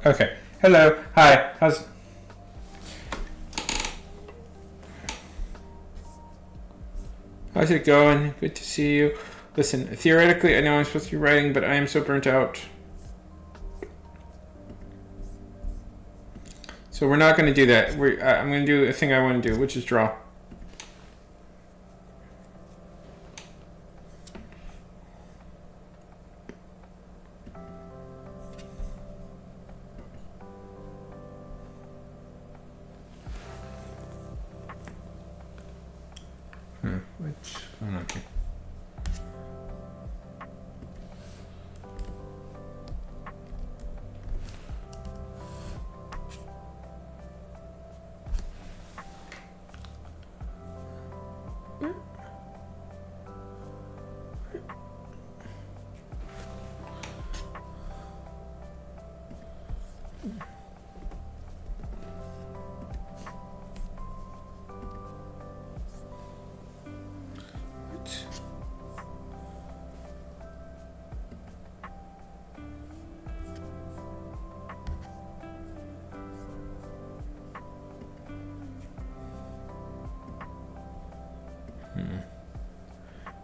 Okay. Hello. Hi. How's it going? Good to see you. Listen, theoretically, I know I'm supposed to be writing, but I am so burnt out. So we're not going to do that. I'm going to do a thing I want to do, which is draw. What's going on here?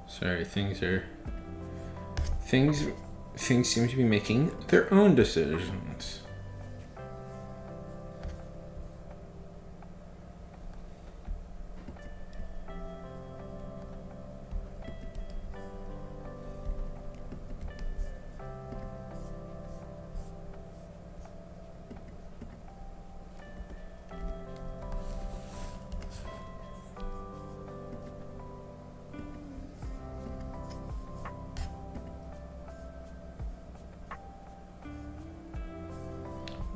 Sorry, things seem to be making their own decisions.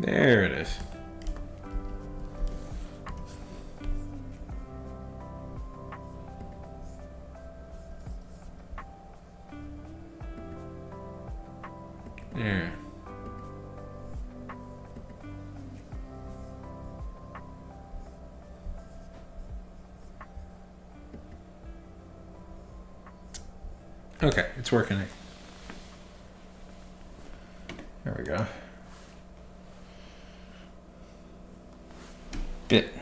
There it is. There. Okay, it's working. There we go. Bit.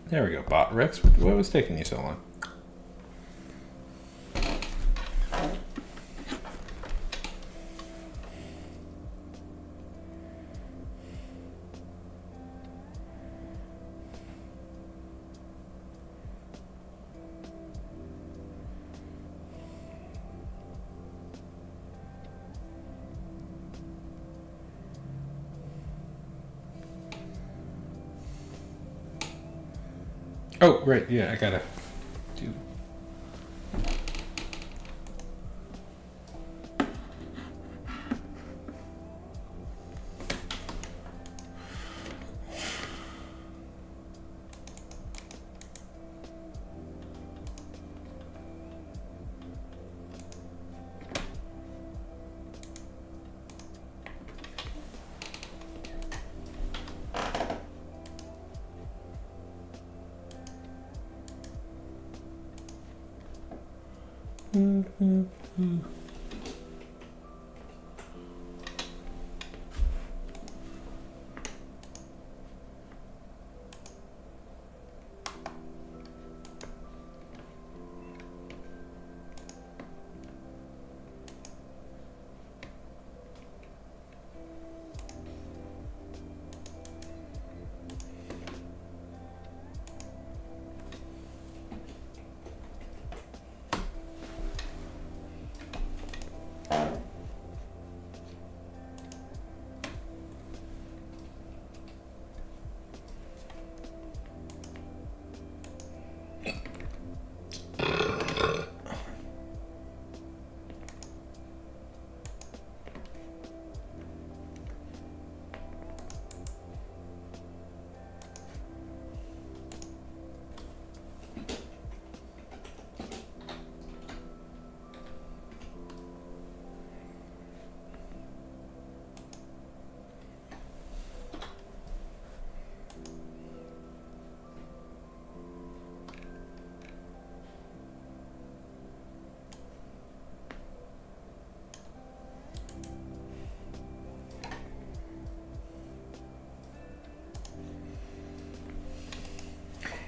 There we go, Bot Rex. What was taking you so long? Oh, right, yeah, I gotta do.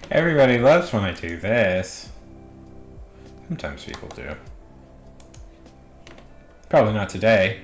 Everybody loves when I do this. Sometimes people do. Probably not today.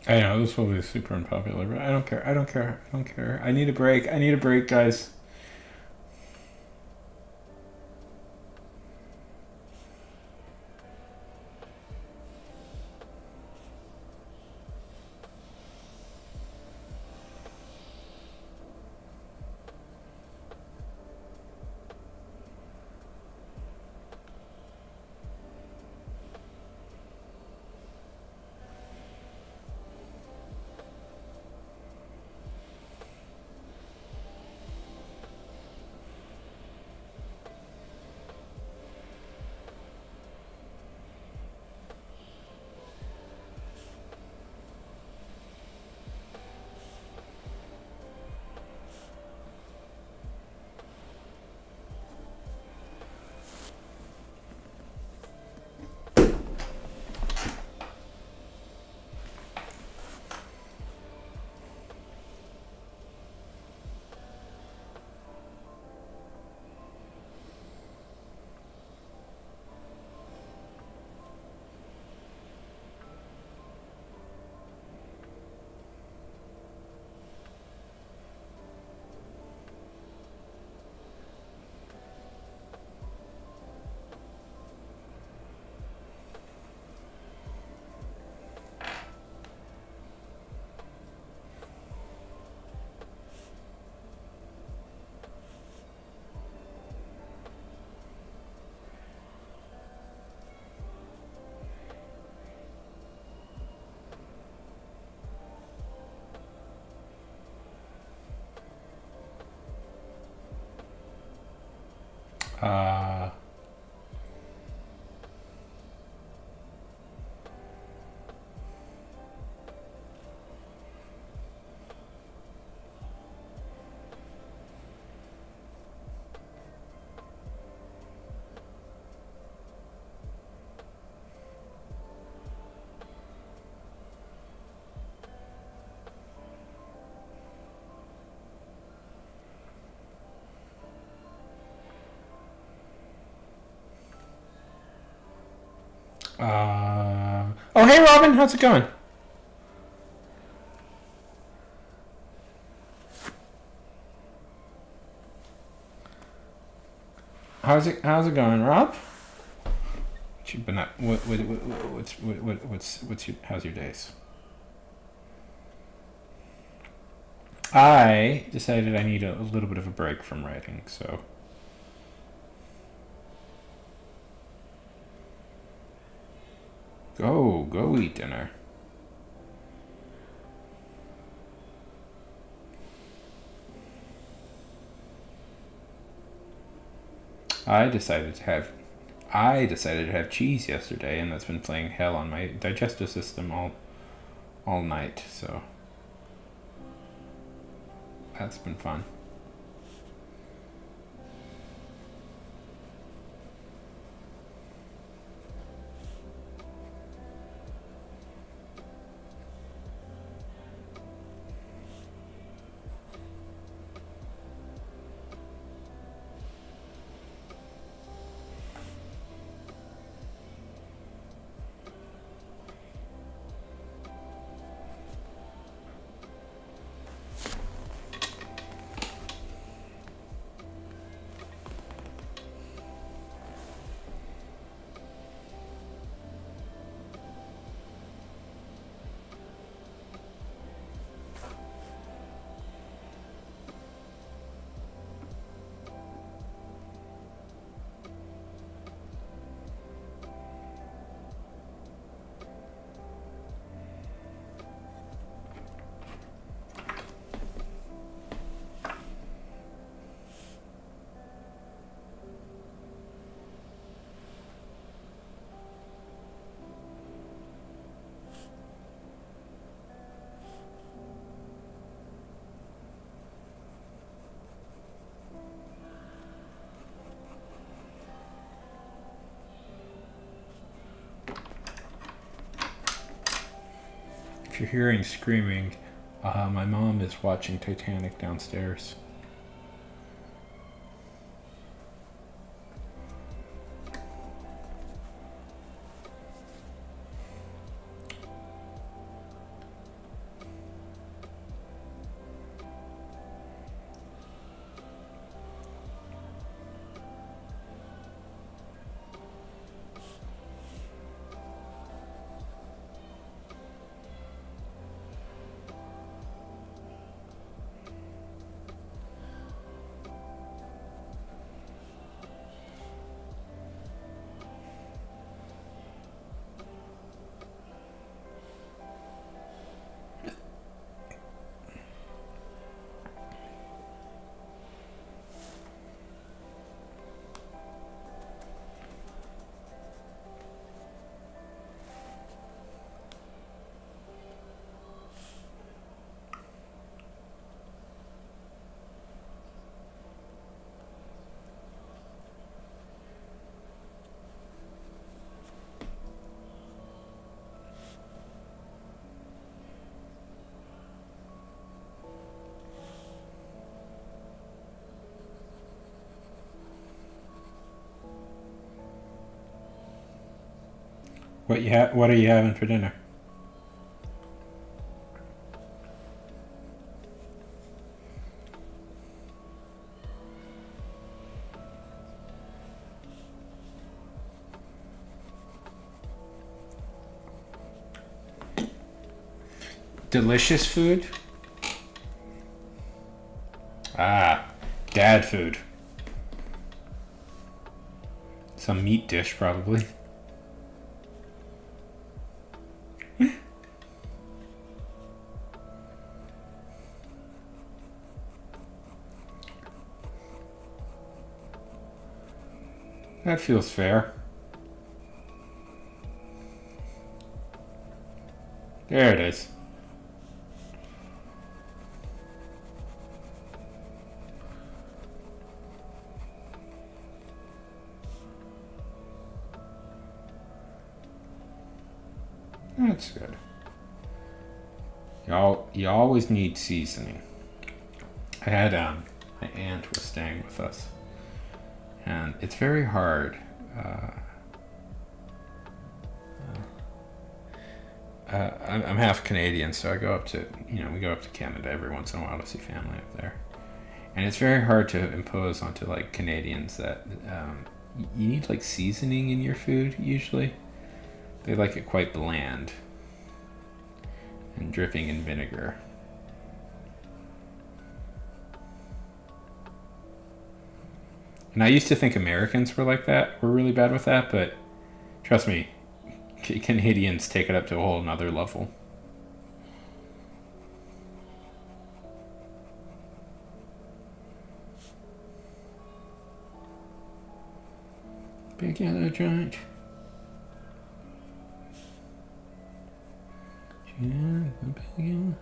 I know this will be super unpopular, but I don't care. I don't care. I don't care. I need a break. I need a break, guys. Uh, Oh, hey, Robin, how's it going? How's it going, Rob? What you been up? How's your days? I decided I need a little bit of a break from writing, so go eat dinner. I decided to have cheese yesterday, and that's been playing hell on my digestive system all night. So that's been fun. If you're hearing screaming, my mom is watching Titanic downstairs. What are you having for dinner? Delicious food? Ah, dad food. Some meat dish, probably. That feels fair. There it is. That's good. You always need seasoning. I had my aunt was staying with us, and it's very hard I'm half Canadian, so I go up to, we go up to Canada every once in a while to see family up there. And it's very hard to impose onto like Canadians that you need like seasoning in your food usually. They like it quite bland and dripping in vinegar. And I used to think Americans were like that, were really bad with that, but trust me, Canadians take it up to a whole nother level. Big yellow giant. Yeah, big yellow.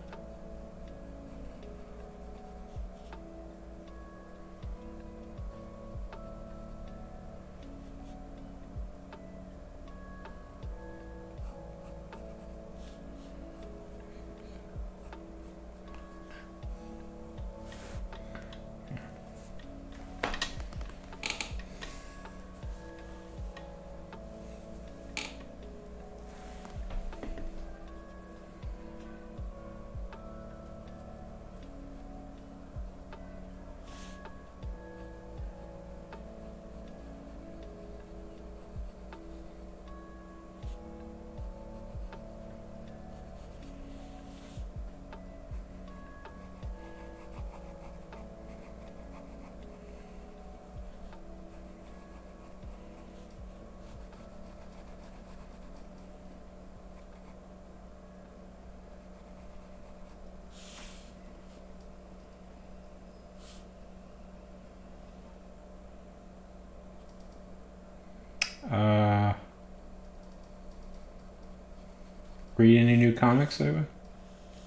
Read any new comics lately?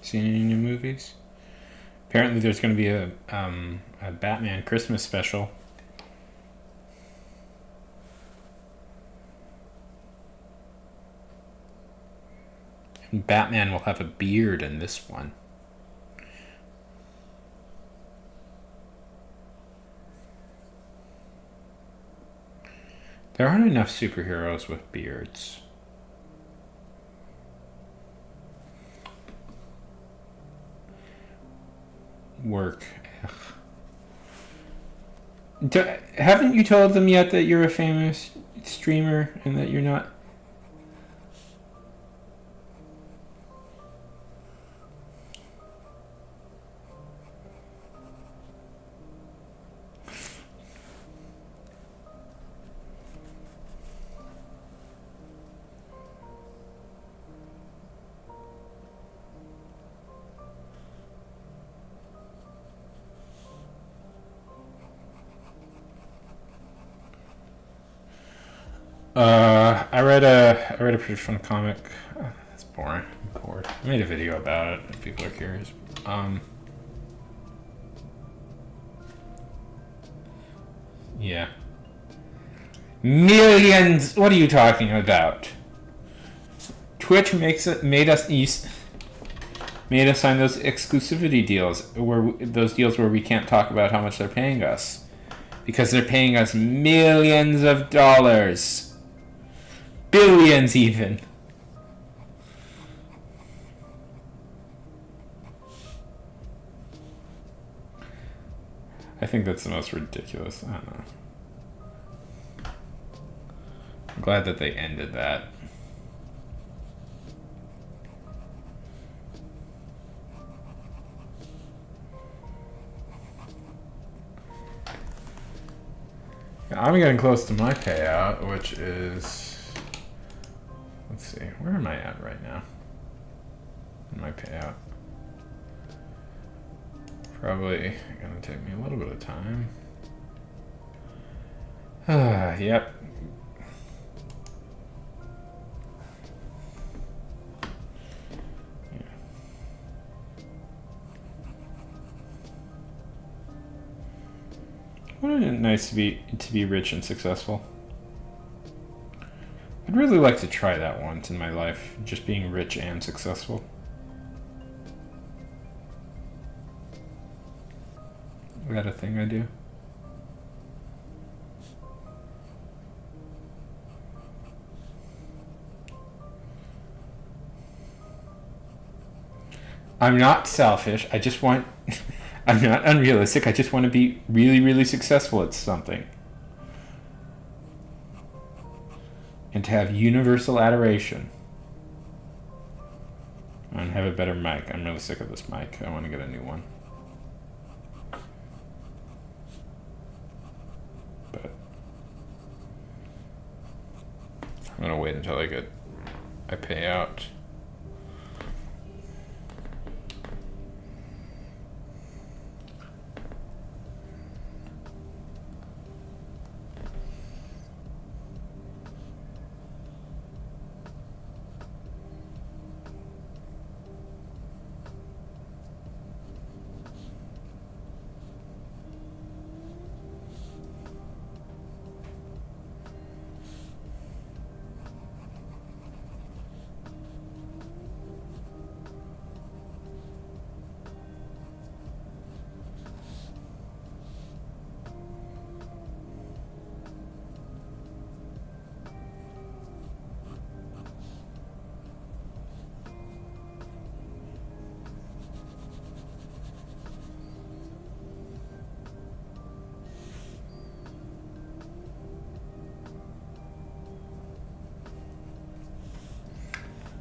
Seen any new movies? Apparently, there's going to be a Batman Christmas special. And Batman will have a beard in this one. There aren't enough superheroes with beards. Work. Haven't you told them yet that you're a famous streamer and that you're not? I read a pretty fun comic. It's boring. I'm bored. I made a video about it if people are curious. Yeah. Millions. What are you talking about? Twitch made us sign those exclusivity deals where we can't talk about how much they're paying us because they're paying us millions of dollars. Billions, even. I think that's the most ridiculous. I don't know. I'm glad that they ended that. I'm getting close to my payout, which is... Let's see, where am I at right now? In my payout. Probably gonna take me a little bit of time. Yep. Yeah. Wouldn't it nice to be rich and successful? I'd really like to try that once in my life, just being rich and successful. Is that a thing I do? I'm not selfish. I just want. I'm not unrealistic. I just want to be really, really successful at something. And to have universal adoration. And have a better mic. I'm really sick of this mic. I want to get a new one. But I'm gonna wait until I pay out.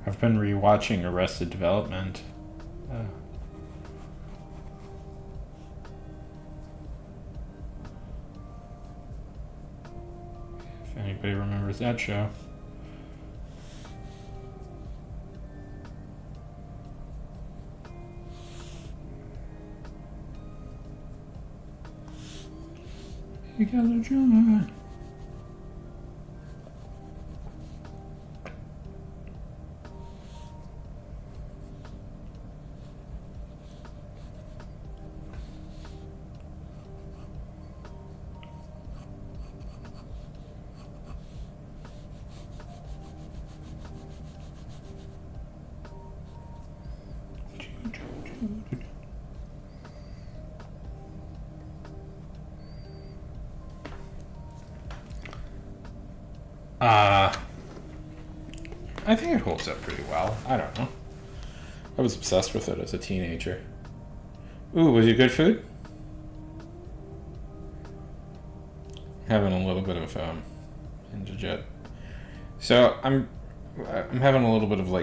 I've been rewatching Arrested Development. If anybody remembers that show. You guys are John. I think it holds up pretty well. I don't know. I was obsessed with it as a teenager. Ooh, was it good food? Having a little bit of indigestion. So I'm having a little bit of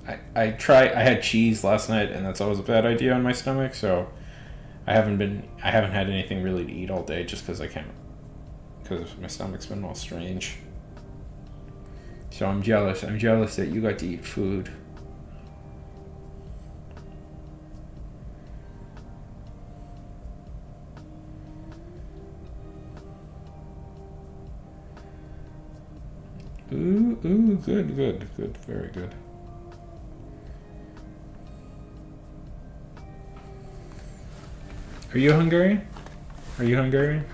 I had cheese last night, and that's always a bad idea on my stomach. So I haven't had anything really to eat all day, just because my stomach's been all strange. So I'm jealous. I'm jealous that you got to eat food. Ooh, good, very good. Are you Hungarian? Are you Hungarian?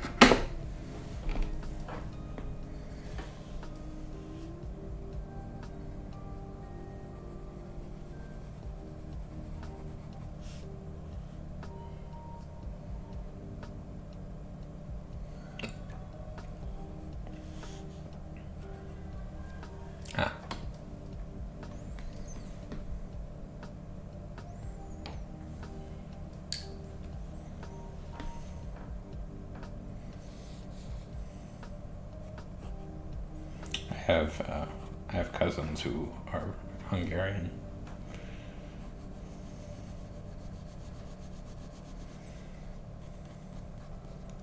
I have cousins who are Hungarian.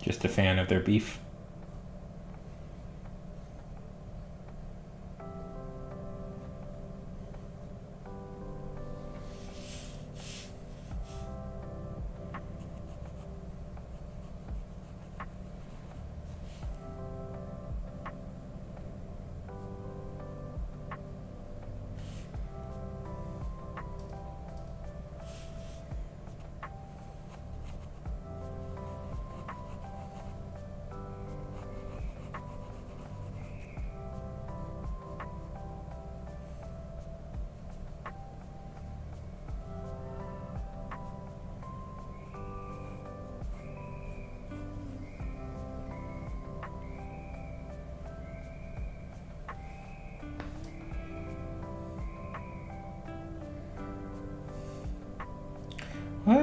Just a fan of their beef.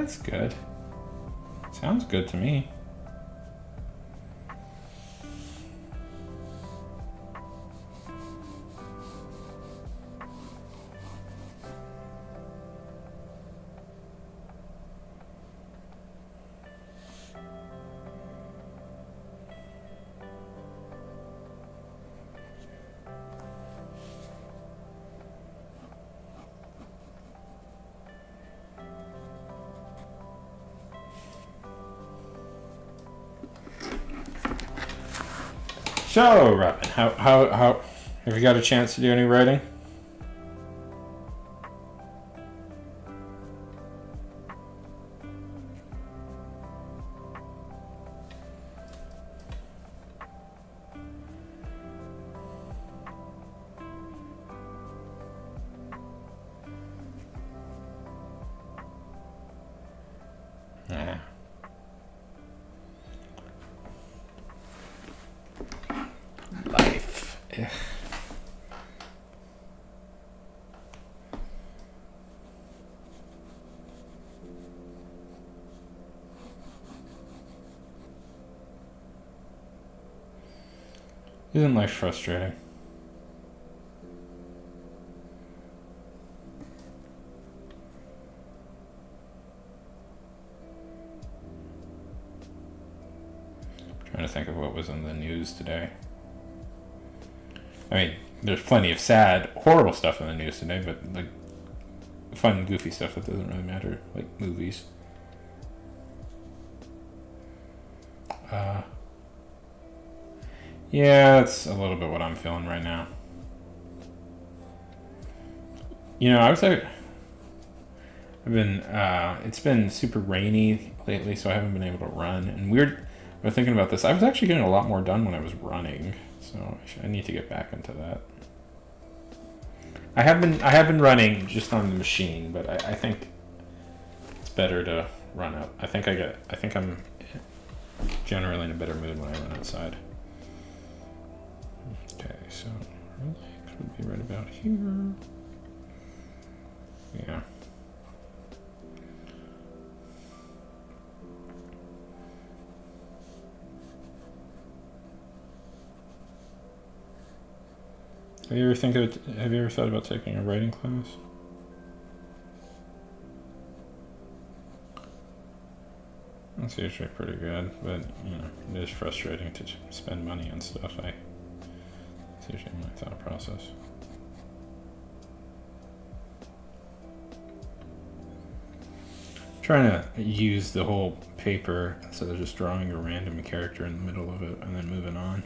that's good. Sounds good to me. So, Robin, how have you got a chance to do any writing? Yeah. Life. Yeah. Isn't life frustrating? Trying to think of what was in the news today. I mean, there's plenty of sad, horrible stuff in the news today, but like fun, goofy stuff that doesn't really matter, like movies. Yeah, that's a little bit what I'm feeling right now. You know, I've been, it's been super rainy lately, so I haven't been able to run. And weird, I'm thinking about this. I was actually getting a lot more done when I was running, so I need to get back into that. I have been running just on the machine, but I think it's better to run out. I think I'm generally in a better mood when I run outside. Okay, so relax would be right about here. Yeah. Have you ever thought about taking a writing class? That's usually pretty good, but you know, it is frustrating to spend money on stuff. It's usually my thought process. Trying to use the whole paper instead of just drawing a random character in the middle of it and then moving on.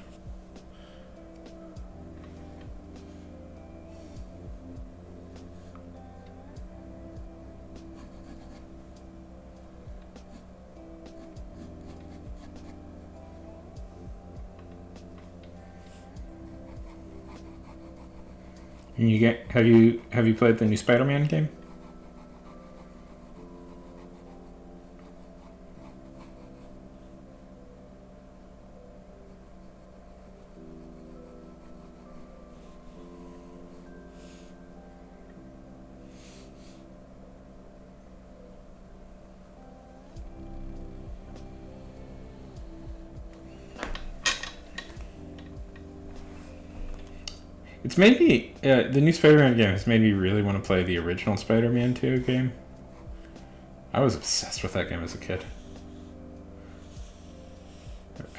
And have you played the new Spider-Man game? It's made me the new Spider-Man game has made me really want to play the original Spider-Man 2 game. I was obsessed with that game as a kid.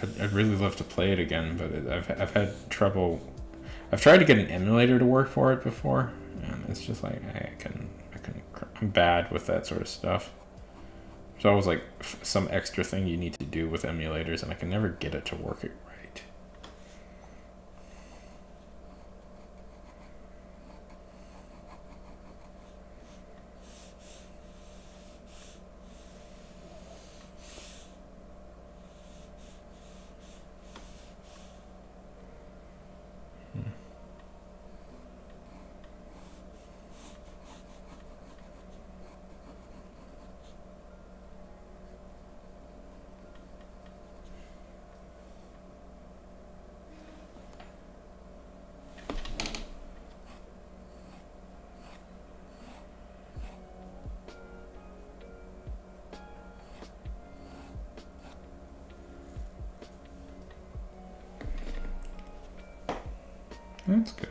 I'd really love to play it again, but I've had trouble. I've tried to get an emulator to work for it before, and it's just like I'm bad with that sort of stuff. There's always like some extra thing you need to do with emulators, and I can never get it to work it right. That's good.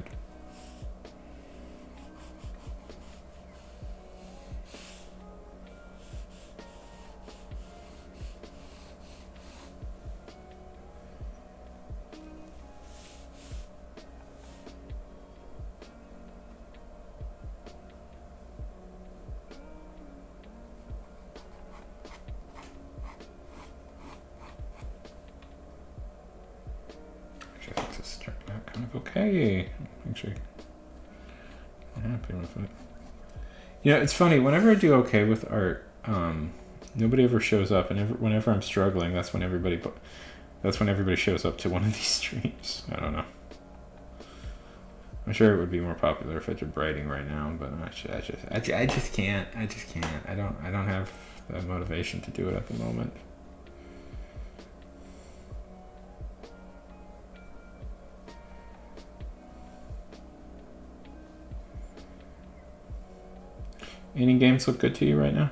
I think this turned out kind of okay. Actually, I'm happy with it. You know, it's funny. Whenever I do okay with art, nobody ever shows up, and whenever I'm struggling, that's when everybody shows up to one of these streams. I don't know. I'm sure it would be more popular if I did writing right now, but I just can't. I just can't. I don't have the motivation to do it at the moment. Any games look good to you right now?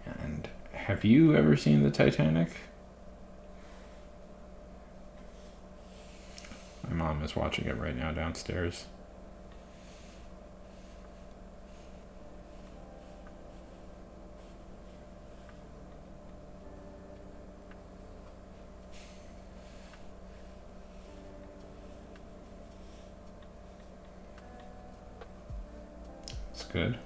And have you ever seen the Titanic? My mom is watching it right now downstairs. It's good.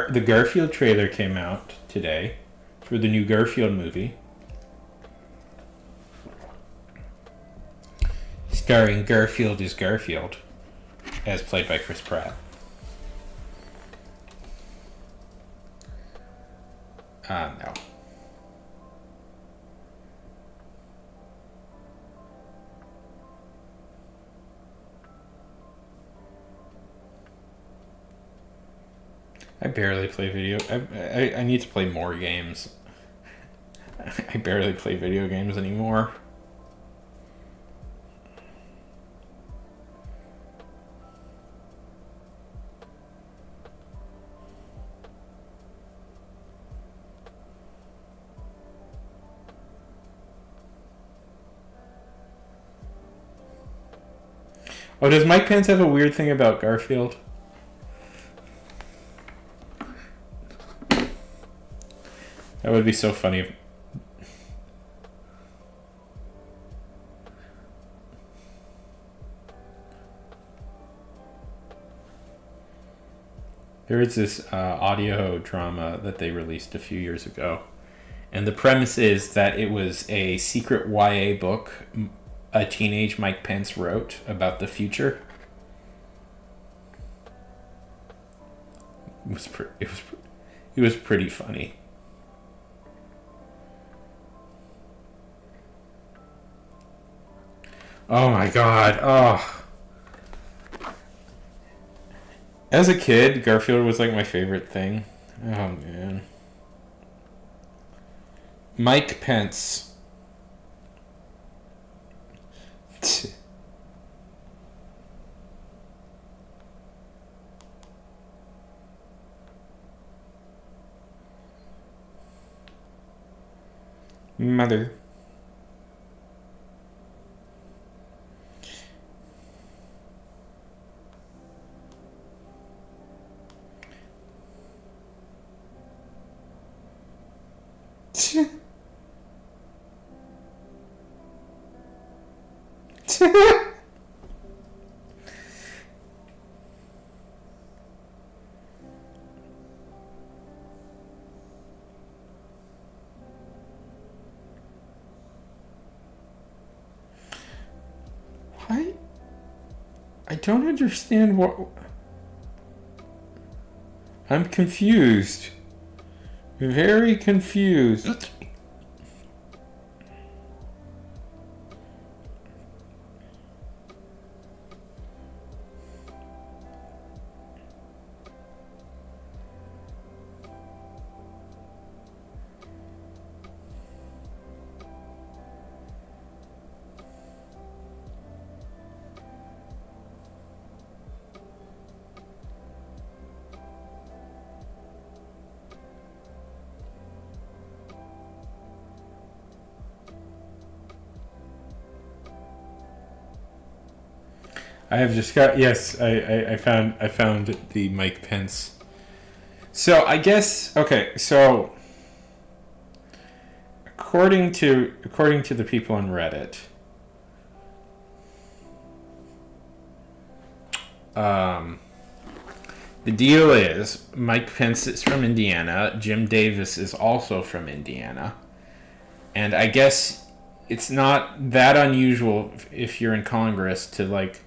The Garfield trailer came out today for the new Garfield movie, starring Garfield as Garfield, as played by Chris Pratt. No. I barely play video. I need to play more games. I barely play video games anymore. Oh, does Mike Pence have a weird thing about Garfield? That would be so funny if... There is this audio drama that they released a few years ago. And the premise is that it was a secret YA book a teenage Mike Pence wrote about the future. It was pretty funny. Oh my god. Oh. As a kid, Garfield was like my favorite thing. Oh man. Mike Pence. Mother. I don't understand what. I'm confused. Very confused. I have just got yes. I found the Mike Pence. So I guess okay. So according to the people on Reddit, the deal is Mike Pence is from Indiana. Jim Davis is also from Indiana, and I guess it's not that unusual if you're in Congress to like,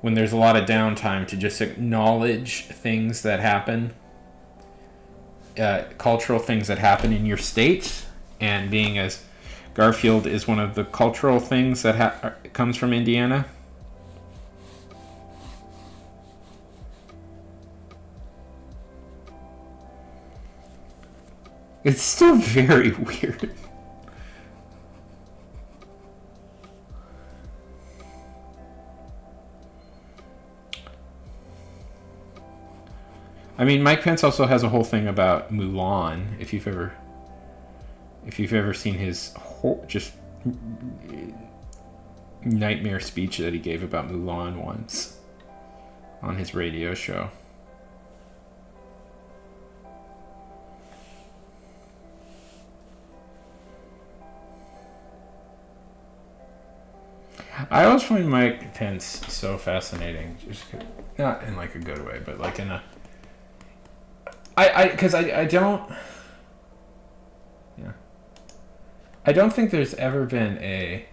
when there's a lot of downtime, to just acknowledge things that happen, cultural things that happen in your state. And being as Garfield is one of the cultural things that comes from Indiana. It's still very weird. I mean, Mike Pence also has a whole thing about Mulan. If you've ever seen his just nightmare speech that he gave about Mulan once on his radio show. I always find Mike Pence so fascinating, just not in like a good way, but like in a because I don't, yeah, I don't think there's ever been a,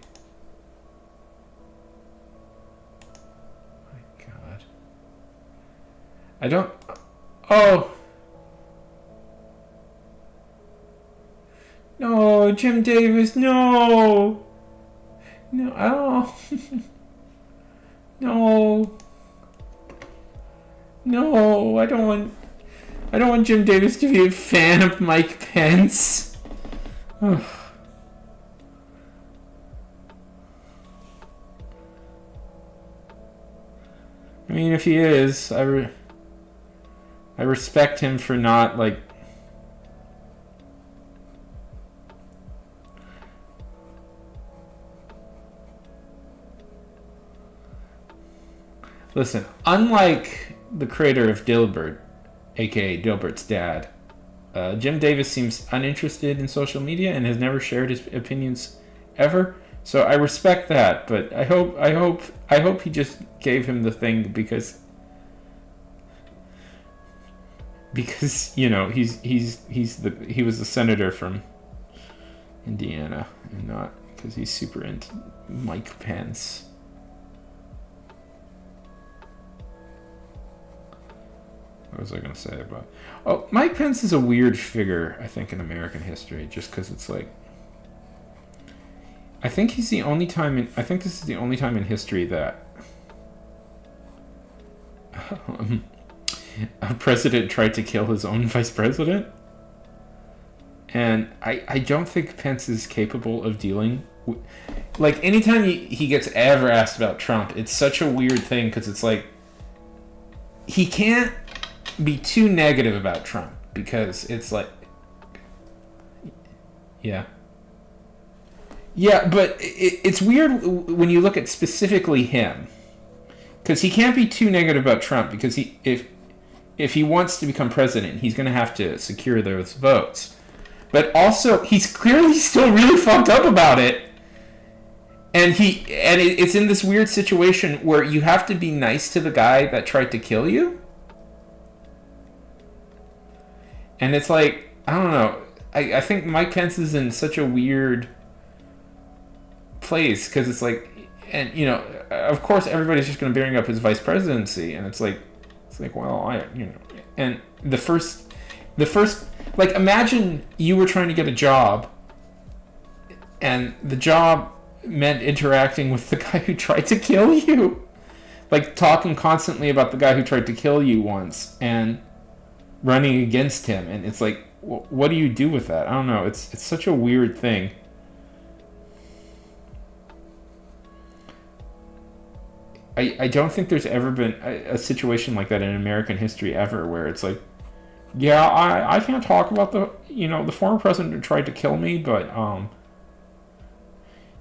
my God, I don't, oh, no, Jim Davis, no, oh, no, I don't want Jim Davis to be a fan of Mike Pence. I mean, if he is, I respect him for not, like, listen, unlike the creator of Dilbert, aka Dilbert's dad, Jim Davis seems uninterested in social media and has never shared his opinions ever. So I respect that, but I hope he just gave him the thing because you know he was the senator from Indiana and not because he's super into Mike Pence. What was I going to say about? Oh, Mike Pence is a weird figure, I think, in American history, just because it's like, I think this is the only time in history that a president tried to kill his own vice president. And I don't think Pence is capable of dealing with, like, anytime he gets ever asked about Trump, it's such a weird thing because it's like, he can't be too negative about Trump because it's like, yeah, but it's weird when you look at specifically him, because he can't be too negative about Trump because if he wants to become president, he's going to have to secure those votes, but also he's clearly still really fucked up about it, and it's in this weird situation where you have to be nice to the guy that tried to kill you. And it's like, I don't know. I think Mike Pence is in such a weird place because it's like, and of course everybody's just going to bring up his vice presidency, and it's like well, and the first like, imagine you were trying to get a job, and the job meant interacting with the guy who tried to kill you, like talking constantly about the guy who tried to kill you once and running against him, and it's like, what do you do with that? I don't know. It's such a weird thing. I don't think there's ever been a situation like that in American history ever, where it's like, yeah, I can't talk about the former president who tried to kill me, but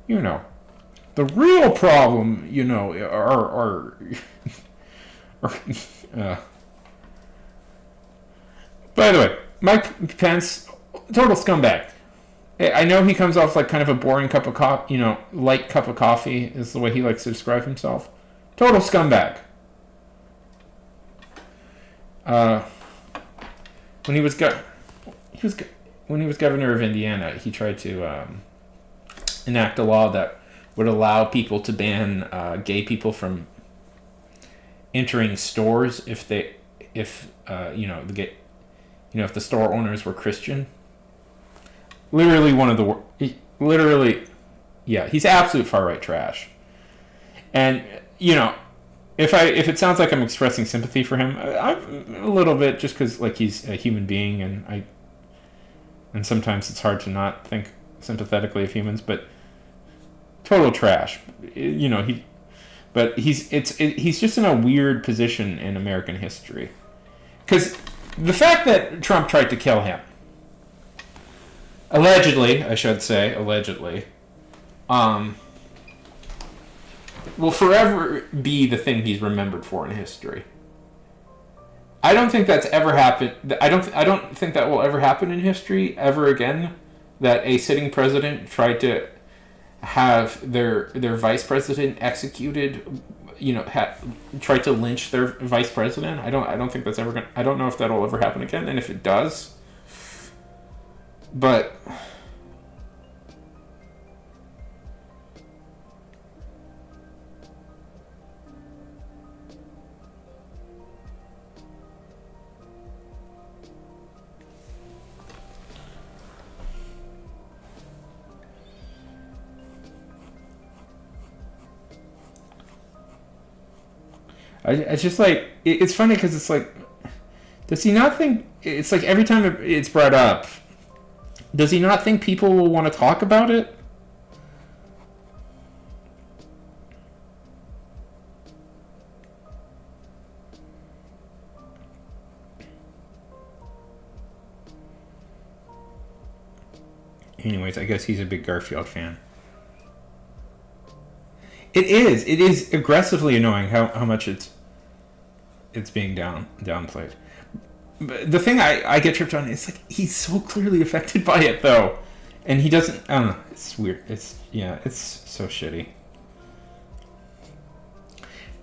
the real problem, are by the way, Mike Pence, total scumbag. I know he comes off like kind of a boring cup of coffee, light cup of coffee is the way he likes to describe himself. Total scumbag. When he was governor of Indiana, he tried to enact a law that would allow people to ban gay people from entering stores if the store owners were Christian. Literally he's absolute far right trash. And if it sounds like I'm expressing sympathy for him, I'm a little bit, just because like he's a human being, and sometimes it's hard to not think sympathetically of humans, but total trash. He's just in a weird position in American history, because the fact that Trump tried to kill him, allegedly, I should say, will forever be the thing he's remembered for in history. I don't think that's ever happened. I don't think that will ever happen in history ever again, that a sitting president tried to have their vice president executed, tried to lynch their vice president. I don't think that's ever going to... I don't know if that'll ever happen again, and if it does, but it's just like, it's funny because it's like, does he not think, it's like every time it's brought up, does he not think people will want to talk about it? Anyways, I guess he's a big Garfield fan. It is aggressively annoying how much it's being downplayed. But the thing I get tripped on is, like, he's so clearly affected by it, though, and he doesn't. I don't know. It's weird. It's so shitty.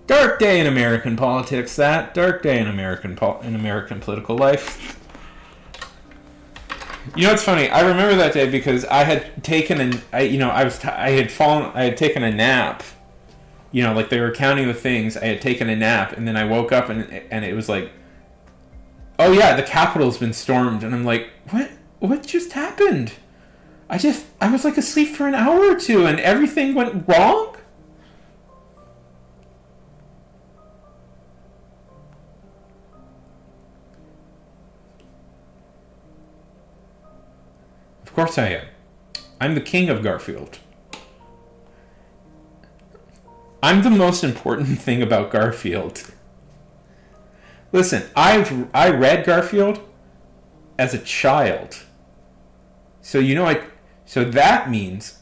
Dark day in American politics. That dark day in American political life. It's funny. I remember that day because I had taken I had taken a nap. Like they were counting the things. I had taken a nap, and then I woke up, and it was like, oh yeah, the Capitol's been stormed, and I'm like, what just happened? I was like asleep for an hour or two, and everything went wrong. Of course I am. I'm the king of Garfield. I'm the most important thing about Garfield. Listen, I read Garfield as a child. So so that means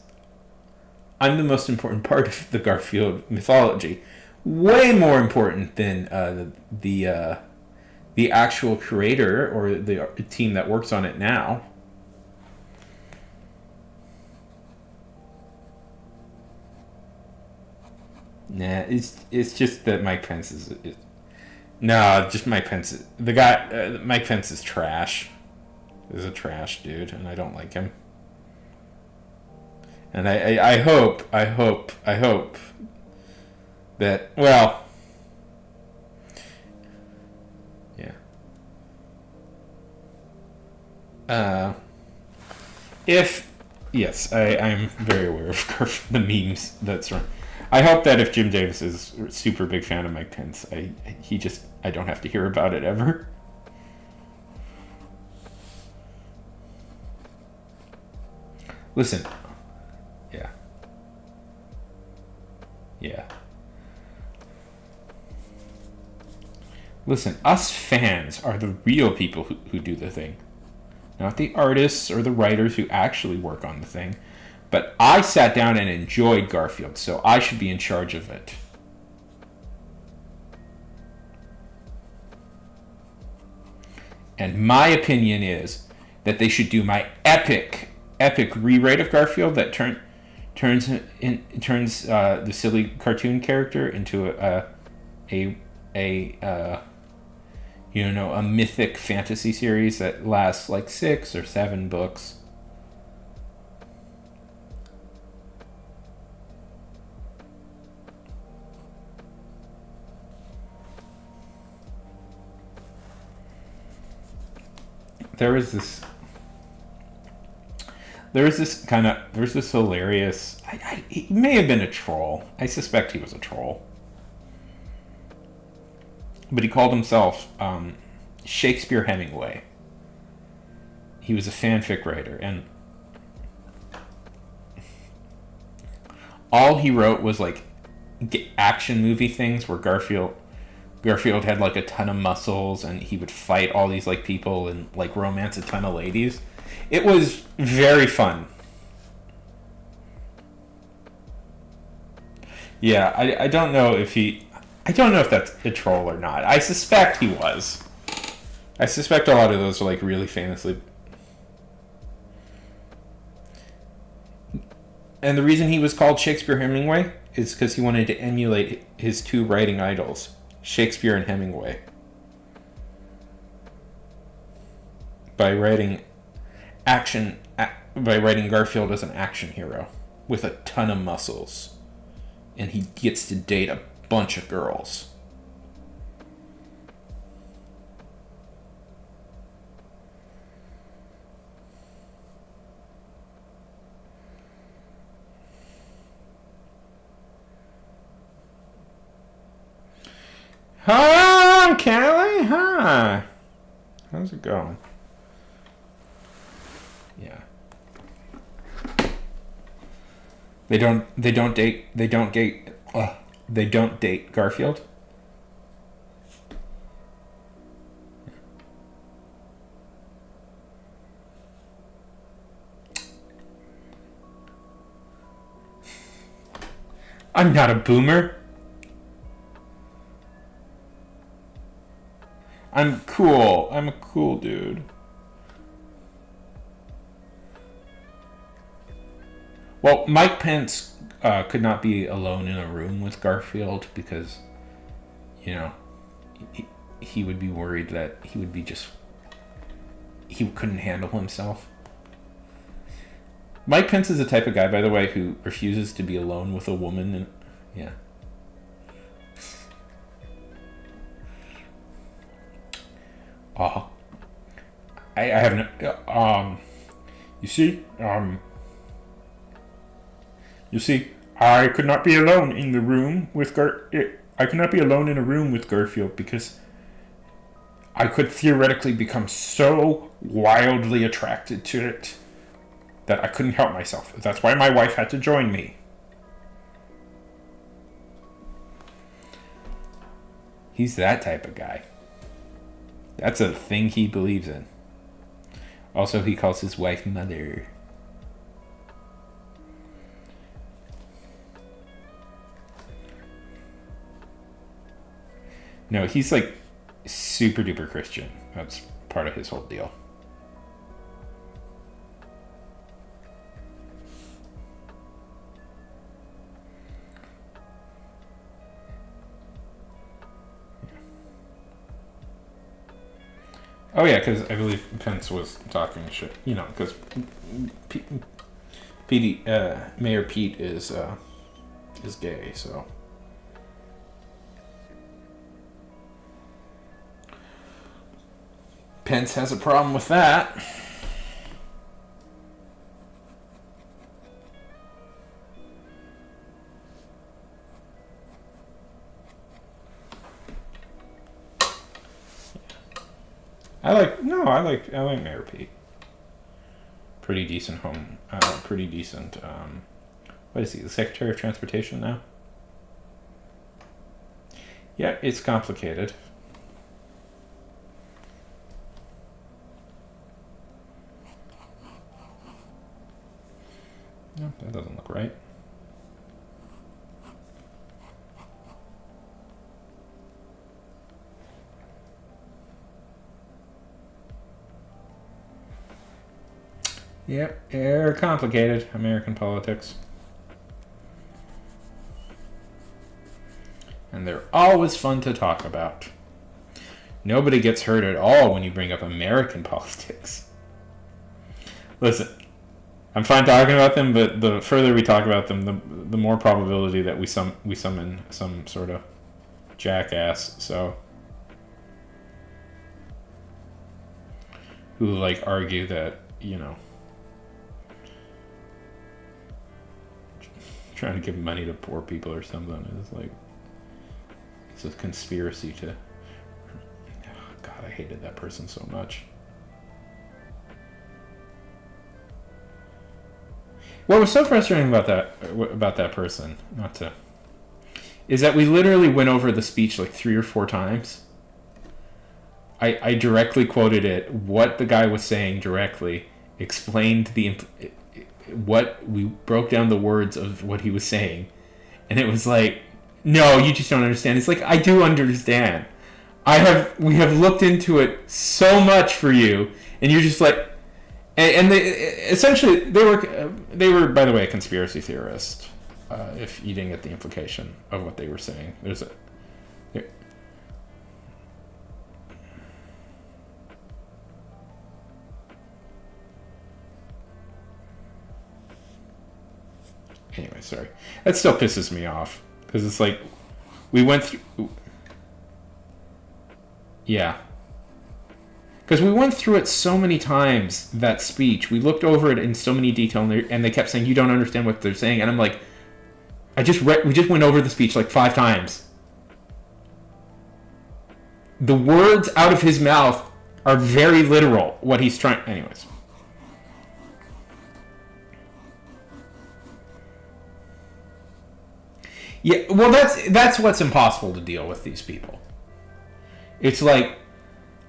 I'm the most important part of the Garfield mythology. Way more important than the actual creator or the team that works on it now. Nah, it's just that Mike Pence is just Mike Pence. The guy, Mike Pence is trash. Is a trash dude, and I don't like him. And I hope that, well, yeah. Uh, if yes, I'm very aware of the memes that's right. I hope that if Jim Davis is a super big fan of Mike Pence, I don't have to hear about it ever. Listen, yeah, yeah. Listen, us fans are the real people who do the thing, not the artists or the writers who actually work on the thing. But I sat down and enjoyed Garfield, so I should be in charge of it. And my opinion is that they should do my epic rewrite of Garfield that turns the silly cartoon character into a a mythic fantasy series that lasts like 6 or 7 books. There's this hilarious. He may have been a troll. I suspect he was a troll, but he called himself Shakespeare Hemingway. He was a fanfic writer, and all he wrote was like action movie things where Garfield had like a ton of muscles and he would fight all these like people and like romance a ton of ladies. It was very fun. Yeah, I don't know if that's a troll or not. I suspect he was. I suspect a lot of those are like really famously. And the reason he was called Shakespeare Hemingway is because he wanted to emulate his 2 writing idols, Shakespeare and Hemingway, by writing Garfield as an action hero with a ton of muscles, and he gets to date a bunch of girls. Hi, Callie. Hi. How's it going? Yeah. They don't date Garfield. I'm not a boomer. I'm cool. I'm a cool dude. Well, Mike Pence could not be alone in a room with Garfield because, you know, he would be worried that he couldn't handle himself. Mike Pence is the type of guy, by the way, who refuses to be alone with a woman. And, yeah. I have no. You see, I could not be alone in the room with I could not be alone in a room with Garfield because I could theoretically become so wildly attracted to it that I couldn't help myself. That's why my wife had to join me. He's that type of guy. That's a thing he believes in. Also, he calls his wife mother. No, he's like super duper Christian. That's part of his whole deal. Oh yeah, because I believe Pence was talking shit. You know, because Mayor Pete is gay, so Pence has a problem with that. I like Mayor Pete. Pretty decent home. Pretty decent. What is he? The Secretary of Transportation now? Yeah, it's complicated. No, that doesn't look right. Yep, they're complicated, American politics. And they're always fun to talk about. Nobody gets hurt at all when you bring up American politics. Listen, I'm fine talking about them, but the further we talk about them, the more probability that we summon some sort of jackass. So, who like argue that, you know, trying to give money to poor people or something is like, it's a conspiracy to. Oh, God, I hated that person so much. What was so frustrating about that person, is that we literally went over the speech like 3 or 4 times. I directly quoted it, what the guy was saying directly, explained what we broke down the words of what he was saying, and it was like, no, you just don't understand. It's like, I do understand. We have looked into it so much for you, and you're just like. And they essentially they were by the way a conspiracy theorist. If you didn't get the implication of what they were saying, anyway, sorry. That still pisses me off because it's like we went through. Yeah. Because we went through it so many times, that speech. We looked over it in so many detail, and they kept saying, you don't understand what they're saying. And I'm like, we just went over the speech like 5 times. The words out of his mouth are very literal, what he's trying. Anyways. Yeah, well, that's what's impossible to deal with these people. It's like,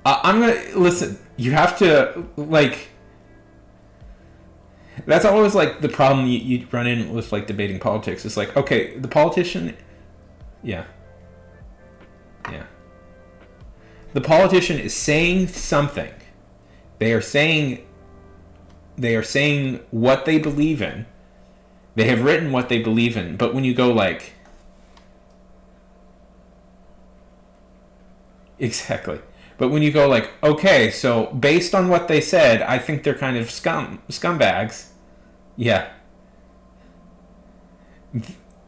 I'm gonna listen. You have to like. That's always like the problem you run in with like debating politics. It's like, okay, the politician, yeah. The politician is saying something. They are saying what they believe in. They have written what they believe in. But when you go like, exactly. But when you go like, okay, so based on what they said, I think they're kind of scumbags. Yeah.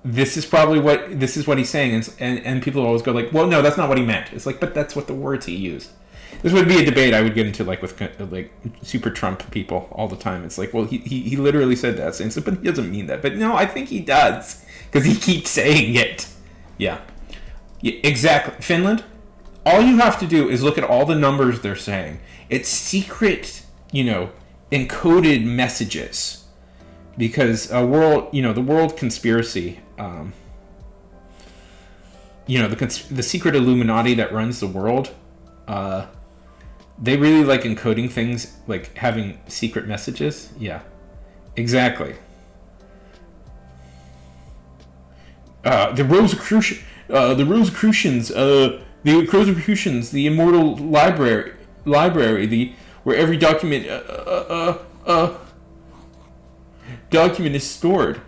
This is what he's saying, and people always go like, well, no, that's not what he meant. It's like, but that's what the words he used. This would be a debate I would get into like with like super Trump people all the time. It's like, well, he literally said that, and so, but he doesn't mean that. But no, I think he does because he keeps saying it. Yeah, exactly. Finland. All you have to do is look at all the numbers they're saying. It's secret, encoded messages. Because the world conspiracy, the secret Illuminati that runs the world, they really like encoding things, like having secret messages. Yeah, exactly. The Rosicrucians, the immortal library, where every document is stored.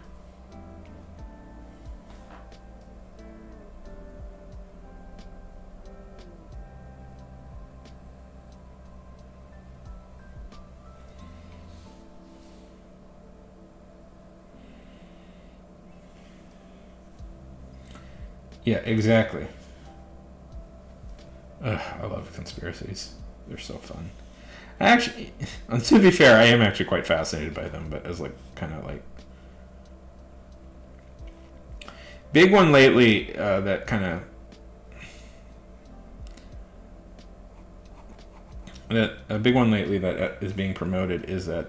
Yeah, exactly. I love conspiracies. They're so fun. Actually, to be fair, I am actually quite fascinated by them, but as like kind of like big one lately that kind of that a big one lately that is being promoted is that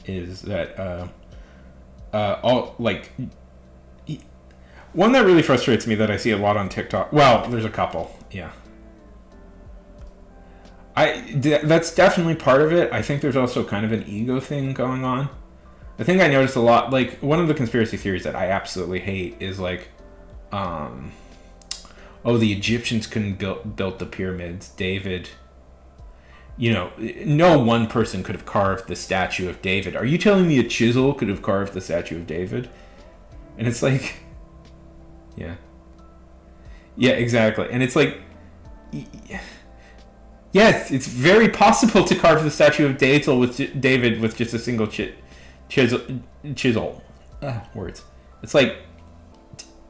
is that all like one that really frustrates me that I see a lot on TikTok. Well, there's a couple. Yeah. That's definitely part of it. I think there's also kind of an ego thing going on. I think I noticed a lot, like, one of the conspiracy theories that I absolutely hate is, like, oh, the Egyptians couldn't built the pyramids. David, no one person could have carved the statue of David. Are you telling me a chisel could have carved the statue of David? And it's like, yeah, exactly. And it's like, yes, it's very possible to carve the statue of David with just a single chisel. Words. It's like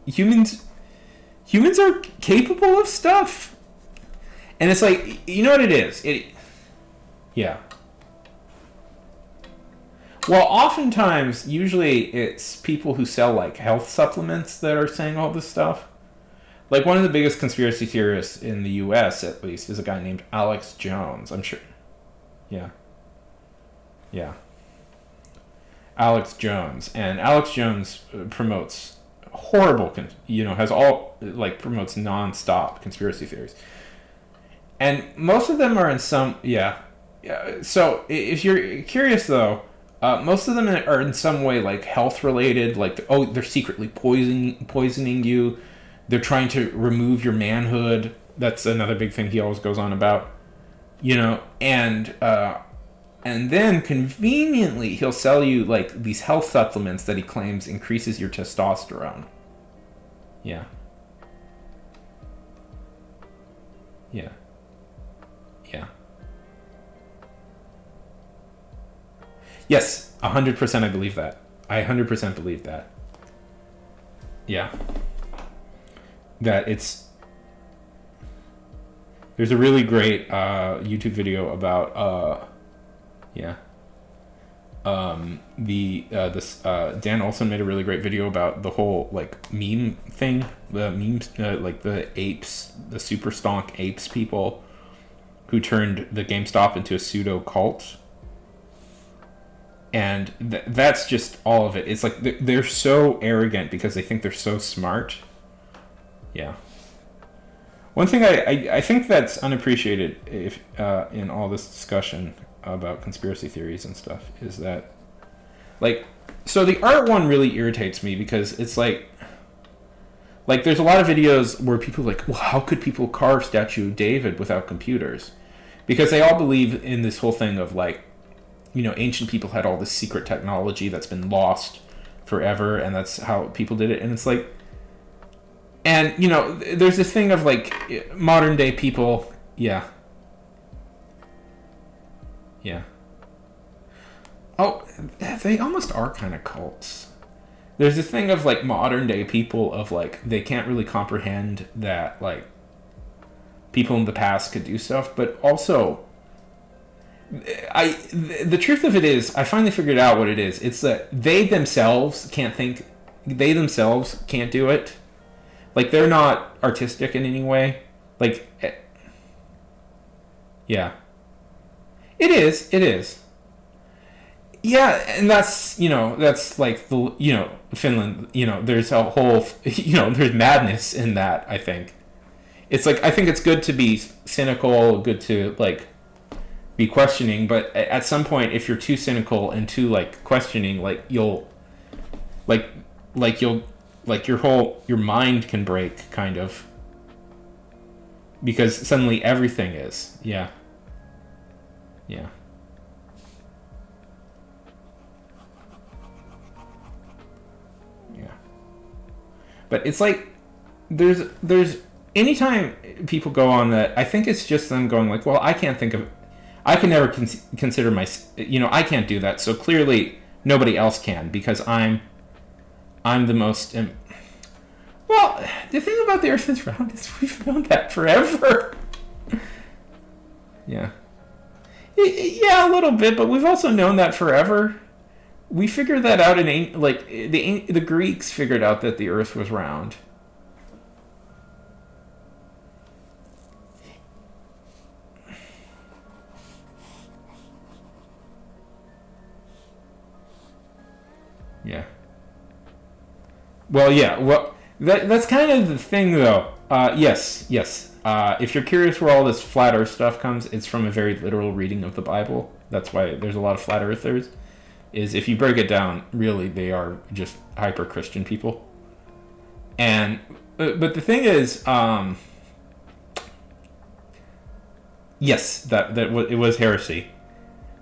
humans are capable of stuff, and it's like, you know what it is. Well, oftentimes, usually it's people who sell like health supplements that are saying all this stuff. Like, one of the biggest conspiracy theorists in the U.S., at least, is a guy named Alex Jones. I'm sure. Yeah. Alex Jones. And Alex Jones promotes horrible, promotes non-stop conspiracy theories. And most of them are in some, So, if you're curious, though, most of them are in some way, like, health-related. Like, they're secretly poisoning you. They're trying to remove your manhood. That's another big thing he always goes on about. And then conveniently he'll sell you like these health supplements that he claims increases your testosterone. Yeah. Yes, 100% I believe that. I 100% believe that. Yeah. That there's a really great YouTube video about Dan Olson made a really great video about the whole like meme thing, the memes, like the apes, the super stonk apes people who turned the GameStop into a pseudo cult. And that's just all of it. It's like they're so arrogant because they think they're so smart. Yeah. One thing I think that's unappreciated in all this discussion about conspiracy theories and stuff is that, like, so the art one really irritates me because it's like there's a lot of videos where people are like, well, how could people carve Statue of David without computers? Because they all believe in this whole thing of like, ancient people had all this secret technology that's been lost forever, and that's how people did it. And it's like, and, there's this thing of, like, modern day people, yeah. Oh, they almost are kind of cults. There's this thing of, like, modern day people of, like, they can't really comprehend that, like, people in the past could do stuff, but also, the truth of it is, I finally figured out what it is. It's that they themselves can't do it. Like, they're not artistic in any way. Like, yeah. It is. Yeah, and that's like the, Finland, there's a whole, there's madness in that, I think. It's like, I think it's good to be cynical, good to, like, be questioning, but at some point, if you're too cynical and too, like, questioning, like, your mind can break, kind of, because suddenly everything is. Yeah. But it's like, there's anytime people go on that, I think it's just them going like, well, I can never consider I can't do that, so clearly nobody else can, because I'm the most, well, Well, the thing about the Earth is round is we've known that forever. Yeah. Yeah, a little bit, but we've also known that forever. We figured that out the Greeks figured out that the Earth was round. Yeah. Well, yeah. Well, that's kind of the thing, though. Yes. If you're curious where all this flat Earth stuff comes, it's from a very literal reading of the Bible. That's why there's a lot of flat Earthers. Is if you break it down, really they are just hyper Christian people. And but the thing is, yes, it was heresy,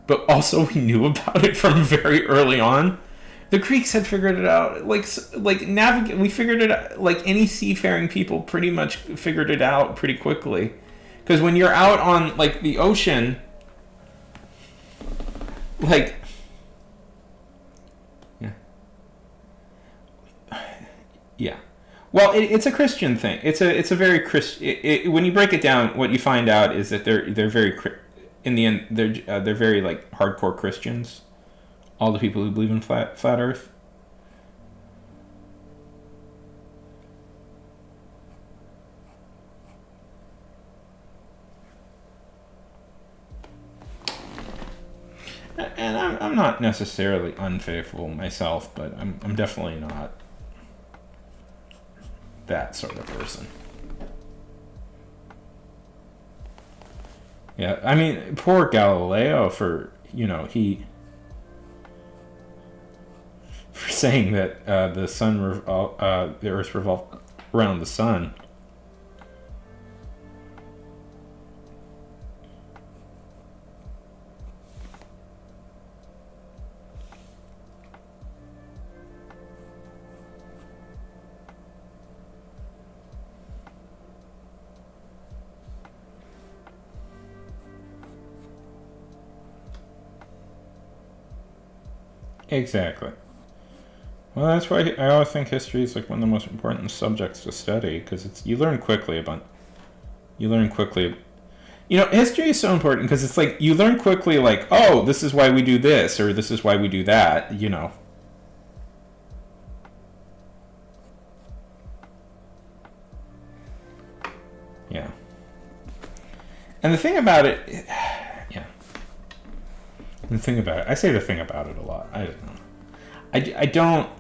but also we knew about it from very early on. The Greeks had figured it out. We figured it out. Like any seafaring people, pretty much figured it out pretty quickly. Because when you're out on like the ocean, like, yeah. Well, it's a Christian thing. It's a very Christian. When you break it down, what you find out is that they're very, in the end, they're very like hardcore Christians. All the people who believe in flat Earth. And I'm not necessarily unfaithful myself, but I'm definitely not that sort of person. Yeah, I mean, poor Galileo for saying that the Earth revolved around the sun. Exactly. Well, that's why I always think history is like one of the most important subjects to study, because you learn quickly. History is so important because it's like you learn quickly, like, oh, this is why we do this, or this is why we do that. Yeah. And the thing about it, yeah. The thing about it, I say the thing about it a lot. I don't know. I don't.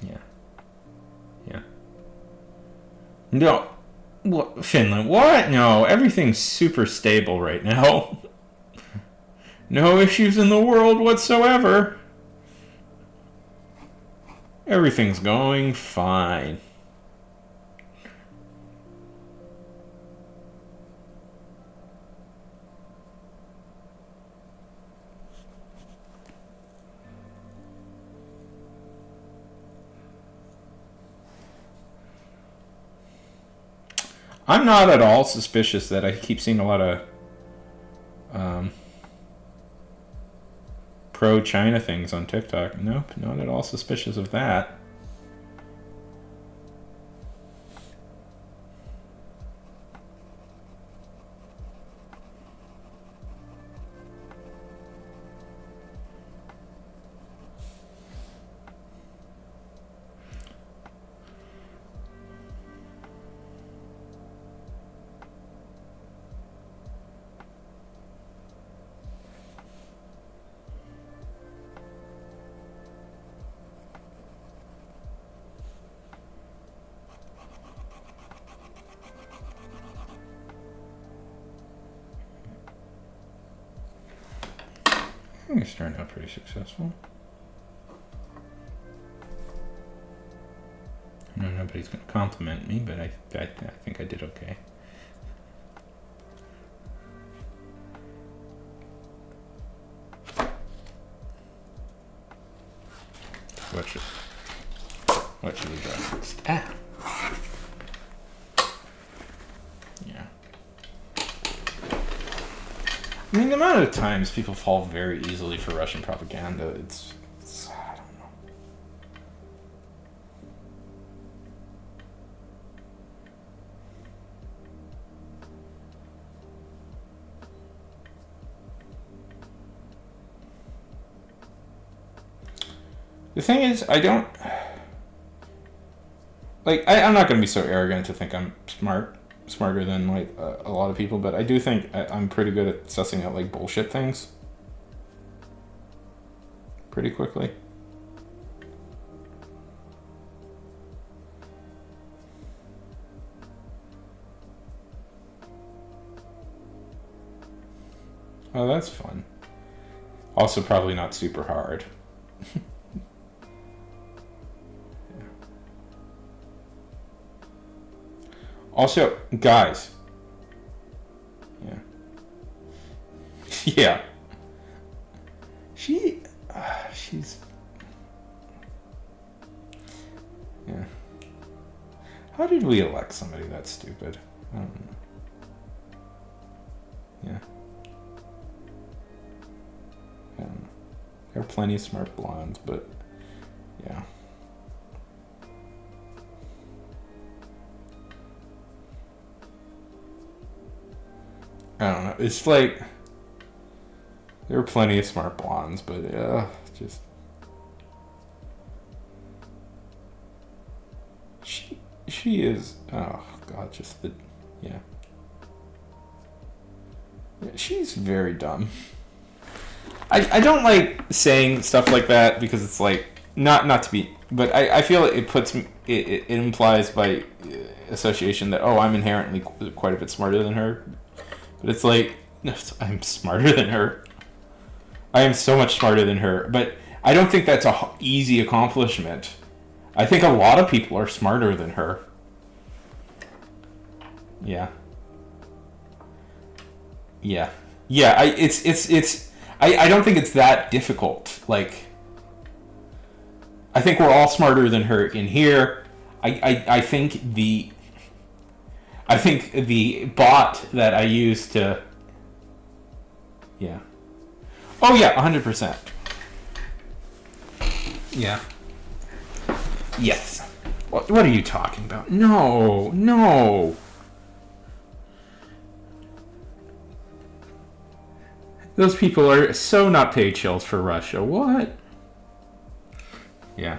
Yeah. Yeah. No. What, Finland? What? No, everything's super stable right now. No issues in the world whatsoever. Everything's going fine. I'm not at all suspicious that I keep seeing a lot of pro-China things on TikTok. Nope, not at all suspicious of that. I think it's turned out pretty successful. I know nobody's going to compliment me, but I think I did okay. What should we draw next? Yeah. I mean, the amount of times people fall very easily for Russian propaganda, it's The thing is, I don't like. I'm not going to be so arrogant to think I'm smarter than like a lot of people, but I do think I'm pretty good at sussing out like bullshit things pretty quickly. Oh, that's fun. Also, probably not super hard. Also, guys. Yeah. Yeah. She's. Yeah. How did we elect somebody that stupid? I don't know. Yeah. I don't know. There are plenty of smart blondes, but yeah. I don't know. It's like there are plenty of smart blondes, but just she is. Oh God, just the yeah. She's very dumb. I don't like saying stuff like that because it's like not to be, but I feel it puts it implies by association that I'm inherently quite a bit smarter than her. But it's like, no, I'm smarter than her. I am so much smarter than her. But I don't think that's a easy accomplishment. I think a lot of people are smarter than her. Yeah. Yeah. Yeah. I don't think it's that difficult. Like, I think we're all smarter than her in here. I think the bot that I use to... Yeah. Oh, yeah, 100%. Yeah. Yes. What are you talking about? No. Those people are so not paid shills for Russia. What? Yeah.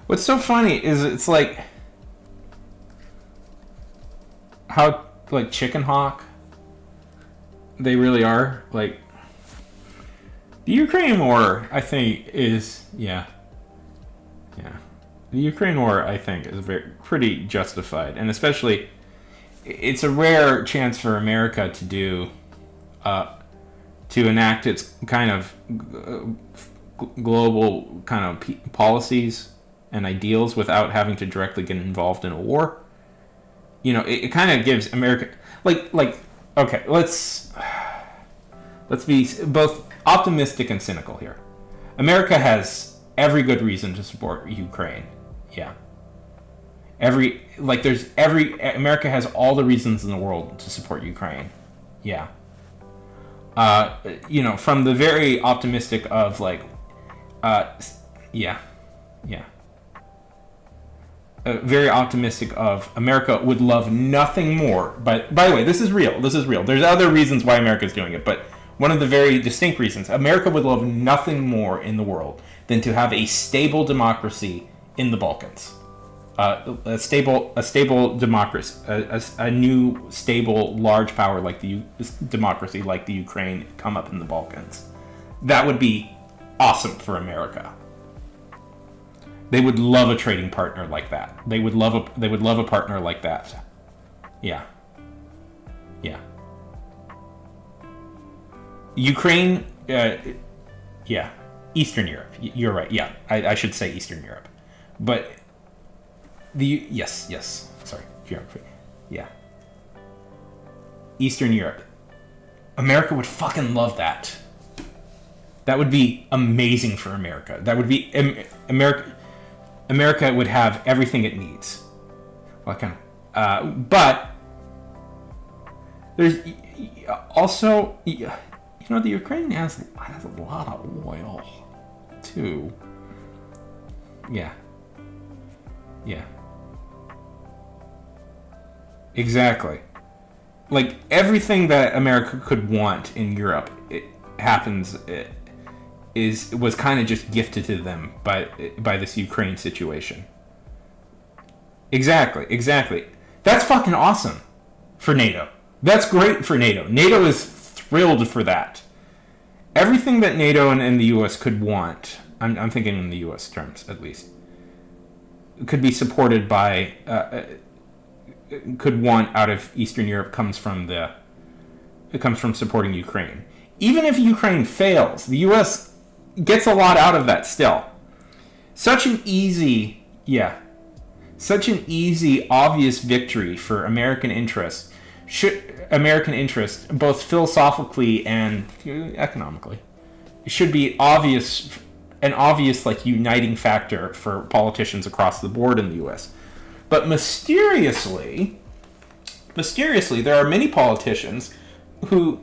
What's so funny is it's like how like chicken hawk they really are. Like the Ukraine war, I think is yeah. The Ukraine war, I think, is pretty justified, and especially it's a rare chance for America to do to enact its kind of global kind of policies and ideals without having to directly get involved in a war. You know, it kind of gives America like okay, let's be both optimistic and cynical here. America has every good reason to support Ukraine. Yeah. America has all the reasons in the world to support Ukraine. Yeah. You know, from the very optimistic of like yeah. Very optimistic of America would love nothing more. But by the way, this is real. There's other reasons why America is doing it, but one of the very distinct reasons America would love nothing more in the world than to have a stable democracy in the Balkans, a stable democracy, a new stable large power like the democracy like the Ukraine come up in the Balkans. That would be awesome for America. They would love a trading partner like that. They would love a partner like that. Yeah. Ukraine, yeah. Eastern Europe. You're right. Yeah, I should say Eastern Europe, but yes. Sorry, Europe. Yeah. Eastern Europe. America would fucking love that. That would be amazing for America. That would be America. America would have everything it needs. Well, kind of, but there's also, The Ukraine has a lot of oil, too. Yeah. Yeah. Exactly. Like, everything that America could want in Europe, was kind of just gifted to them by this Ukraine situation. Exactly. That's fucking awesome for NATO. That's great for NATO. NATO is thrilled for that. Everything that NATO and the U.S. could want, I'm thinking in the U.S. terms at least, could be supported by, could want out of Eastern Europe comes from supporting Ukraine. Even if Ukraine fails, the U.S. gets a lot out of that still. Such an easy, obvious victory for American interest, both philosophically and economically, should be an obvious like uniting factor for politicians across the board in the U.S. But mysteriously, there are many politicians who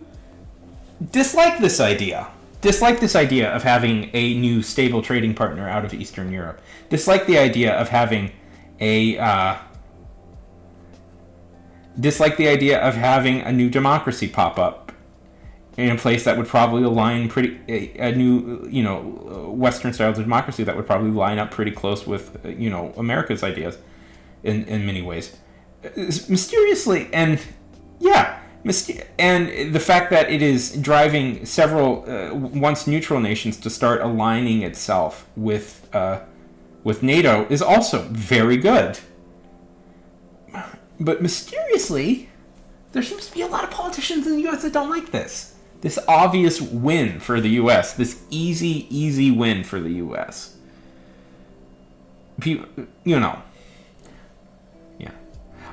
dislike this idea of having a new stable trading partner out of Eastern Europe. Dislike the idea of having a new democracy pop up in a place that would probably align a new Western style democracy that would probably line up pretty close with America's ideas in many ways. Mysteriously, and the fact that it is driving several once neutral nations to start aligning itself with NATO is also very good. But mysteriously, there seems to be a lot of politicians in the U.S. that don't like this. This obvious win for the U.S. This easy win for the U.S. People, Yeah.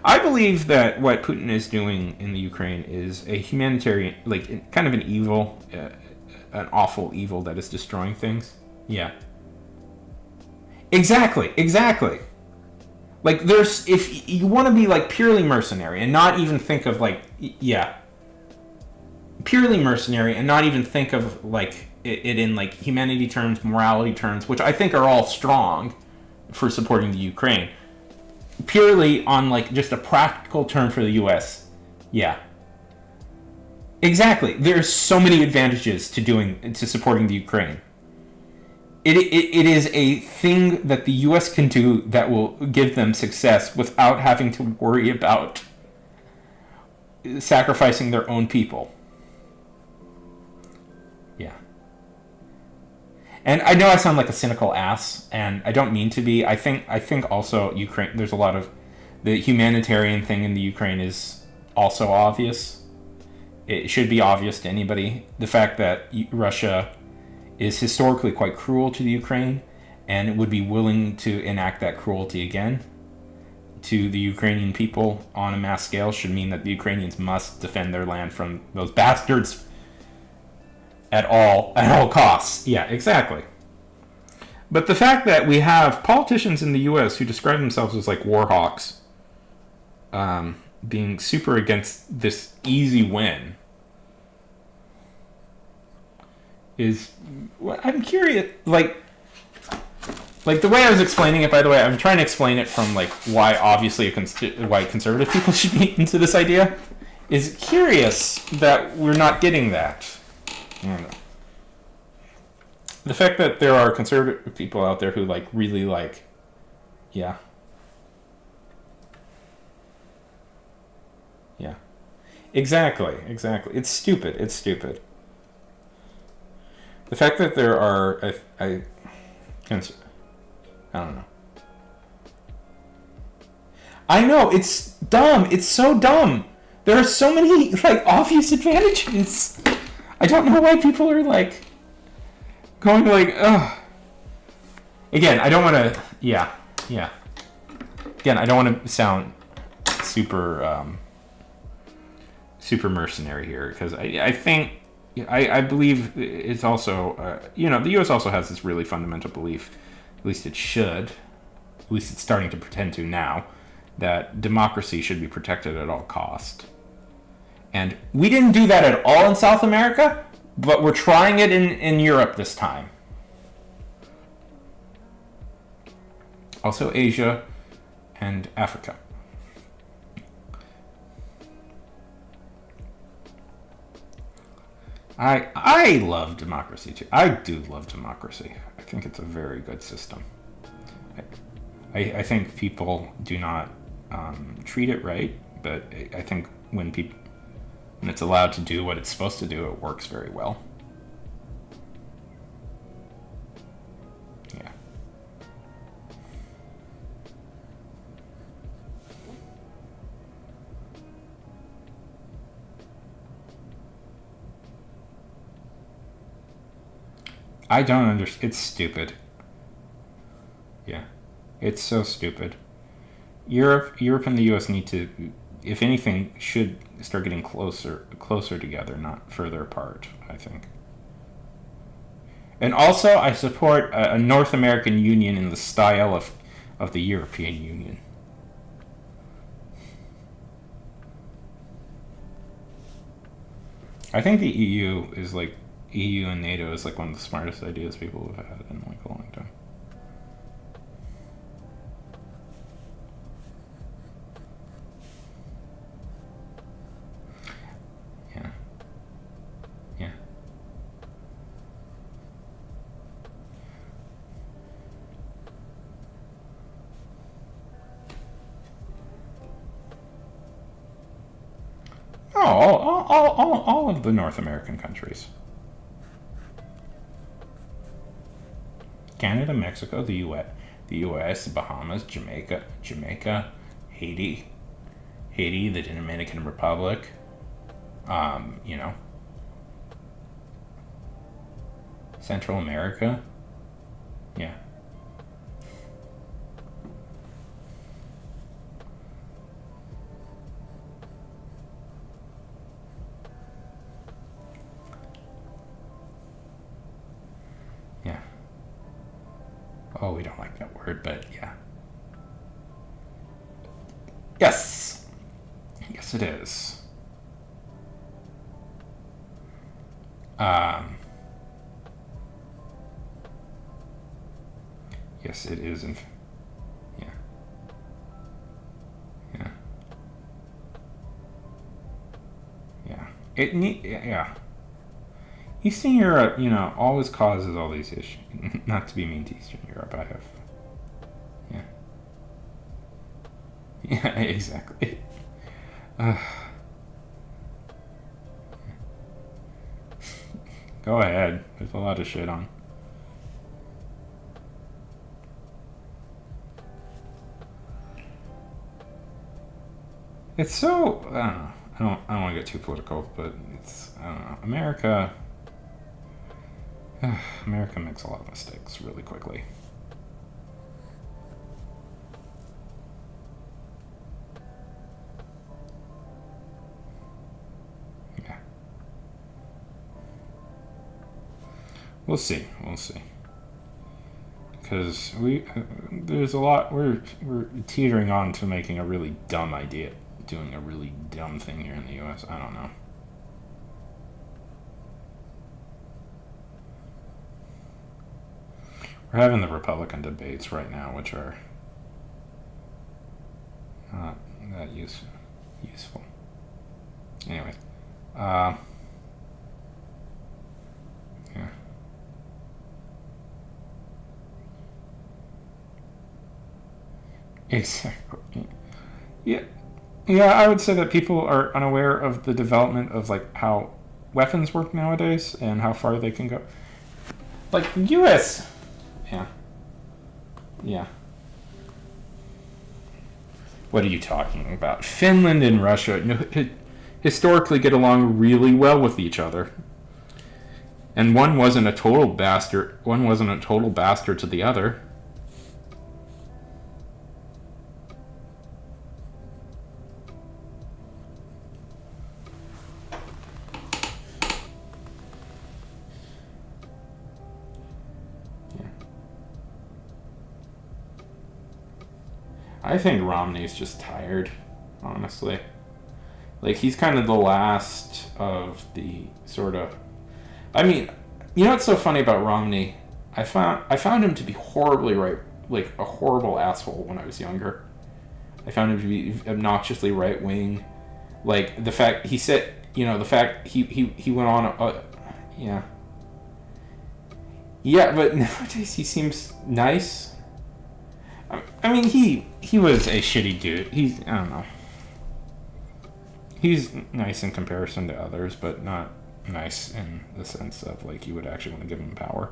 I believe that what Putin is doing in the Ukraine is a humanitarian, like, kind of an evil, an awful evil that is destroying things. Yeah. Exactly. Like, if you want to be, like, purely mercenary and not even think of, like, purely mercenary and not even think of, like, it in, like, humanity terms, morality terms, which I think are all strong for supporting the Ukraine. Purely on, like, just a practical term for the U.S. Yeah. Exactly. There's so many advantages to supporting the Ukraine. It is a thing that the U.S. can do that will give them success without having to worry about sacrificing their own people. Yeah. And I know I sound like a cynical ass, and I don't mean to be. I think also Ukraine. There's a lot of the humanitarian thing in the Ukraine is also obvious. It should be obvious to anybody. The fact that Russia is historically quite cruel to the Ukraine, and it would be willing to enact that cruelty again to the Ukrainian people on a mass scale should mean that the Ukrainians must defend their land from those bastards at all costs. Yeah, exactly. But the fact that we have politicians in the U.S. who describe themselves as like war hawks, being super against this easy win, is, I'm curious, like the way I was explaining it, by the way, I'm trying to explain it from like why obviously why conservative people should be into this idea, is curious that we're not getting that. I don't know. The fact that there are conservative people out there who like really like, yeah. Exactly. It's stupid. The fact that there are, I don't know. I know, it's dumb. It's so dumb. There are so many, like, obvious advantages. I don't know why people are, like, going, like, ugh. Again, I don't want to, yeah. Again, I don't want to sound super mercenary here, because I think, I believe it's also, the U.S. also has this really fundamental belief, at least it should, at least it's starting to pretend to now, that democracy should be protected at all cost. And we didn't do that at all in South America, But we're trying it in Europe this time. Also Asia and Africa. I love democracy too. I do love democracy. I think it's a very good system. I think people do not treat it right, but I think when it's allowed to do what it's supposed to do, it works very well. Yeah. I don't understand. It's stupid. Yeah. It's so stupid. Europe and the U.S. need to, if anything, should start getting closer together, not further apart. I think. And also, I support a North American Union in the style of the European Union. I think the EU and NATO is like one of the smartest ideas people have had in like a long time. Yeah. Yeah. Oh, all of the North American countries. Canada, Mexico, the U.S., the Bahamas, Jamaica, Haiti, the Dominican Republic. You know, Central America. Yeah. Yeah. Oh, we don't like that word, but yeah. Yes. Yes, it is. Um, yes, it is. Yeah. Yeah. Yeah. Yeah. Eastern Europe, always causes all these issues. Not to be mean to Eastern Europe, I have. Yeah. Yeah, exactly. Uh, Go ahead. There's a lot of shit on. It's so I don't know. I don't want to get too political, but it's I don't know. America makes a lot of mistakes really quickly. Yeah. We'll see. We'll see. Because there's a lot. We're teetering on to making a really dumb idea, doing a really dumb thing here in the U.S. I don't know. We're having the Republican debates right now, which are not that useful. Anyway, uh, yeah. Exactly. Yeah, yeah. I would say that people are unaware of the development of like how weapons work nowadays and how far they can go. Like the U.S. Yeah, yeah. What are you talking about? Finland and Russia historically get along really well with each other, and one wasn't a total bastard. One wasn't a total bastard to the other. I think Romney's just tired, honestly. Like, he's kind of the last of the sort of I mean, you know what's so funny about Romney? I found him to be horribly right, like a horrible asshole when I was younger. I found him to be obnoxiously right wing. Like the fact he said, the fact he went on, yeah, yeah. But nowadays he seems nice. I mean, he was a shitty dude. I don't know. He's nice in comparison to others, but not nice in the sense of like you would actually want to give him power.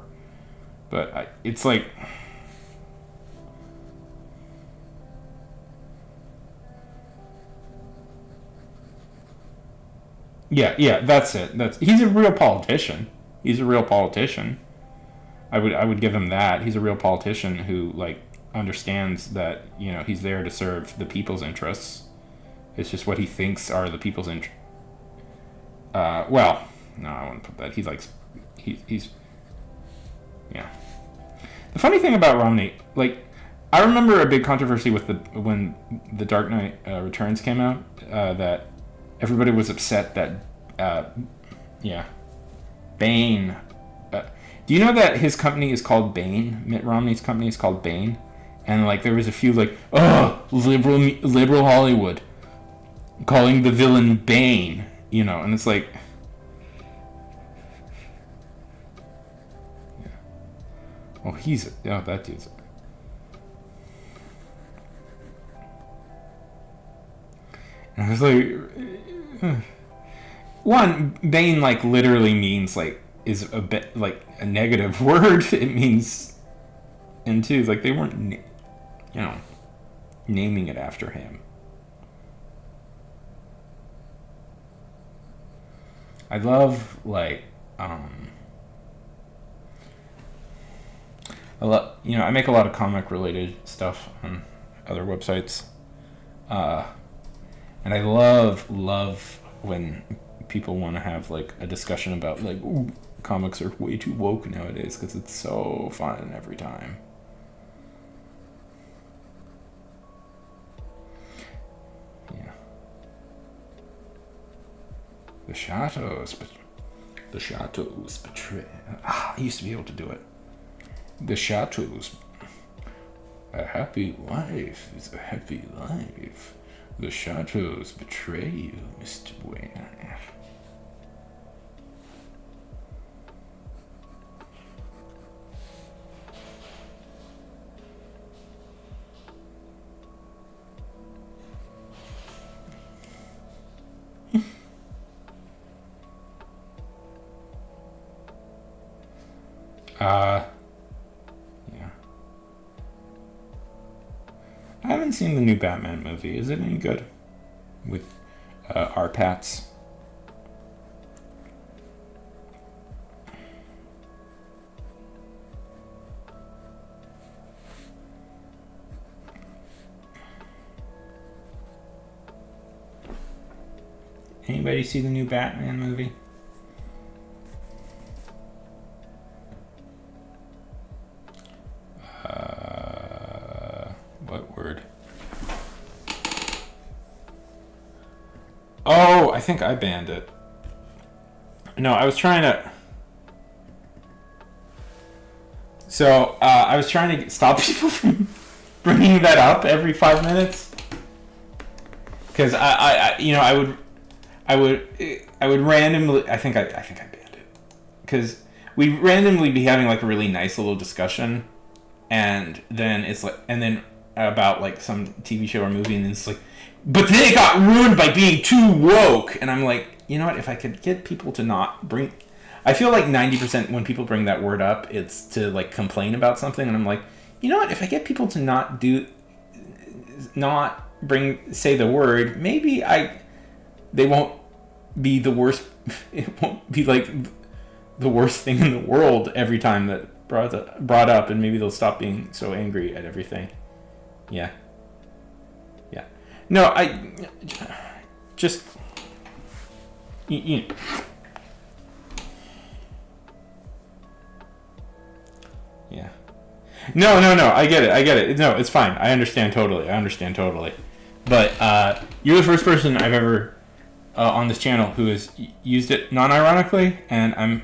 But it's like, yeah, that's it. He's a real politician. He's a real politician. I would give him that. He's a real politician who like understands that he's there to serve the people's interests. It's just what he thinks are the people's interests. Well, no, I wouldn't put that. He's yeah. The funny thing about Romney, like, I remember a big controversy with when the Dark Knight Returns came out, that everybody was upset that, yeah, Bane. Do you know that his company is called Bane? Mitt Romney's company is called Bane, and like there was a few like, oh, liberal Hollywood calling the villain Bane, and it's like, yeah. Oh, that dude's. And I was like, one, Bane like literally means like is a bit like a negative word. It means, and two, like they weren't, naming it after him. I love like I make a lot of comic related stuff on other websites, and I love when people want to have like a discussion about like, ooh, comics are way too woke nowadays, because it's so fun every time. Yeah. The shadows betray. I used to be able to do it. The shadows. A happy wife is a happy life. The shadows betray you, Mr. Buena. Yeah. I haven't seen the new Batman movie. Is it any good? With R-Pats? Anybody see the new Batman movie? What word? Oh, I think I banned it. No, I was trying to... So, I was trying to stop people from bringing that up every 5 minutes. Because I would randomly... I think I banned it. Because we'd randomly be having like a really nice little discussion, and then it's like... And then about like some TV show or movie, and then it's like, but then it got ruined by being too woke. And I'm like, you know what, if I could get people to not bring... I feel like 90% when people bring that word up, it's to like complain about something, and I'm like, you know what, if I get people to not say the word, maybe they won't be the worst. It won't be like the worst thing in the world every time that brought up, and maybe they'll stop being so angry at everything. Yeah. No, I just you know. Yeah. No. I get it. No, it's fine. I understand totally. But you're the first person I've ever on this channel who has used it non-ironically, and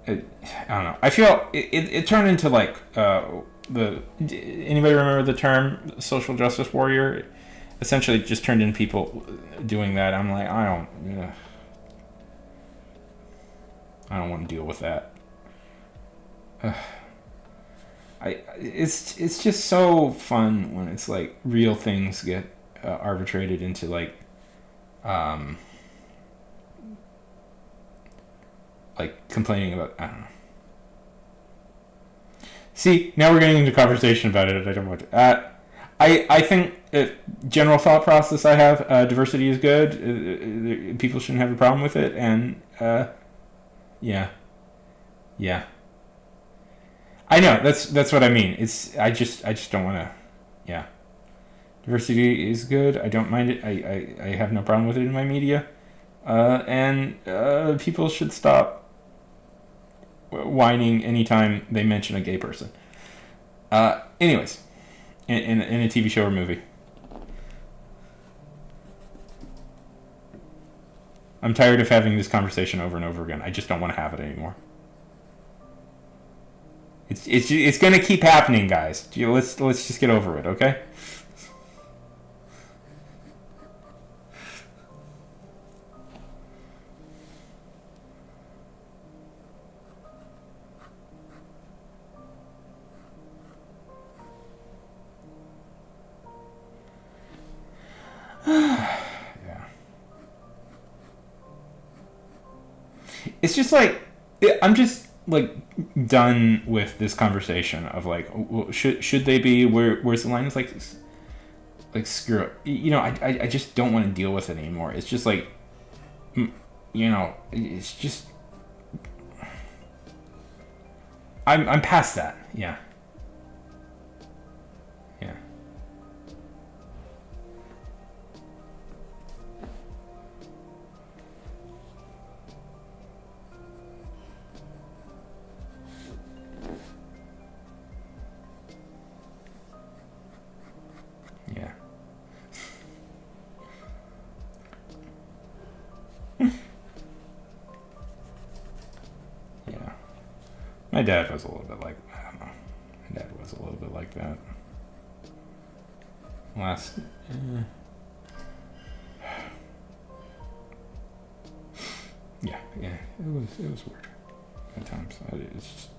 I don't know. I feel it turned into like anybody remember the term social justice warrior? Essentially, it just turned into people doing that. I'm like, I don't want to deal with that. It's just so fun when it's like real things get arbitrated into like complaining about, I don't know. See, now we're getting into conversation about it. I don't want to. I think general thought process I have, diversity is good. People shouldn't have a problem with it, and yeah. I know that's what I mean. I just don't want to. Yeah, diversity is good. I don't mind it. I have no problem with it in my media, and people should stop whining anytime they mention a gay person. Anyways, in a TV show or movie. I'm tired of having this conversation over and over again. I just don't want to have it anymore. It's gonna keep happening, guys. Let's just get over it, okay? Yeah. It's just like I'm just like done with this conversation of like, should they be where's the line? It's like screw it. I just don't want to deal with it anymore. It's just like, it's just I'm past that. Yeah. Yeah. Yeah. My dad was a little bit like, I don't know. My dad was a little bit like that. Yeah. It was weird at times. It's just,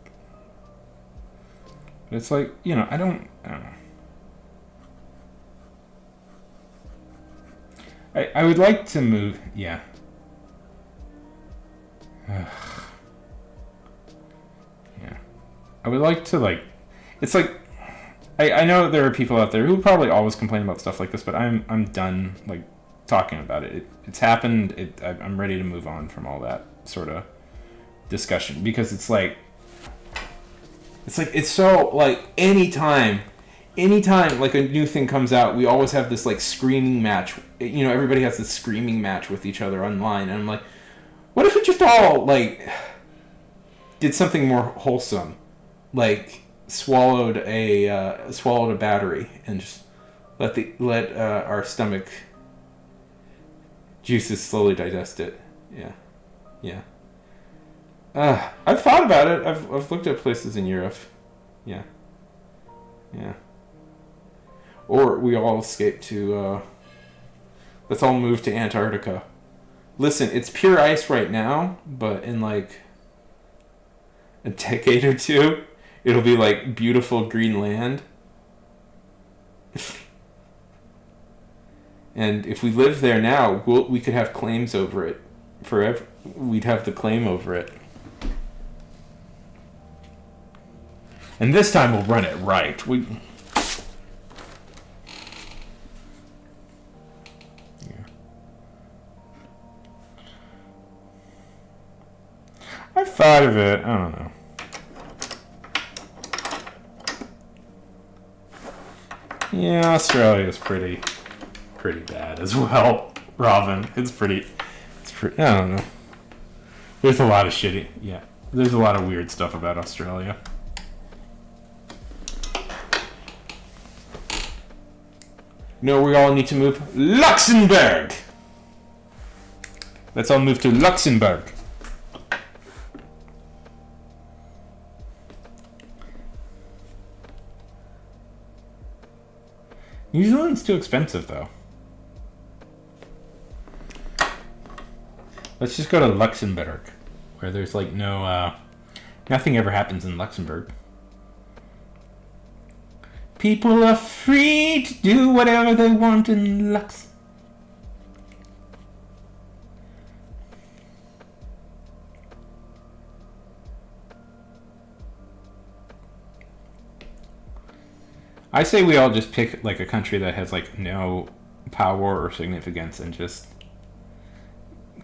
but it's like, I don't know. I would like to move. Yeah. Yeah. I would like to like. It's like, I know there are people out there who probably always complain about stuff like this, but I'm done like talking about it. It's happened. I'm ready to move on from all that sort of discussion, because it's so like anytime like a new thing comes out, we always have this like screaming match. Everybody has this screaming match with each other online, and I'm like, what if we just all like did something more wholesome, like swallowed a battery and just let our stomach juices slowly digest it. Yeah. I've thought about it. I've looked at places in Europe. Yeah. Or we all escape to, let's all move to Antarctica. Listen, it's pure ice right now, but in like a decade or two, it'll be like beautiful green land. And if we live there now, we could have claims over it forever. We'd have the claim over it. And this time we'll run it right. I've thought of it. I don't know. Yeah, Australia's pretty bad as well, Robin. It's pretty. I don't know. There's a lot of shitty. Yeah, there's a lot of weird stuff about Australia. No, we all need to move. Luxembourg! Let's all move to Luxembourg. New Zealand's too expensive, though. Let's just go to Luxembourg, where there's like no, nothing ever happens in Luxembourg. People are free to do whatever they want in Luxembourg. I say we all just pick like a country that has like no power or significance and just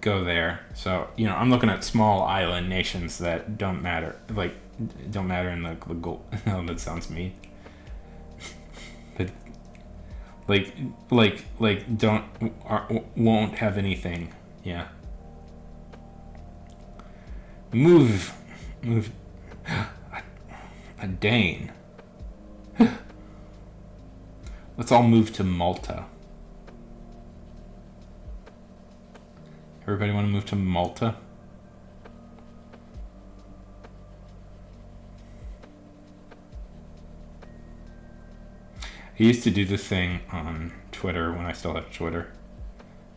go there. So, you know, I'm looking at small island nations that don't matter, like don't matter in the goal. No, that sounds mean. But like won't have anything. Yeah. Move a Dane. Let's all move to Malta. Everybody want to move to Malta? I used to do this thing on Twitter when I still had Twitter,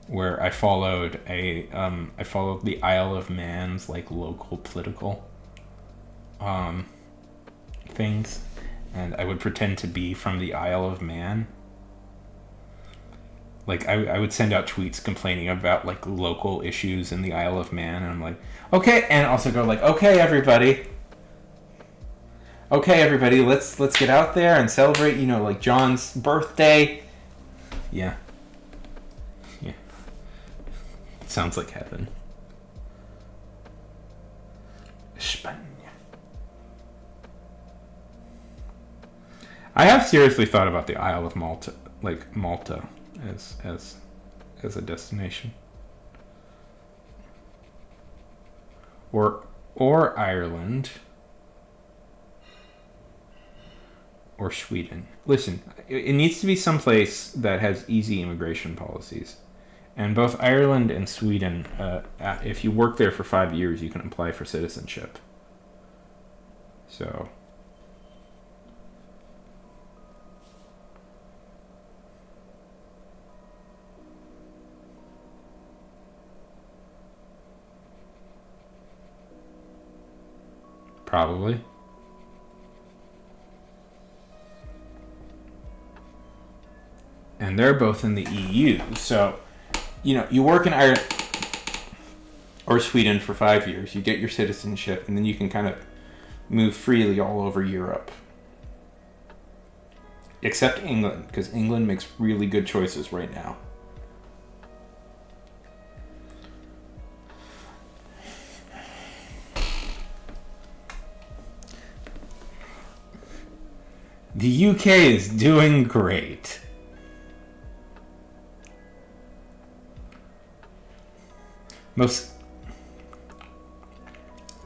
where I followed the Isle of Man's like local political things, and I would pretend to be from the Isle of Man. Like I would send out tweets complaining about like local issues in the Isle of Man, and I'm like, okay, and also go like, okay, everybody, let's get out there and celebrate, you know, like John's birthday. Yeah. Sounds like heaven. España. I have seriously thought about the Isle of Malta, like Malta, as a destination, or Ireland, or Sweden. Listen, it needs to be someplace that has easy immigration policies, and both Ireland and Sweden, if you work there for 5 years, you can apply for citizenship. So. Probably. And they're both in the EU. So, you know, you work in Ireland or Sweden for 5 years, you get your citizenship, and then you can kind of move freely all over Europe. Except England, because England makes really good choices right now. The UK is doing great. What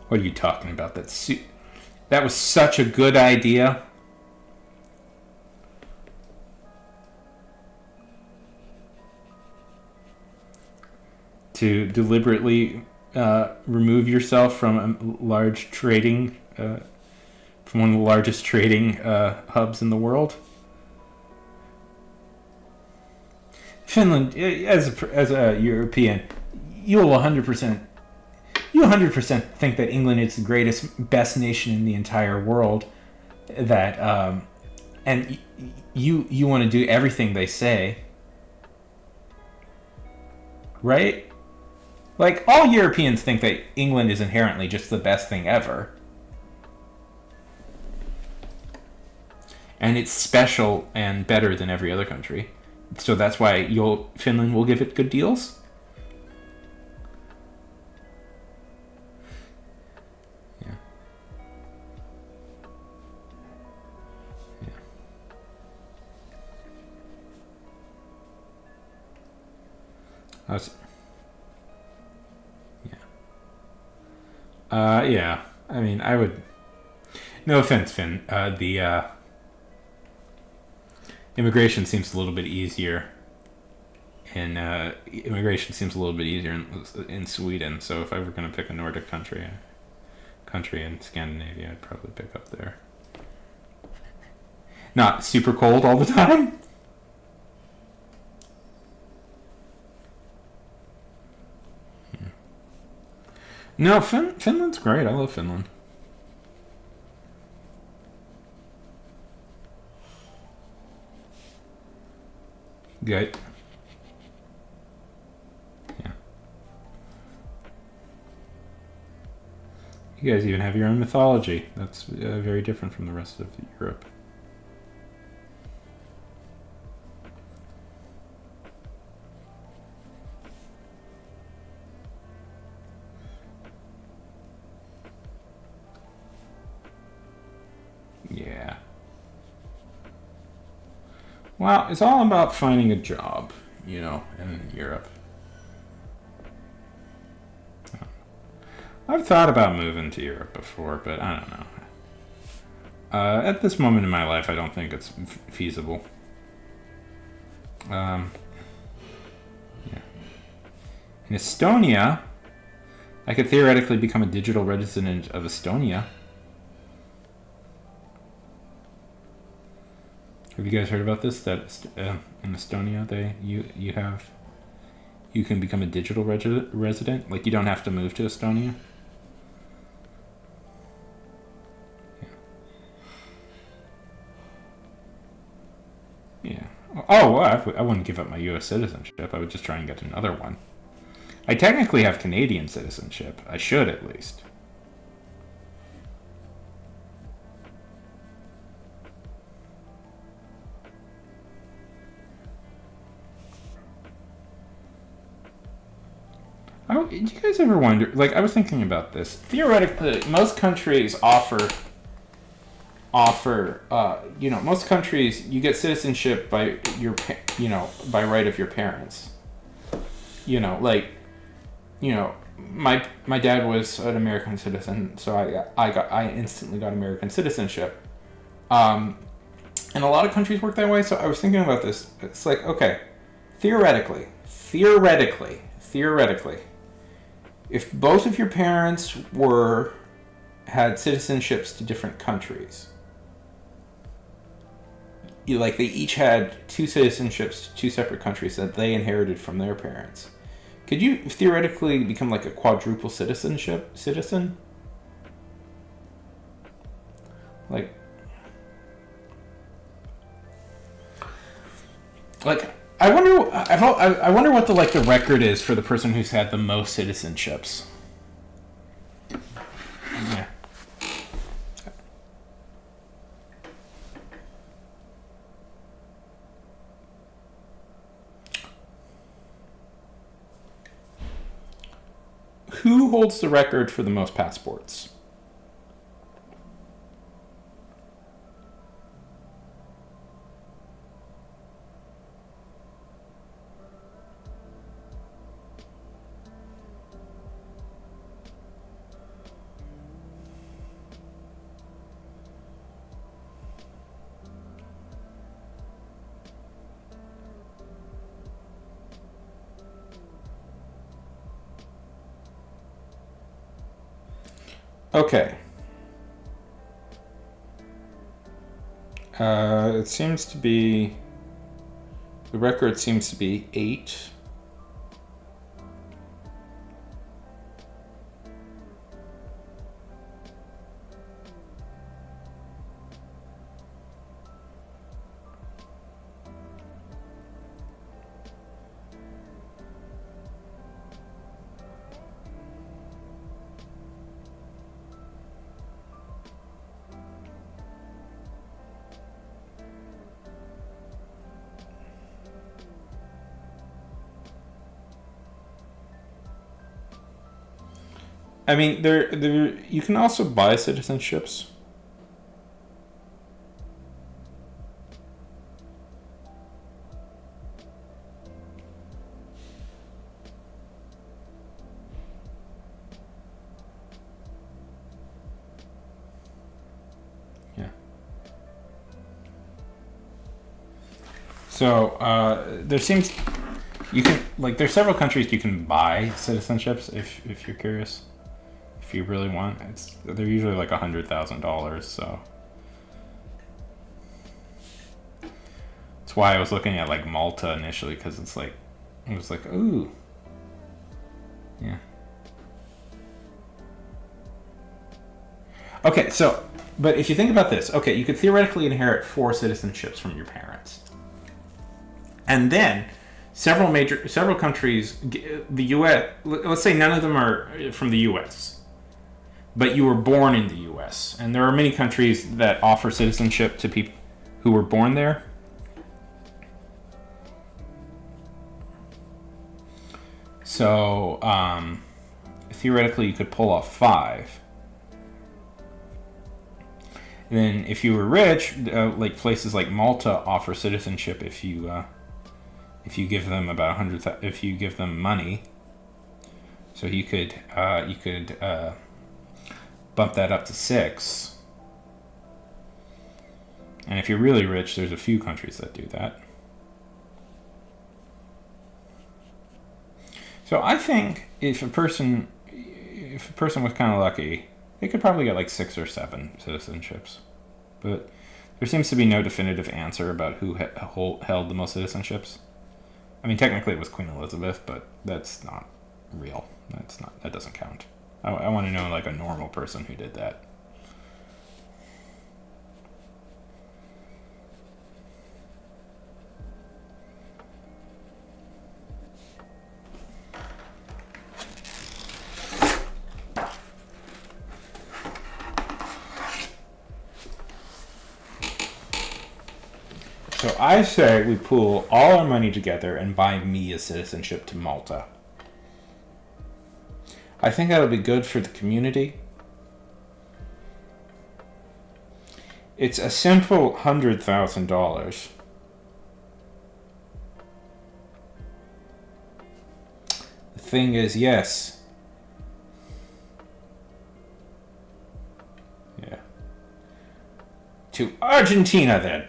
are you talking about? That was such a good idea. To deliberately remove yourself from a large trading, from one of the largest trading hubs in the world. Finland, as a European, you 100% think that England is the greatest, best nation in the entire world. That and you want to do everything they say, right? Like, all Europeans think that England is inherently just the best thing ever. And it's special and better than every other country. So that's why Finland will give it good deals. Yeah. Yeah. I mean, I would. No offense, Finn. The immigration seems a little bit easier, and immigration seems a little bit easier in Sweden. So if I were going to pick a Nordic country in Scandinavia, I'd probably pick up there. Not super cold all the time. No, Finland's great. I love Finland. Good. Yeah. You guys even have your own mythology. That's very different from the rest of Europe. Yeah. Well, it's all about finding a job, in Europe. I've thought about moving to Europe before, but I don't know. At this moment in my life, I don't think it's feasible. Yeah. In Estonia, I could theoretically become a digital resident of Estonia. Have you guys heard about this? That in Estonia, you can become a digital resident. Like, you don't have to move to Estonia. Yeah. Oh, well, I wouldn't give up my U.S. citizenship. I would just try and get another one. I technically have Canadian citizenship. I should, at least. Do you guys ever wonder? Like, I was thinking about this. Theoretically, most countries most countries you get citizenship by by right of your parents. My dad was an American citizen, so I instantly got American citizenship. And a lot of countries work that way. So I was thinking about this. It's like, okay, theoretically, if both of your parents had citizenships to different countries, they each had two citizenships to two separate countries that they inherited from their parents, could you theoretically become like a quadruple citizen? Like I wonder what the record is for the person who's had the most citizenships. Yeah. Who holds the record for the most passports? Okay. It seems to be... The record seems to be 8. I mean, there. You can also buy citizenships. Yeah. So there seems there's several countries you can buy citizenships if you're curious. If you really want, they're usually like $100,000. So that's why I was looking at like Malta initially, because it was like, ooh, yeah. Okay, so, but if you think about this, okay, you could theoretically inherit 4 citizenships from your parents. And then several countries, the U.S., let's say none of them are from the U.S., but you were born in the U.S., and there are many countries that offer citizenship to people who were born there. So, theoretically, you could pull off 5. And then, if you were rich, like places like Malta offer citizenship if you give them about 100, if you give them money. So you could bump that up to 6. And if you're really rich, there's a few countries that do that. So I think if a person was kind of lucky, they could probably get like 6 or 7 citizenships. But there seems to be no definitive answer about who held the most citizenships. I mean, technically it was Queen Elizabeth, but that's not real. That doesn't count. I want to know like a normal person who did that. So I say we pool all our money together and buy me a citizenship to Malta. I think that'll be good for the community. It's a simple $100,000. The thing is, yes. Yeah. To Argentina then.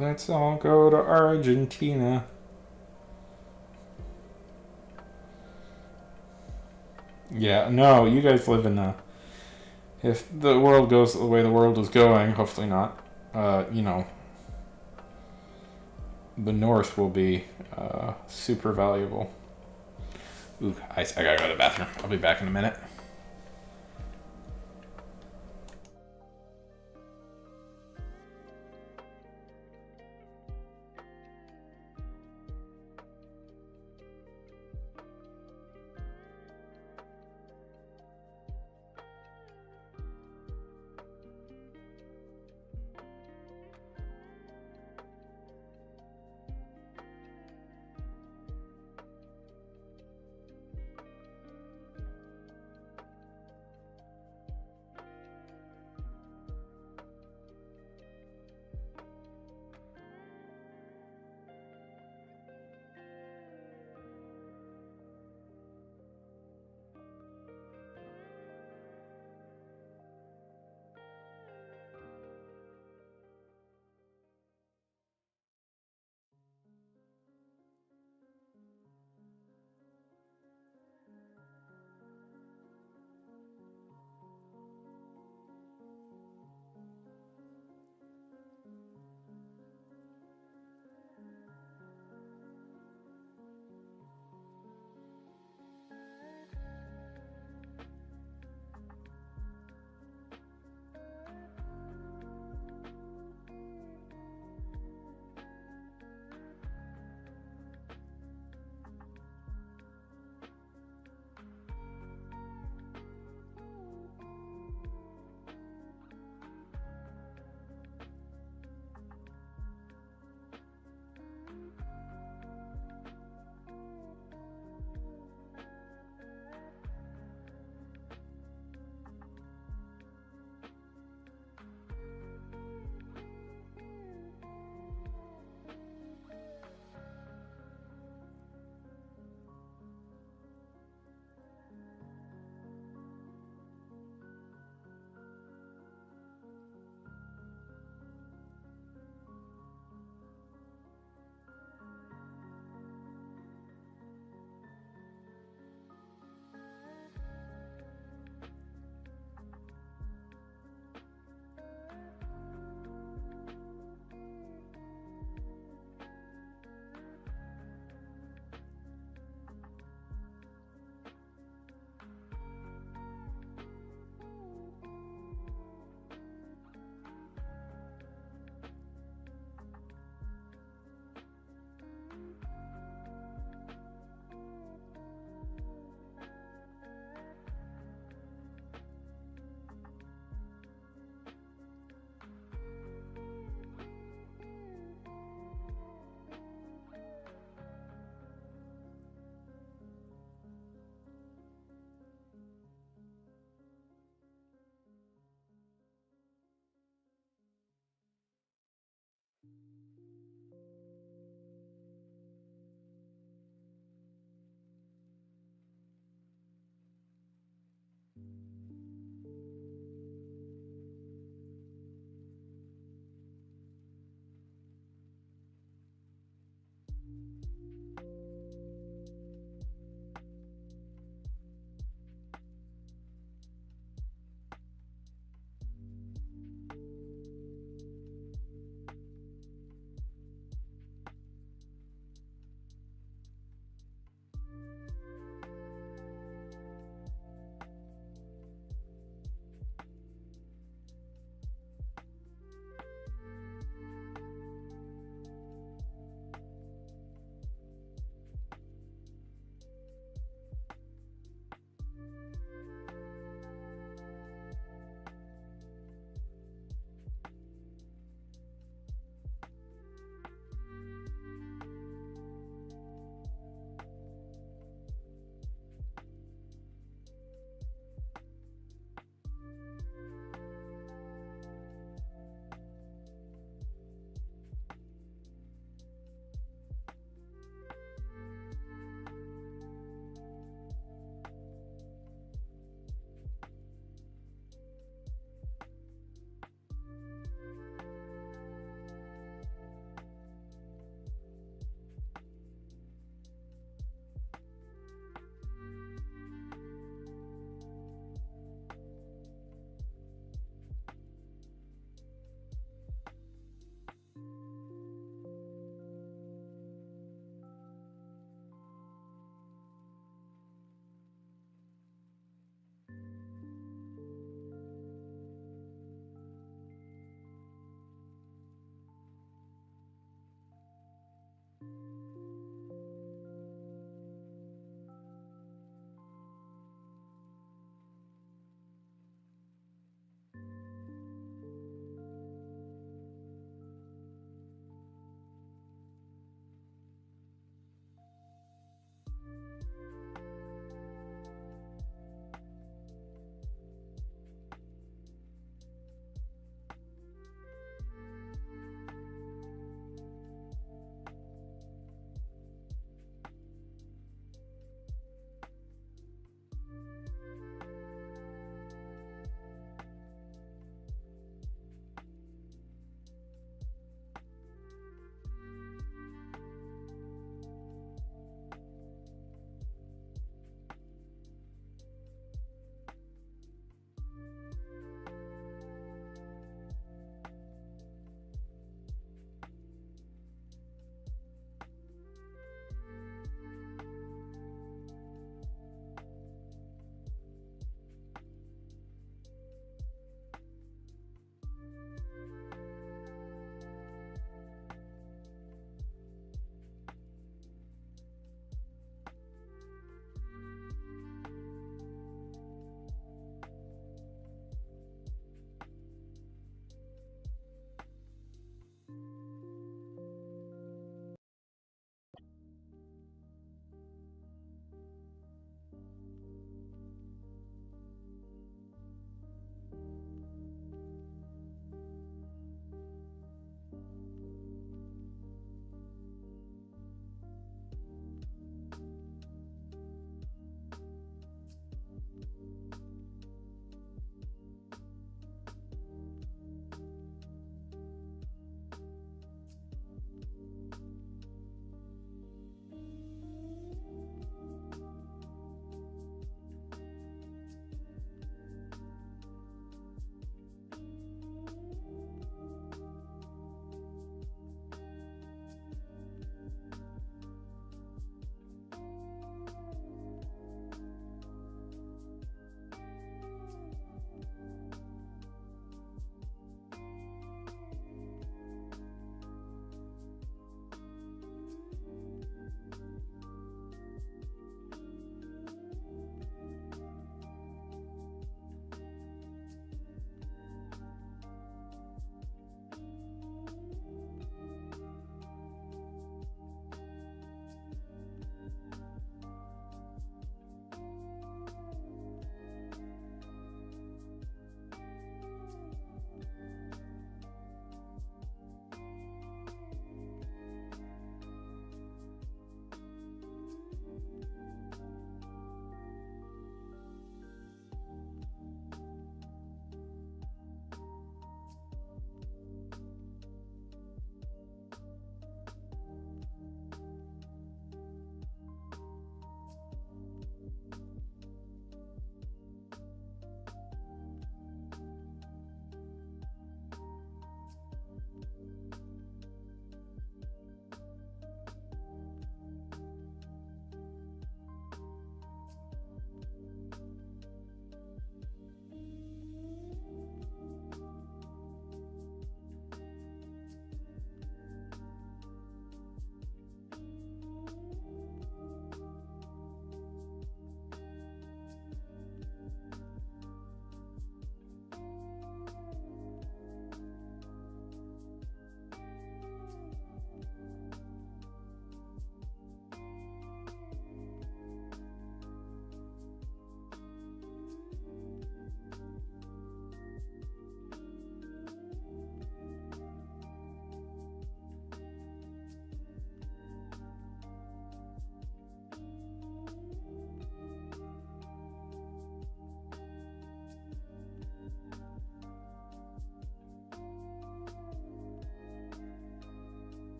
Let's all go to Argentina. Yeah, no, you guys live in a... If the world goes the way the world is going, hopefully not, the North will be super valuable. Ooh, I gotta go to the bathroom. I'll be back in a minute.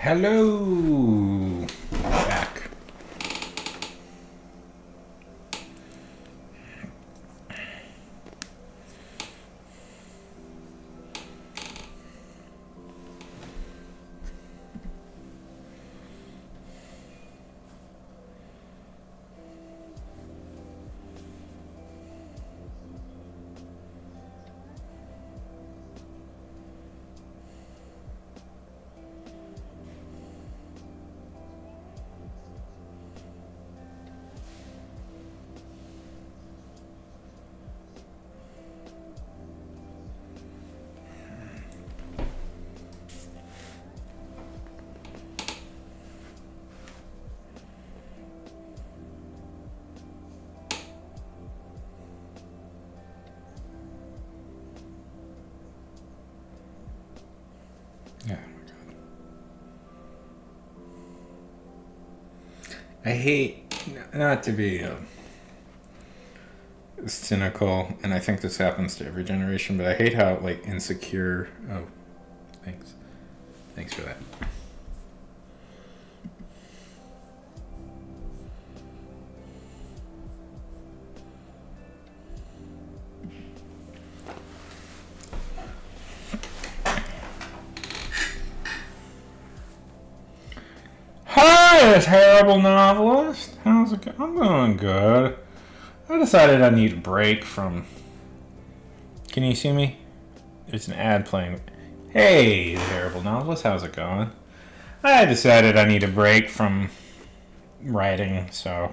Hello. Back. Yeah. I hate, not to be cynical, and I think this happens to every generation, but I hate how like insecure. Oh, thanks for that. Hi, terrible novelist. How's it going? I'm doing good. I decided I need a break from. Can you see me? There's an ad playing. Hey, terrible novelist. How's it going? I decided I need a break from writing, so.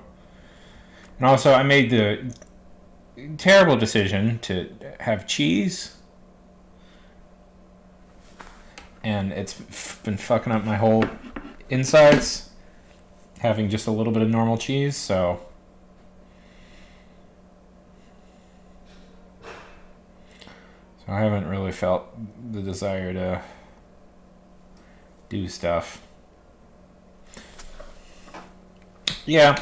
And also, I made the terrible decision to have cheese. And it's been fucking up my whole insides, having just a little bit of normal cheese, so I haven't really felt the desire to do stuff. Yeah.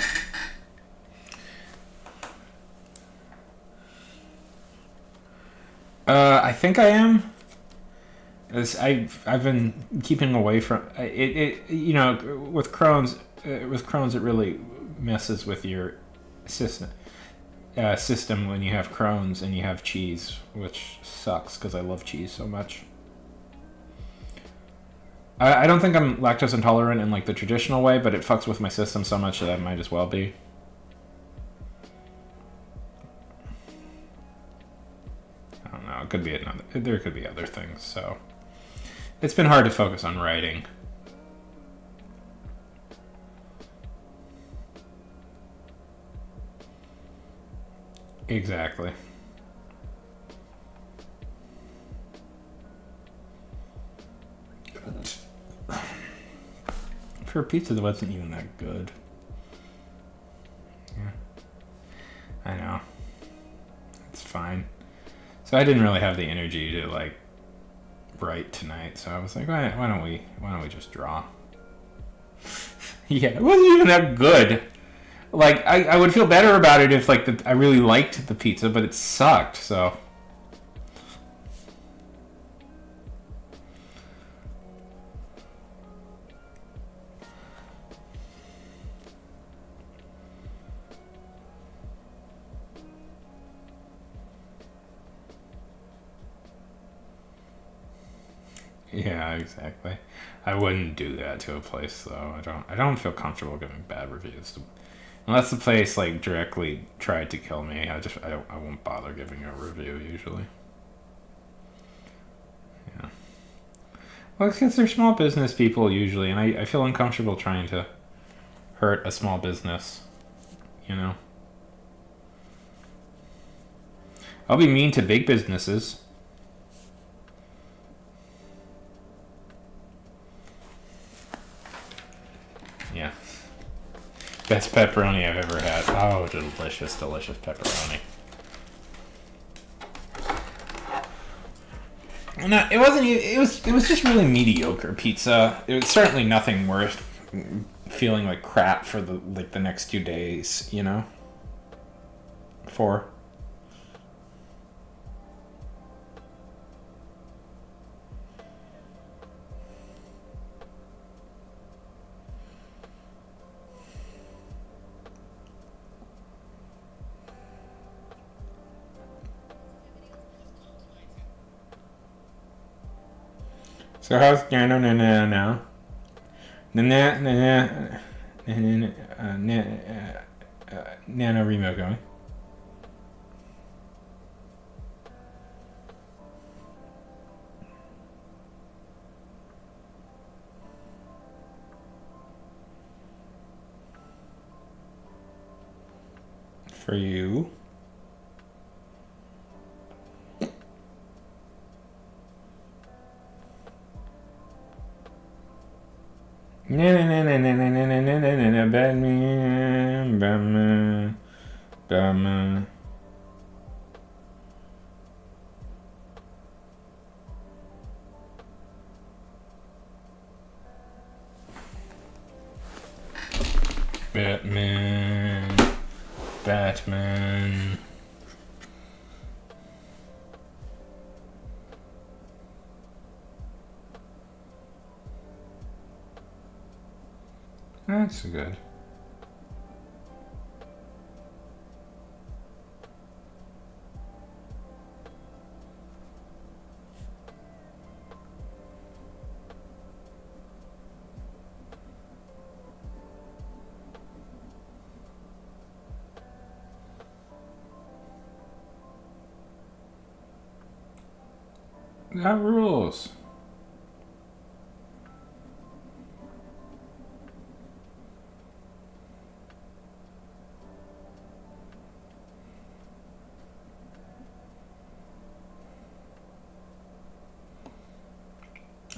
I think I am. I've been keeping away from it. You know, with Crohn's, it really messes with your system when you have Crohn's and you have cheese, which sucks because I love cheese so much. I don't think I'm lactose intolerant in like the traditional way, but it fucks with my system so much that I might as well be. I don't know. It could be another. There could be other things. So it's been hard to focus on writing. Exactly. For a pizza that wasn't even that good. Yeah. I know. It's fine. So I didn't really have the energy to like write tonight, so I was like, why don't we just draw? Yeah, it wasn't even that good. Like I would feel better about it if like I really liked the pizza, but it sucked. So yeah, exactly. I wouldn't do that to a place though. I don't feel comfortable giving bad reviews unless the place like directly tried to kill me. I won't bother giving a review usually. Yeah. Well, it's because they're small business people usually, and I feel uncomfortable trying to hurt a small business. You know. I'll be mean to big businesses. Yeah. Best pepperoni I've ever had. Oh, delicious, delicious pepperoni. No, it wasn't. It was just really mediocre pizza. It was certainly nothing worth feeling like crap for the next 2 days. You know. For. So how's Nano now? NaNoWriMo going? For you. Batman. Batman. That's good. That rules.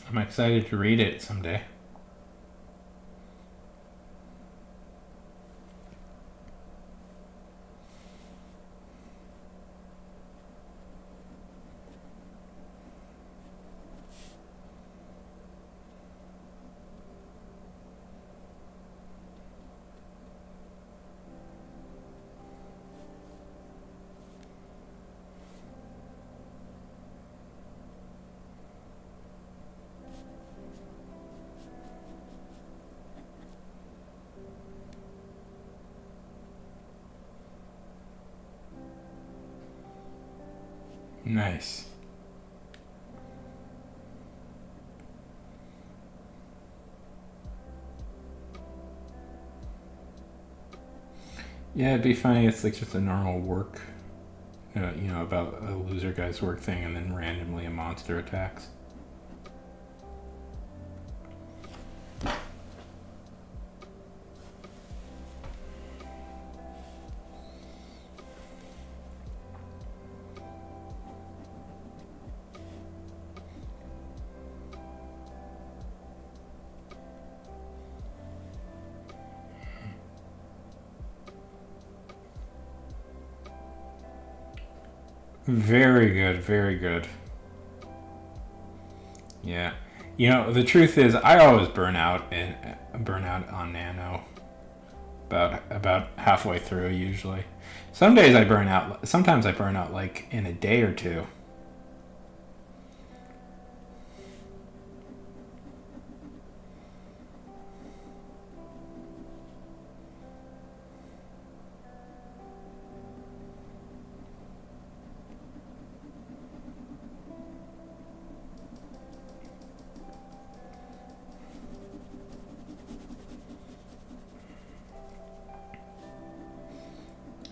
I'm excited to read it someday. Nice. Yeah, it'd be funny. It's like just a normal work, about a loser guy's work thing, and then randomly a monster attacks. Very good, very good. Yeah. The truth is, I always burn out on Nano about halfway through usually. Some days I burn out. Sometimes I burn out like in a day or two.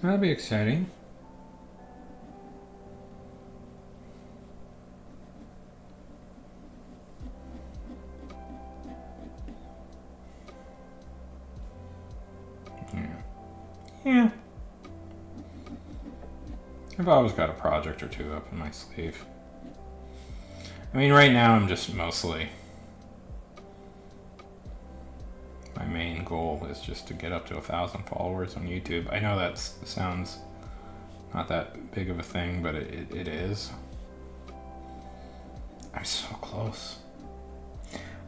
That'll be exciting. Yeah. I've always got a project or two up in my sleeve. I mean, right now I'm just mostly... My main goal is just to get up to 1,000 followers on YouTube. I know that sounds not that big of a thing, but it is. I'm so close.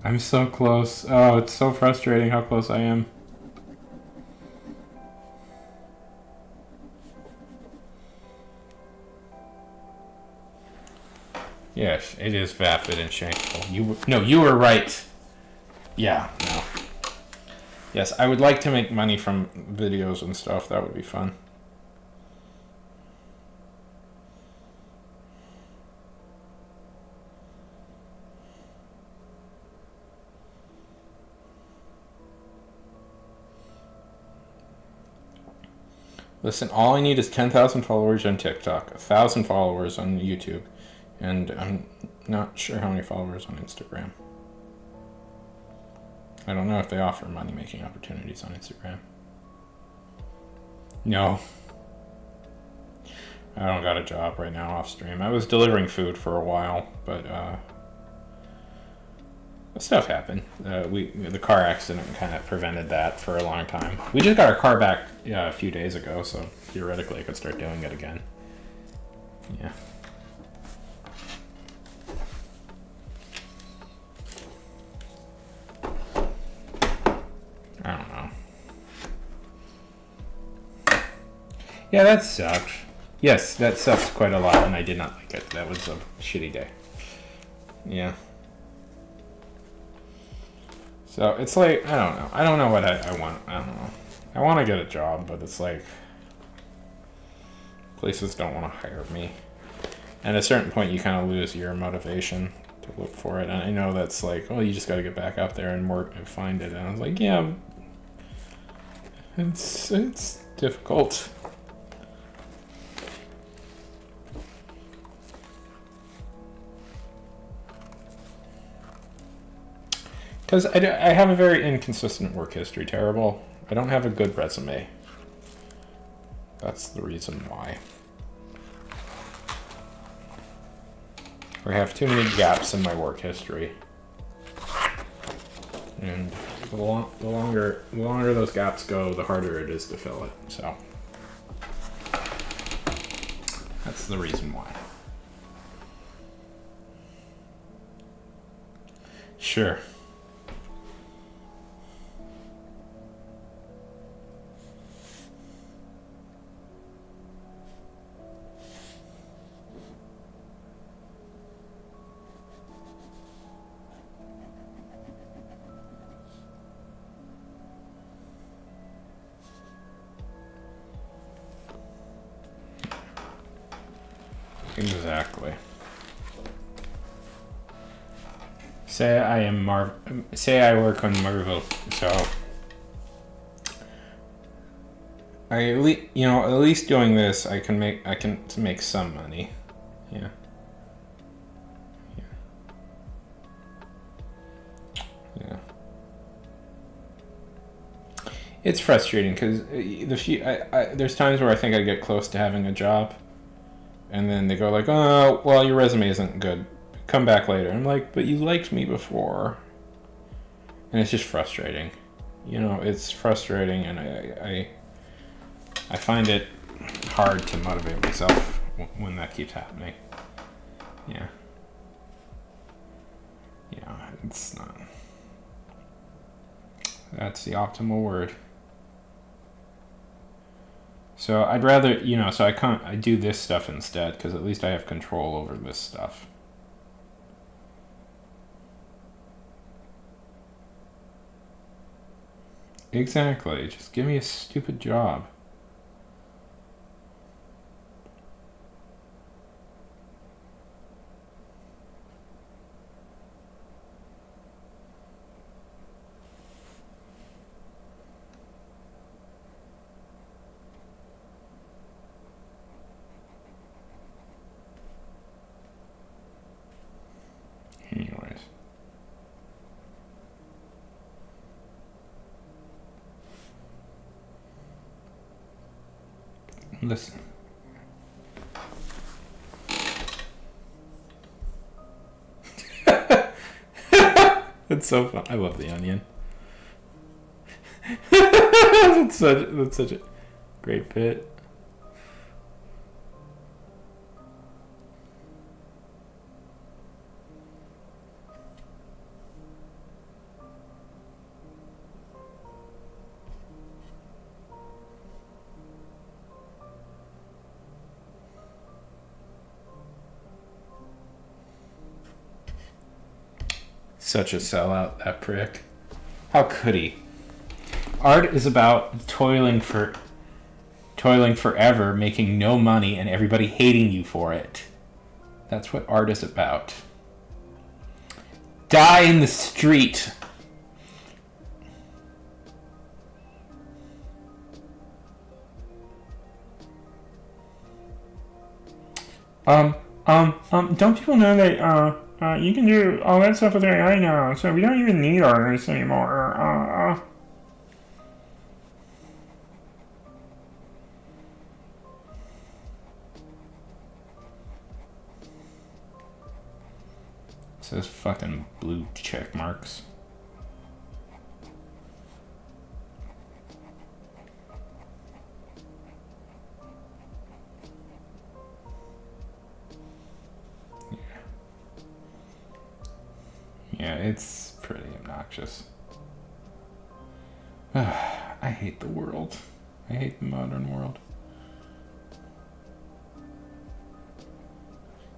I'm so close. Oh, it's so frustrating how close I am. Yes, it is vapid and shameful. You were right. Yeah, no. Yes, I would like to make money from videos and stuff. That would be fun. Listen, all I need is 10,000 followers on TikTok, 1,000 followers on YouTube, and I'm not sure how many followers on Instagram. I don't know if they offer money-making opportunities on Instagram. No. I don't got a job right now off stream. I was delivering food for a while, but stuff happened. The car accident kind of prevented that for a long time. We just got our car back a few days ago, so theoretically I could start doing it again. Yeah. I don't know. Yeah, that sucked. Yes, that sucked quite a lot, and I did not like it. That was a shitty day. Yeah. So it's like, I don't know. I don't know what I want. I don't know. I want to get a job, but it's like places don't want to hire me. And at a certain point, you kind of lose your motivation to look for it. And I know that's like, oh, you just got to get back out there and work and find it. And I was like, yeah, it's difficult. Because I have a very inconsistent work history, terrible. I don't have a good resume. That's the reason why. I have too many gaps in my work history. And the longer those gaps go, the harder it is to fill it. So that's the reason why. Sure. Exactly. Say I work on Marvel, so at least doing this, I can make some money. Yeah. Yeah. It's frustrating because there's times where I think I get close to having a job. And then they go like, oh, well, your resume isn't good. Come back later. I'm like, but you liked me before. And it's just frustrating. It's frustrating, and I find it hard to motivate myself when that keeps happening. Yeah. Yeah, it's not. That's the optimal word. So I'd rather, I do this stuff instead, because at least I have control over this stuff. Exactly. Just give me a stupid job. Anyways. Listen. It's so fun. I love the onion. That's such a great bit. Such a sellout, that prick. How could he? Art is about toiling forever, making no money, and everybody hating you for it. That's what art is about. Die in the street. Um, don't people know that, you can do all that stuff with AI now, so we don't even need artists anymore. It says fucking blue check marks. Yeah, it's pretty obnoxious. I hate the world. I hate the modern world.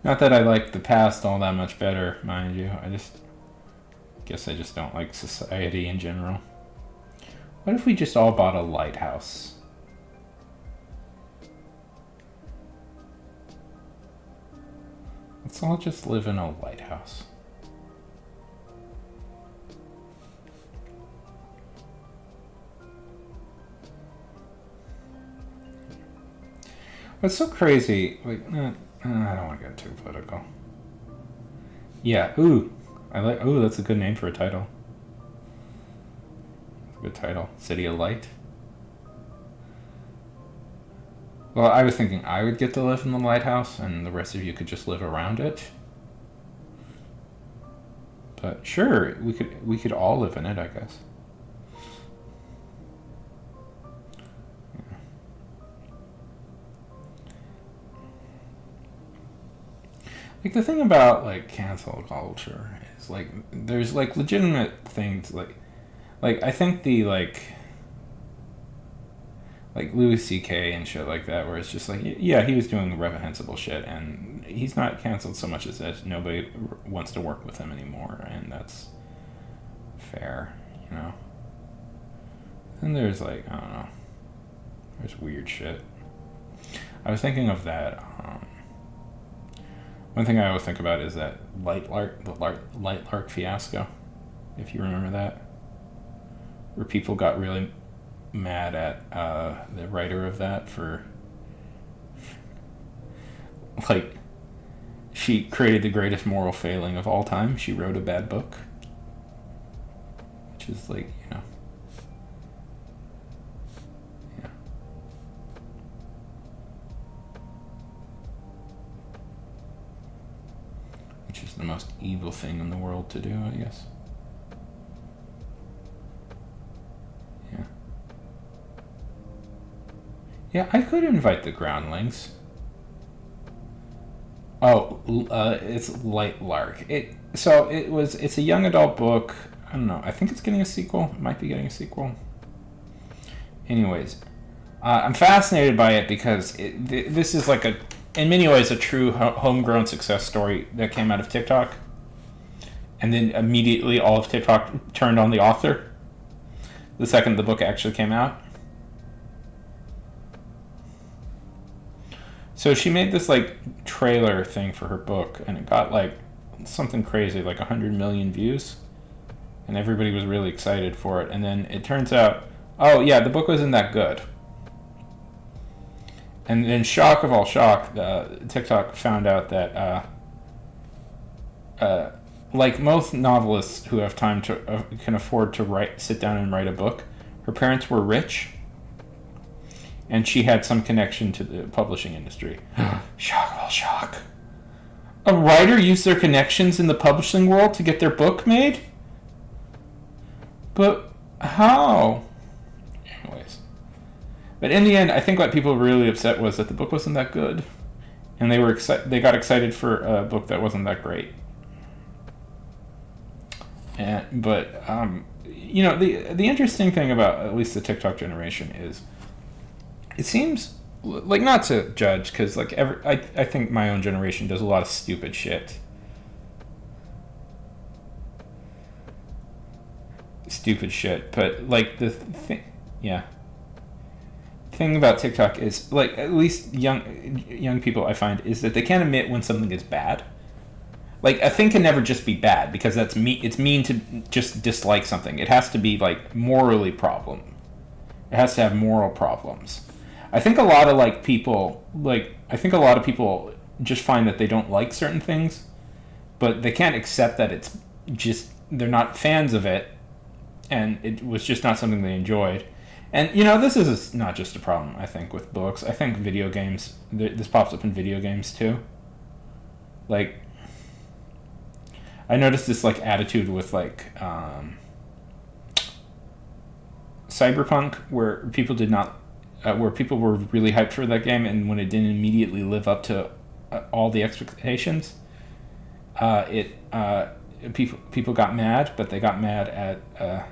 Not that I like the past all that much better, mind you. I just don't like society in general. What if we just all bought a lighthouse? Let's all just live in a lighthouse. What's so crazy? Like, I don't want to get too political. Yeah, ooh, I like. Ooh, that's a good name for a title. That's a good title. City of Light. Well, I was thinking I would get to live in the lighthouse, and the rest of you could just live around it. But sure, we could all live in it, I guess. Like the thing about like cancel culture is like there's like legitimate things like I think the like Louis C.K. and shit like that, where it's just like, yeah, he was doing reprehensible shit, and he's not canceled so much as that nobody wants to work with him anymore, and that's fair, you know. And there's like, I don't know, there's weird shit. I was thinking of that. One thing I always think about is that Light Lark fiasco, if you remember that, where people got really mad at the writer of that for like she created the greatest moral failing of all time. She wrote a bad book, which is like, you know, yeah. Which is the most evil thing in the world to do, I guess. Yeah. Yeah, I could invite the groundlings. Oh, it's Light Lark. It's a young adult book. I don't know. I think it's getting a sequel. It might be getting a sequel. Anyways, I'm fascinated by it because this is like in many ways, a true homegrown success story that came out of TikTok, and then immediately all of TikTok turned on the author the second the book actually came out. So she made this like trailer thing for her book, and it got like something crazy, like 100 million views, and everybody was really excited for it. And then it turns out, oh yeah, the book wasn't that good. And then, shock of all shock, TikTok found out that, like most novelists who have time to can afford to sit down and write a book, her parents were rich, and she had some connection to the publishing industry. Shock of all shock. A writer used their connections in the publishing world to get their book made? But how? Anyways. But in the end, I think what people were really upset was that the book wasn't that good. And they were they got excited for a book that wasn't that great. But you know, the interesting thing about at least the TikTok generation is it seems like, not to judge, because like I think my own generation does a lot of stupid shit. But like the thing, yeah. Thing about TikTok is like at least young people I find is that they can't admit when something is bad. Like a thing can never just be bad because that's it's mean to just dislike something. It has to be like morally problem. It has to have moral problems. I think a lot of people just find that they don't like certain things, but they can't accept that it's just they're not fans of it, and it was just not something they enjoyed. And this is not just a problem, I think, with books. I think video games. This pops up in video games too. Like, I noticed this like attitude with like Cyberpunk, where people did not, where people were really hyped for that game, and when it didn't immediately live up to all the expectations, people got mad, but they got mad at.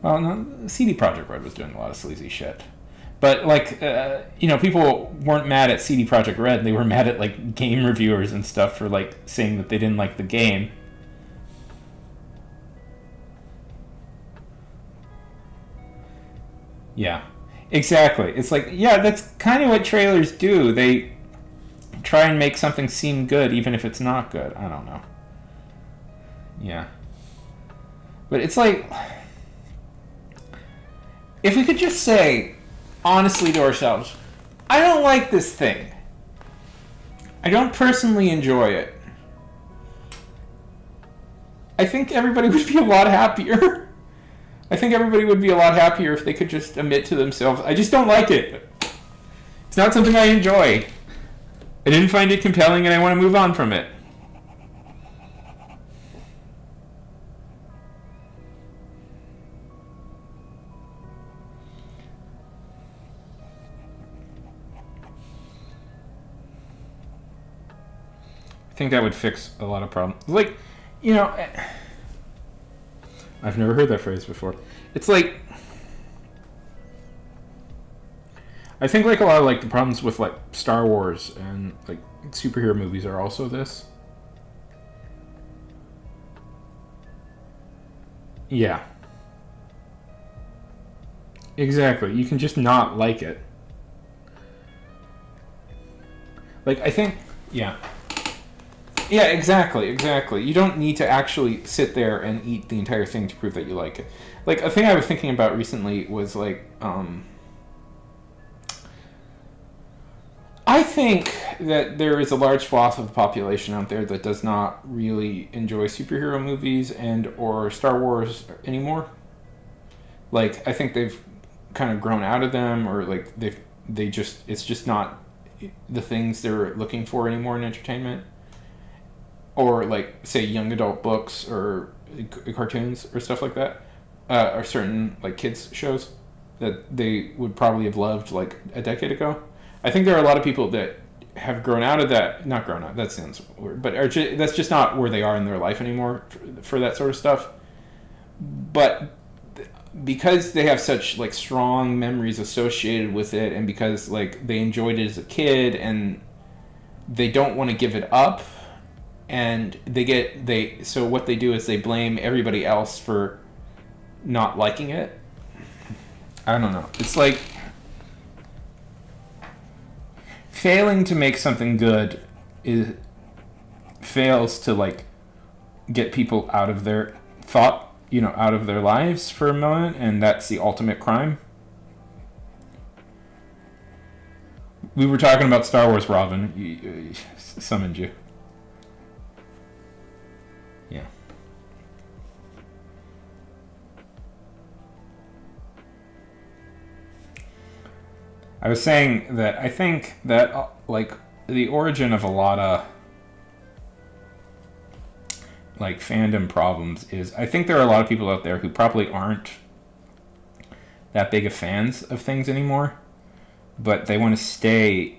Well, no, CD Projekt Red was doing a lot of sleazy shit. But, like, people weren't mad at CD Projekt Red. They were mad at, like, game reviewers and stuff for, like, saying that they didn't like the game. Yeah. Exactly. It's like, yeah, that's kind of what trailers do. They try and make something seem good, even if it's not good. I don't know. Yeah. But it's like, if we could just say honestly to ourselves, I don't like this thing. I don't personally enjoy it. I think everybody would be a lot happier. I think everybody would be a lot happier if they could just admit to themselves, I just don't like it. It's not something I enjoy. I didn't find it compelling and I want to move on from it. I think that would fix a lot of problems. Like, I've never heard that phrase before. It's like, I think like a lot of like the problems with like Star Wars and like superhero movies are also this. Yeah. Exactly. You can just not like it. Like, I think, yeah. Yeah, exactly. You don't need to actually sit there and eat the entire thing to prove that you like it. Like, a thing I was thinking about recently was, like, I think that there is a large swath of the population out there that does not really enjoy superhero movies and or Star Wars anymore. Like, I think they've kind of grown out of them, or, like, it's just not the things they're looking for anymore in entertainment. Or, like, say, young adult books or cartoons or stuff like that, or certain, like, kids shows that they would probably have loved, like, a decade ago. I think there are a lot of people that have grown out of that, not grown out, that sounds weird, but that's just not where they are in their life anymore for that sort of stuff. But because they have such, like, strong memories associated with it, and because, like, they enjoyed it as a kid, and they don't want to give it up, and so what they do is they blame everybody else for not liking it. I don't know. It's like failing to make something good fails to, like, get people out of their out of their lives for a moment, and that's the ultimate crime. We were talking about Star Wars, Robin. He summoned you. Yeah. I was saying that I think that, like, the origin of a lot of, like, fandom problems is, I think there are a lot of people out there who probably aren't that big of fans of things anymore, but they want to stay,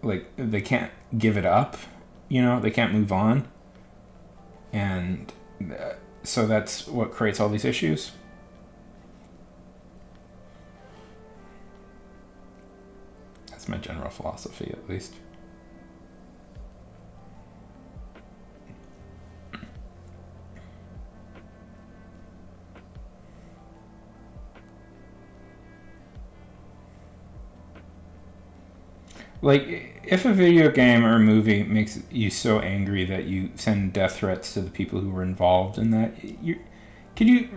like, they can't give it up, they can't move on. And so that's what creates all these issues. That's my general philosophy, at least. Like, if a video game or a movie makes you so angry that you send death threats to the people who were involved in that, could you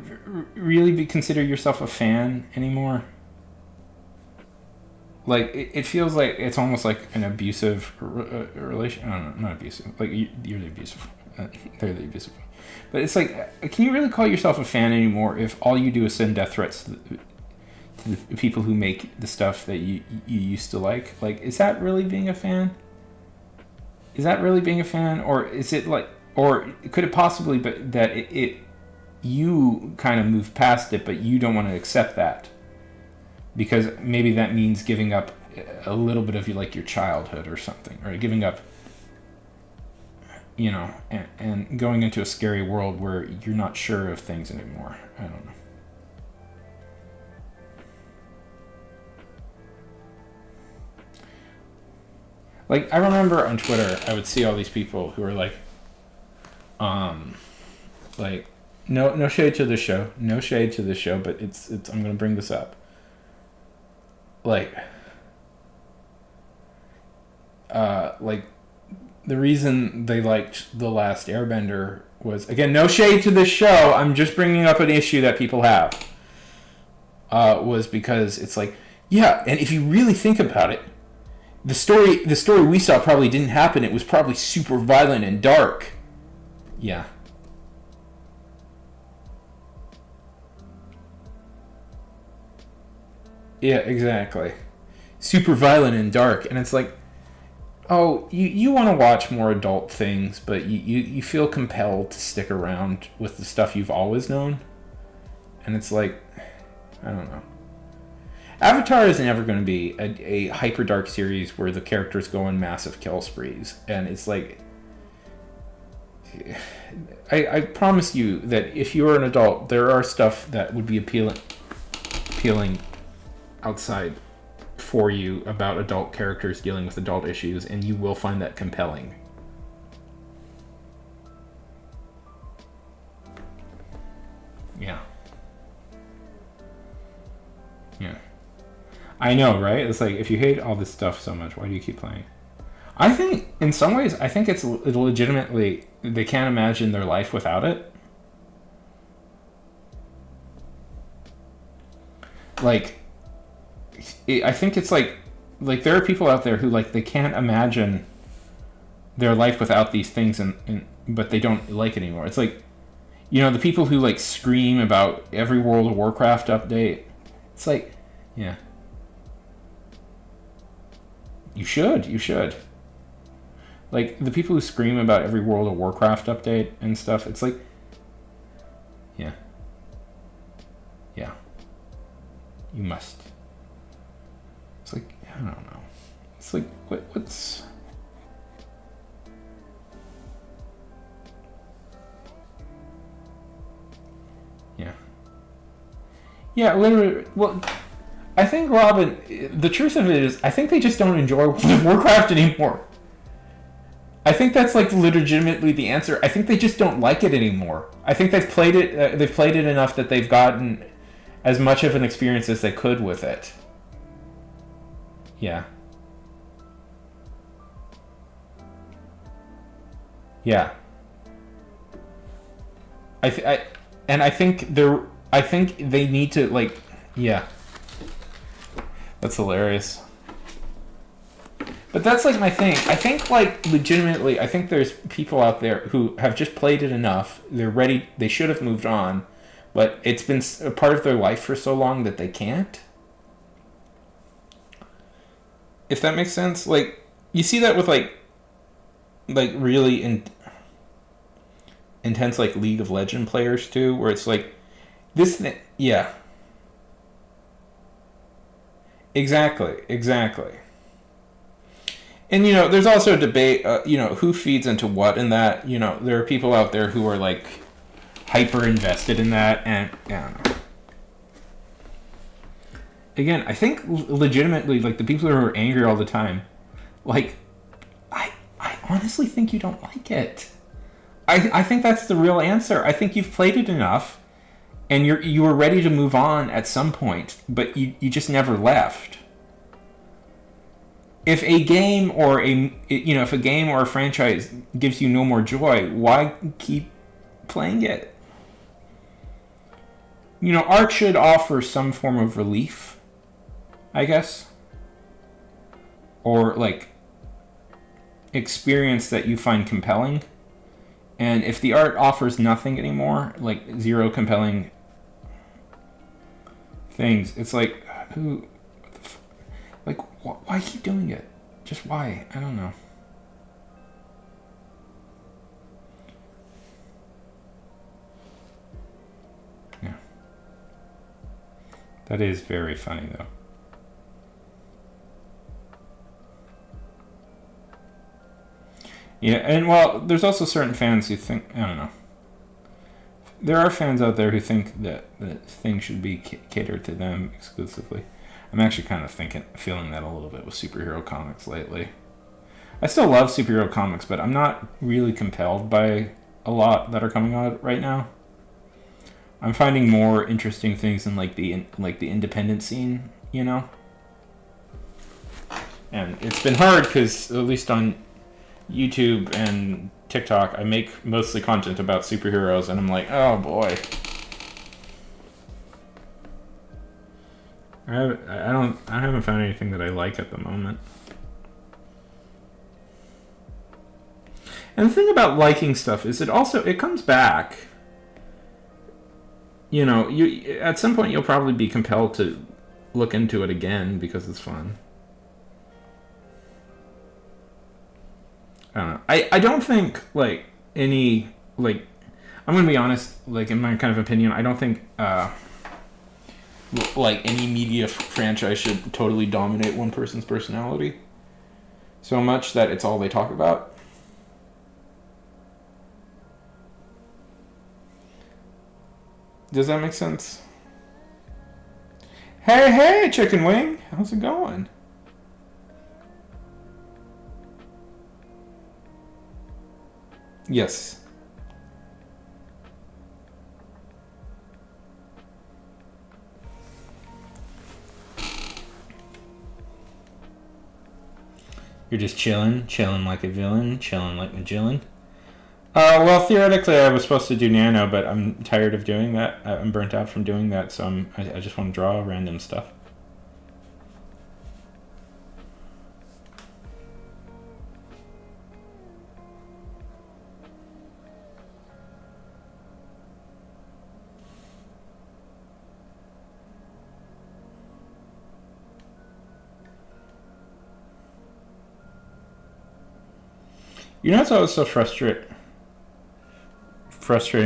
really consider yourself a fan anymore? Like it feels like it's almost like an abusive relation. I don't know, not abusive. Like you're the abusive. They're the abusive. But it's like, can you really call yourself a fan anymore if all you do is send death threats to the people who make the stuff that you used to like? Like, is that really being a fan? Is that really being a fan, or is it like, or could it possibly be that it you kind of moved past it, but you don't want to accept that because maybe that means giving up a little bit of your childhood or something, or giving up, and going into a scary world where you're not sure of things anymore. I don't know. Like, I remember on Twitter, I would see all these people who are like, no shade to the show, but it's I'm gonna bring this up. Like the reason they liked The Last Airbender was, again, no shade to this show, I'm just bringing up an issue that people have, was because it's like, yeah, and if you really think about it, the story we saw probably didn't happen. It was probably super violent and dark. Yeah. Yeah, exactly. Super violent and dark. And it's like, oh, you want to watch more adult things, but you feel compelled to stick around with the stuff you've always known. And it's like, I don't know. Avatar is never going to be a hyper dark series where the characters go on massive kill sprees. And it's like, I promise you that if you're an adult, there are stuff that would be appealing outside for you about adult characters dealing with adult issues, and you will find that compelling. Yeah. Yeah. I know, right? It's like, if you hate all this stuff so much, why do you keep playing? I think, in some ways, it's legitimately, they can't imagine their life without it. Like, I think it's like there are people out there who, like, they can't imagine their life without these things, but they don't like it anymore. It's like, the people who, like, scream about every World of Warcraft update. It's like, yeah. You should. Like, the people who scream about every World of Warcraft update and stuff, it's like, yeah. Yeah. You must. It's like, I don't know. It's like, what's... Yeah. Yeah, literally, well... I think, Robin, the truth of it is, I think they just don't enjoy World of Warcraft anymore. I think that's, like, legitimately the answer. I think they just don't like it anymore. I think they've played it enough that they've gotten as much of an experience as they could with it. Yeah. Yeah. I think they need to, like, yeah. That's hilarious. But that's, like, my thing. I think, like, legitimately, I think there's people out there who have just played it enough. They're ready. They should have moved on. But it's been a part of their life for so long that they can't. If that makes sense. Like, you see that with, like really intense, like, League of Legends players, too. Where it's, like, this thing. Yeah. Exactly. And, there's also a debate, who feeds into what in that. There are people out there who are, like, hyper invested in that, and I don't know. Again, I think legitimately, like, the people who are angry all the time, like, I honestly think you don't like it. I think that's the real answer. I think you've played it enough, and you were ready to move on at some point, but you just never left. If a game or a franchise gives you no more joy, why keep playing it? Art should offer some form of relief, I guess. or like experience that you find compelling. And if the art offers nothing anymore, like zero compelling things, it's like, who, like, why keep doing it? Just why? I don't know. Yeah. That is very funny, though. Yeah, and well, there's also certain fans who think, I don't know. There are fans out there who think that things should be catered to them exclusively. I'm actually kind of feeling that a little bit with superhero comics lately. I still love superhero comics, but I'm not really compelled by a lot that are coming out right now. I'm finding more interesting things in like the independent scene, you know. And it's been hard because at least on YouTube and TikTok, I make mostly content about superheroes, and I'm like, oh boy. I haven't found anything that I like at the moment. And the thing about liking stuff is it comes back. You know, you at some point you'll probably be compelled to look into it again because it's fun. I don't know. I don't think like any like I'm gonna be honest, like in my kind of opinion, I don't think like any media franchise should totally dominate one person's personality so much that it's all they talk about. Does that make sense? Hey, Chicken Wing! How's it going? Yes. You're just chilling like a villain, chilling like Magillan. Well, theoretically, I was supposed to do Nano, but I'm tired of doing that. I'm burnt out from doing that, so I just want to draw random stuff. You know what's always so frustrating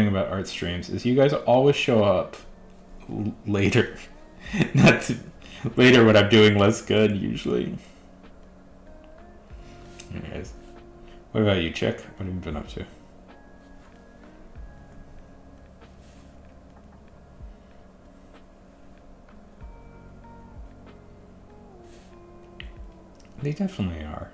about art streams is you guys always show up later. Not to, later when I'm doing less good usually. Anyways, what about you, Chick? What have you been up to? They definitely are.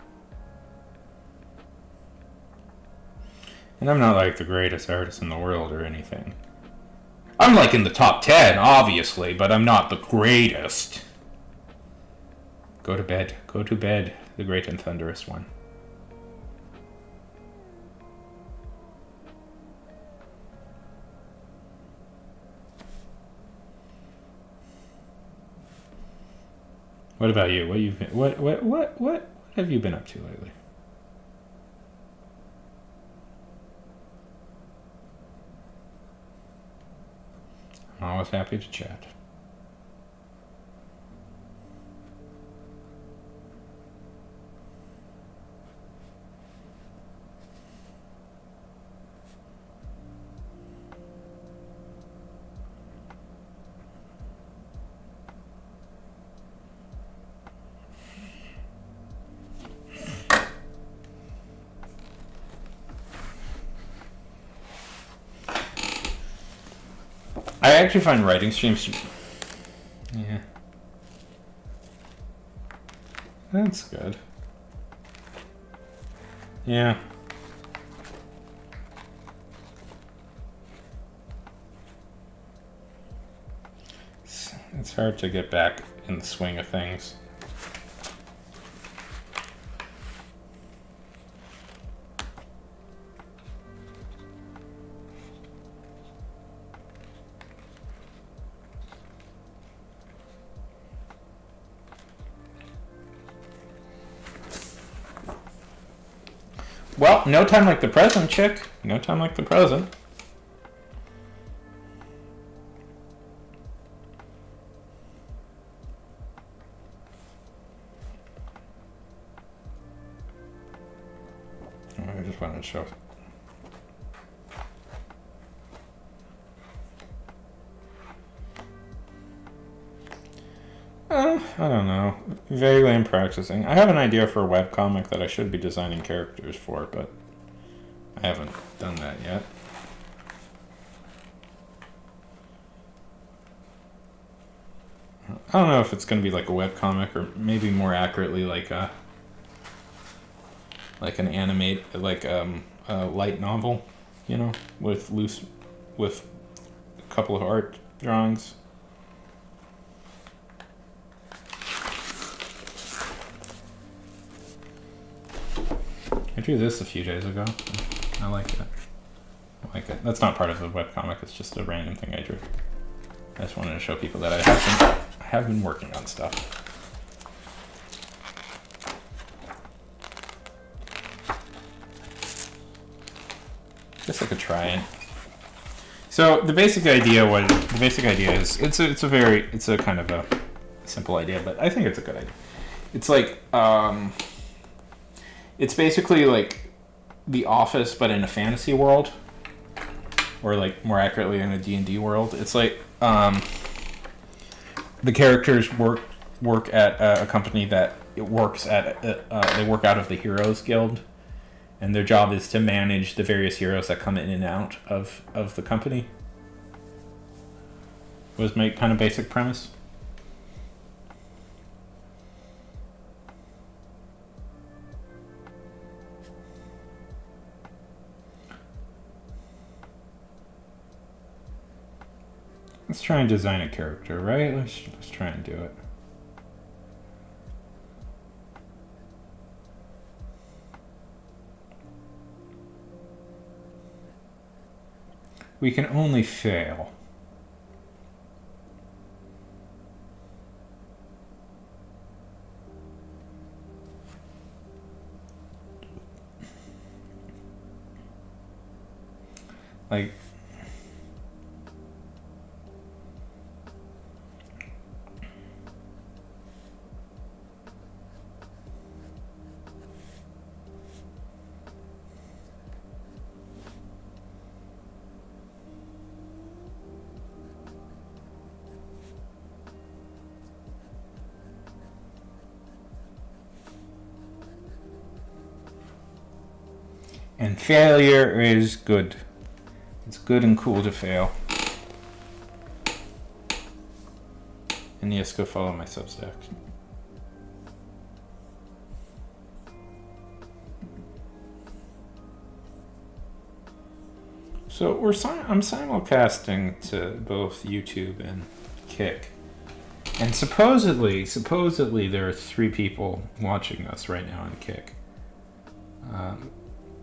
And I'm not like the greatest artist in the world or anything. I'm like in the top 10, obviously, but I'm not the greatest. Go to bed, the great and thunderous one. What about you? What have you been up to lately? I'm always happy to chat. I actually find writing streams. Yeah. That's good. Yeah. It's hard to get back in the swing of things. Well, no time like the present, chick. No time like the present. I just wanted to show. I don't know. Vaguely I'm practicing. I have an idea for a webcomic that I should be designing characters for, but I haven't done that yet. I don't know if it's going to be like a webcomic or maybe more accurately like an a light novel, you know, with a couple of art drawings. I drew this a few days ago. I like it. I like it. That's not part of the webcomic. It's just a random thing I drew. I just wanted to show people that I have been working on stuff. Guess I could try it. So the basic idea is it's a kind of a simple idea, but I think it's a good idea. It's like it's basically like The Office, but in a fantasy world, or like more accurately in a D&D world. It's like the characters work at a company that they work out of the Heroes Guild, and their job is to manage the various heroes that come in and out of the company. Was my kind of basic premise. Let's try and design a character, right? Let's try and do it. We can only fail. Like, and failure is good. It's good and cool to fail. And yes, go follow my Substack. So I'm simulcasting to both YouTube and Kick. And supposedly there are 3 people watching us right now on Kick.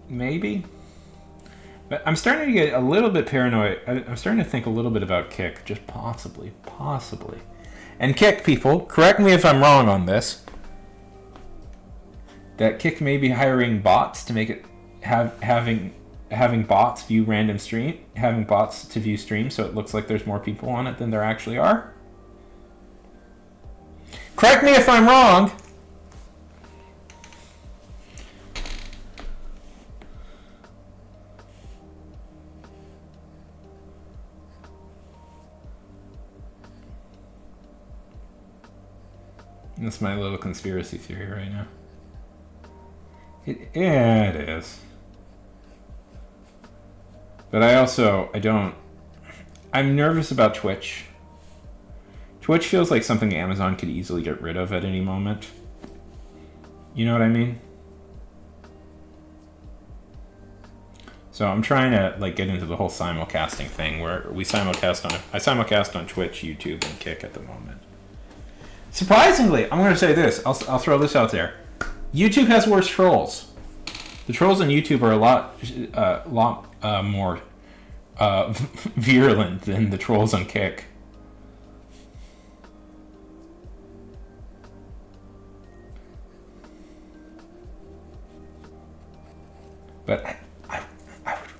Maybe? But I'm starting to get a little bit paranoid. I'm starting to think a little bit about Kick, just possibly. And Kick, people, correct me if I'm wrong on this, that Kick may be hiring bots to make it having bots view having bots to view streams, so it looks like there's more people on it than there actually are. Correct me if I'm wrong. That's my little conspiracy theory right now. Yeah, it is. But I'm nervous about Twitch. Twitch feels like something Amazon could easily get rid of at any moment. You know what I mean? So I'm trying to like get into the whole simulcasting thing where I simulcast on Twitch, YouTube, and Kick at the moment. Surprisingly, I'm going to say this. I'll throw this out there. YouTube has worse trolls. The trolls on YouTube are a lot more virulent than the trolls on Kick. But I would.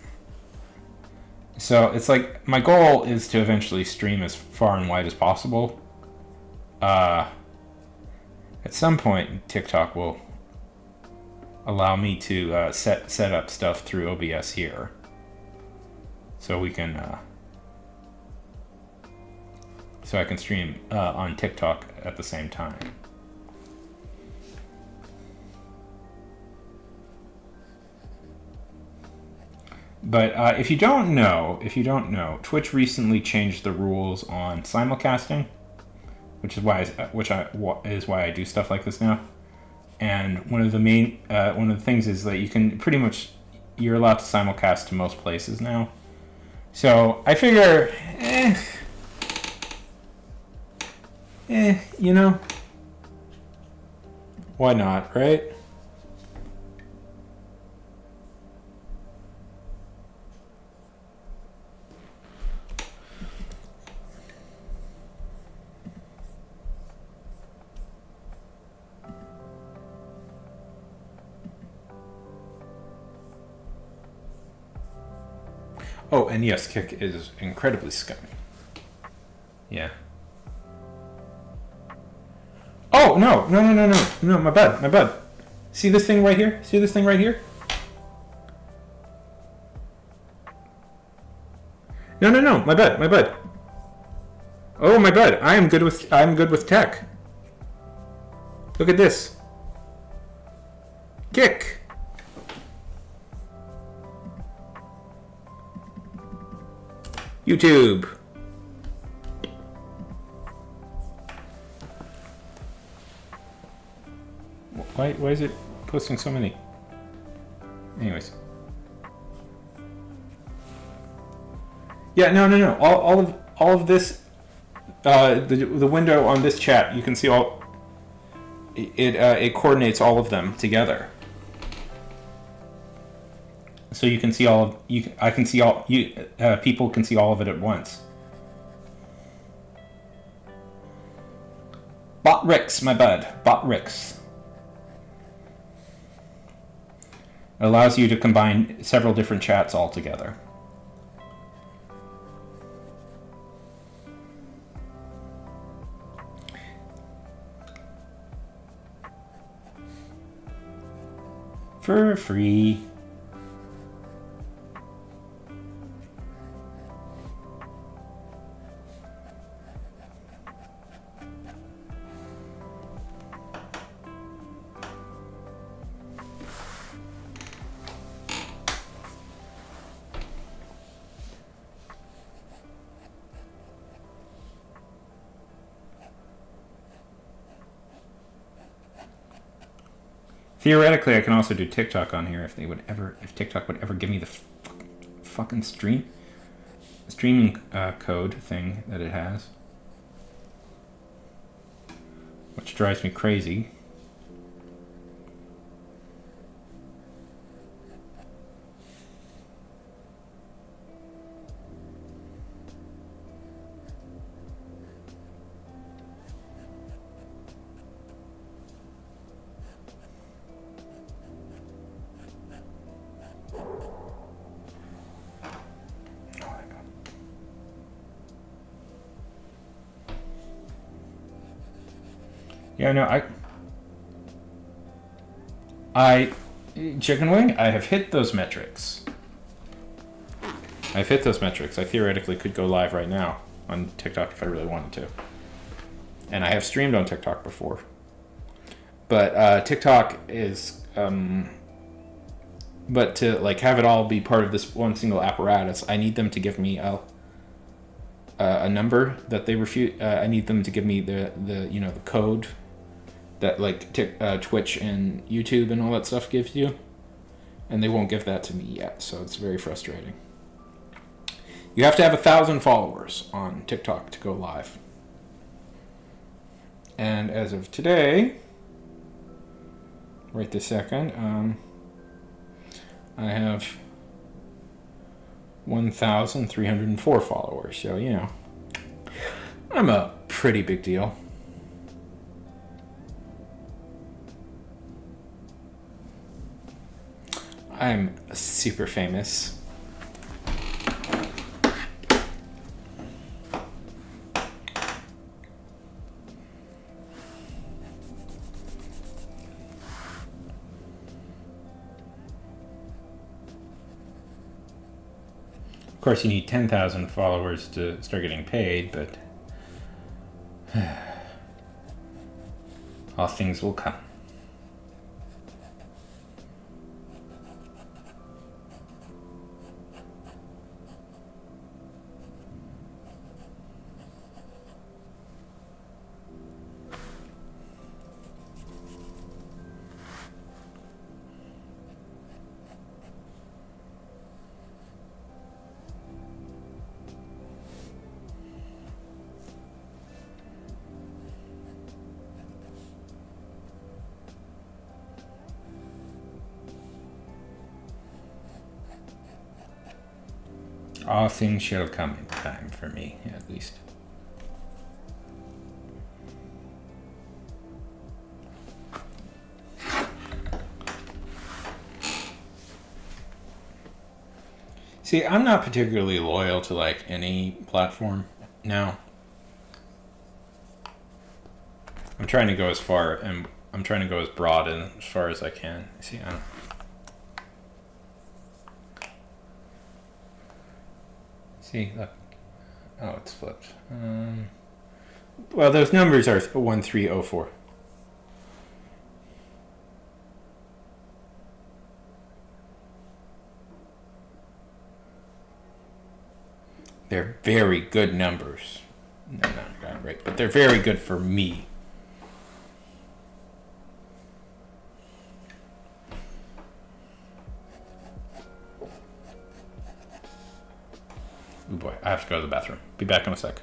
So it's like my goal is to eventually stream as far and wide as possible. At some point, TikTok will allow me to set up stuff through OBS here, so we can so I can stream on TikTok at the same time. But if you don't know, Twitch recently changed the rules on simulcasting, which is why I do stuff like this now. And one of the things is that you can you're allowed to simulcast to most places now. So I figure, why not, right? Oh, and yes, Kick is incredibly scummy. Yeah. Oh, no, my bad. See this thing right here? No, my bad. Oh, my bad. I'm good with tech. Look at this. Kick. YouTube. Why is it posting so many? Anyways. Yeah, no. All of this, the window on this chat, you can see all. It coordinates all of them together. So you can see all of I can see all people can see all of it at once. Botrix, my bud. Botrix. It allows you to combine several different chats all together. For free. Theoretically, I can also do TikTok on here if TikTok would ever give me the fucking streaming code thing that it has, which drives me crazy. Yeah, no, Chicken Wing, I have hit those metrics. I theoretically could go live right now on TikTok if I really wanted to. And I have streamed on TikTok before. But TikTok is, but to like have it all be part of this one single apparatus, I need them to give me a number that they refuse. I need them to give me the the code that like Twitch and YouTube and all that stuff gives you, and they won't give that to me yet, so it's very frustrating. You have to have 1,000 followers on TikTok to go live, and as of today, right this second, I have 1,304 followers, so I'm a pretty big deal. I'm super famous. Of course, you need 10,000 followers to start getting paid, but all things will come. All things shall come in time, for me, at least. See, I'm not particularly loyal to like any platform now. I'm trying to go as far and I'm trying to go as broad and as far as I can. See, I don't. See, look. Oh, it's flipped. Well, those numbers are 1304. They're very good numbers. No, not right, but they're very good for me. Oh boy, I have to go to the bathroom. Be back in a sec.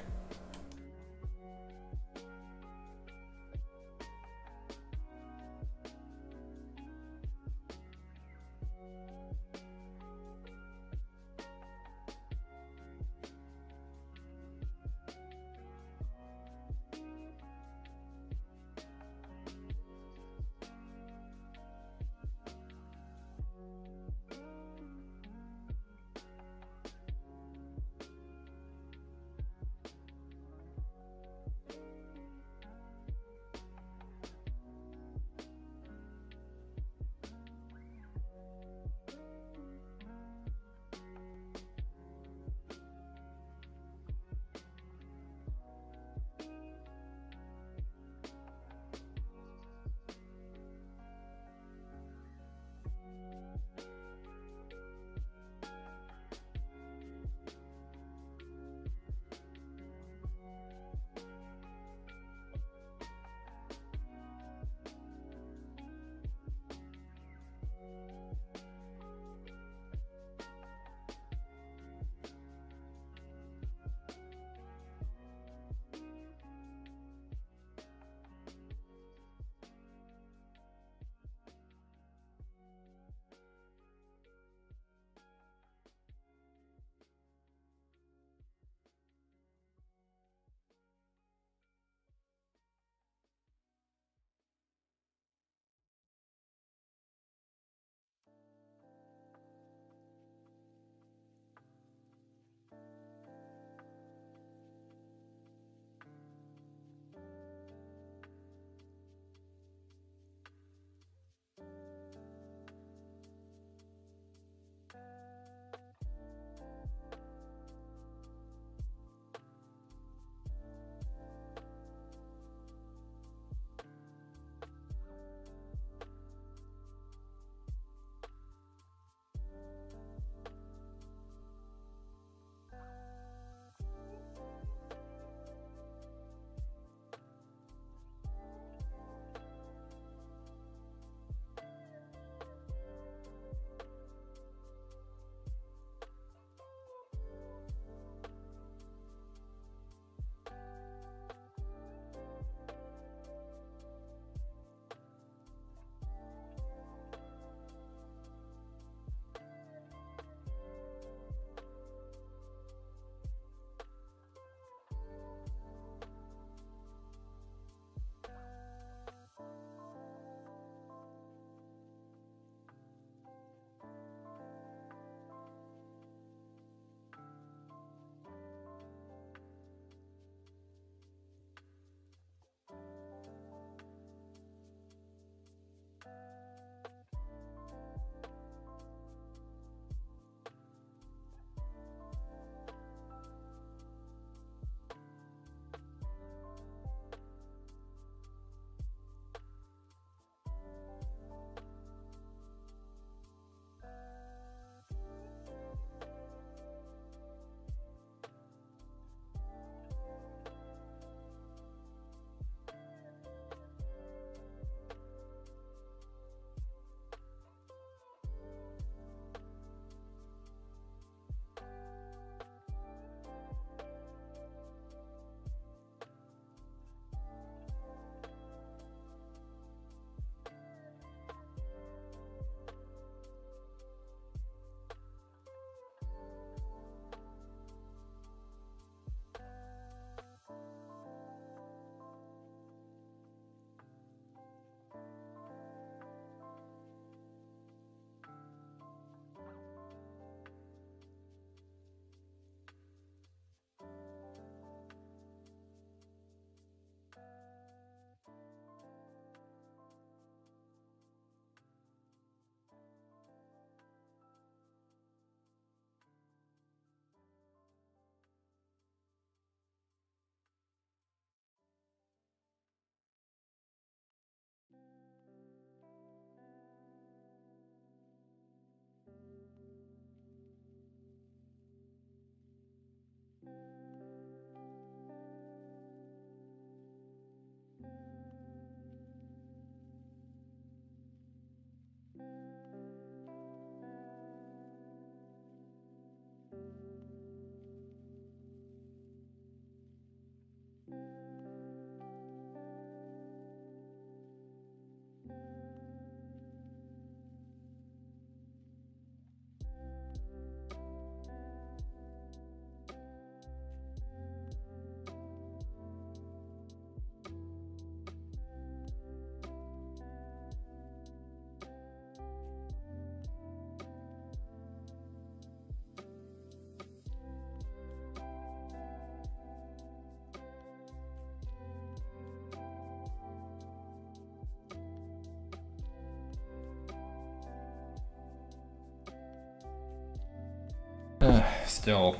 still.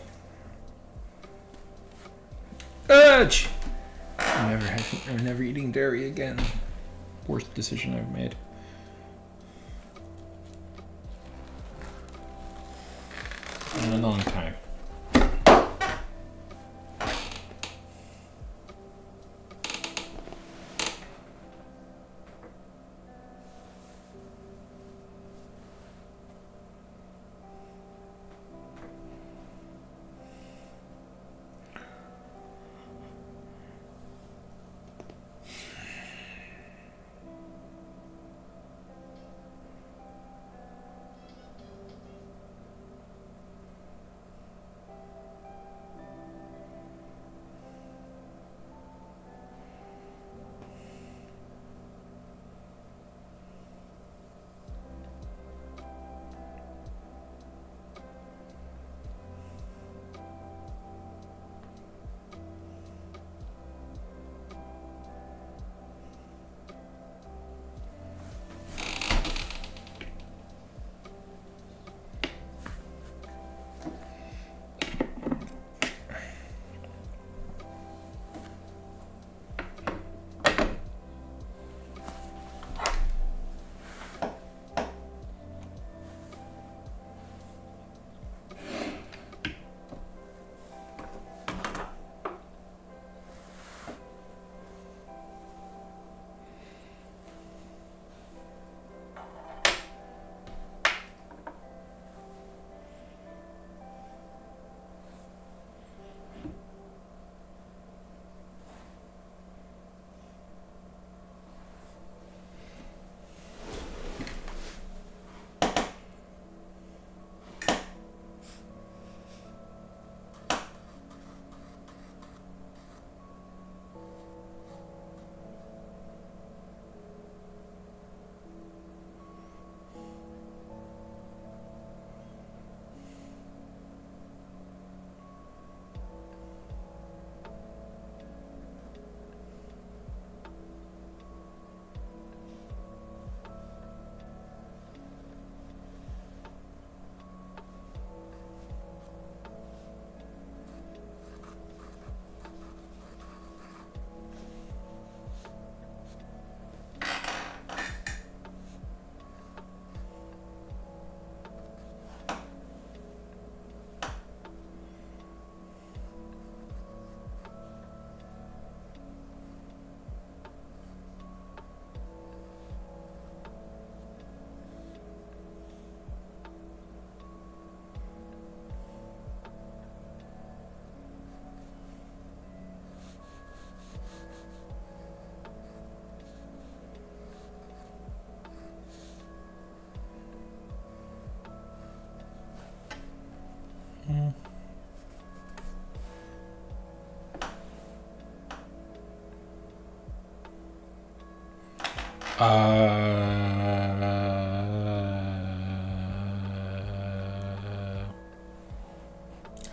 Urge! I'm never eating dairy again. Worst decision I've made. In a long time.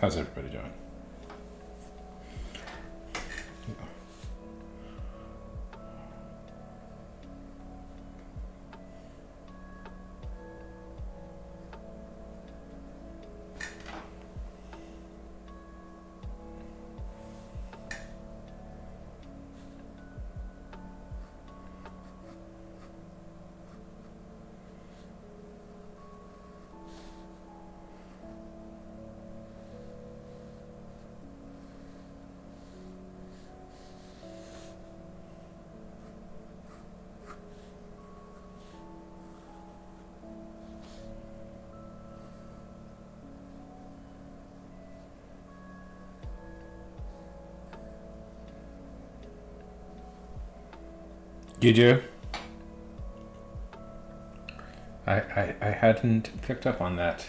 How's everybody doing? You do? I hadn't picked up on that.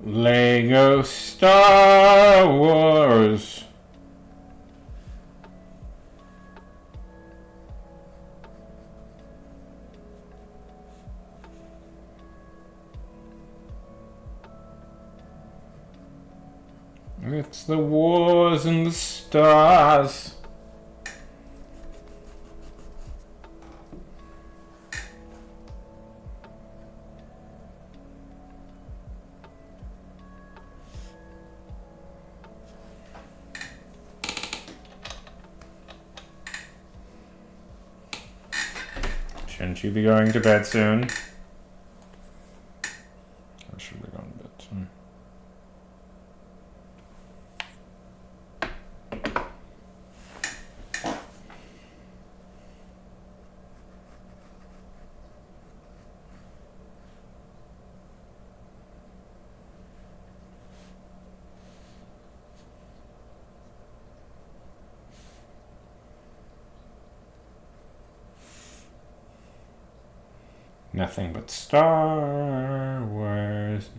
Lego Star Wars. It's the wars in the stars. Shouldn't you be going to bed soon? I should be going to bed soon. Nothing but Star Wars.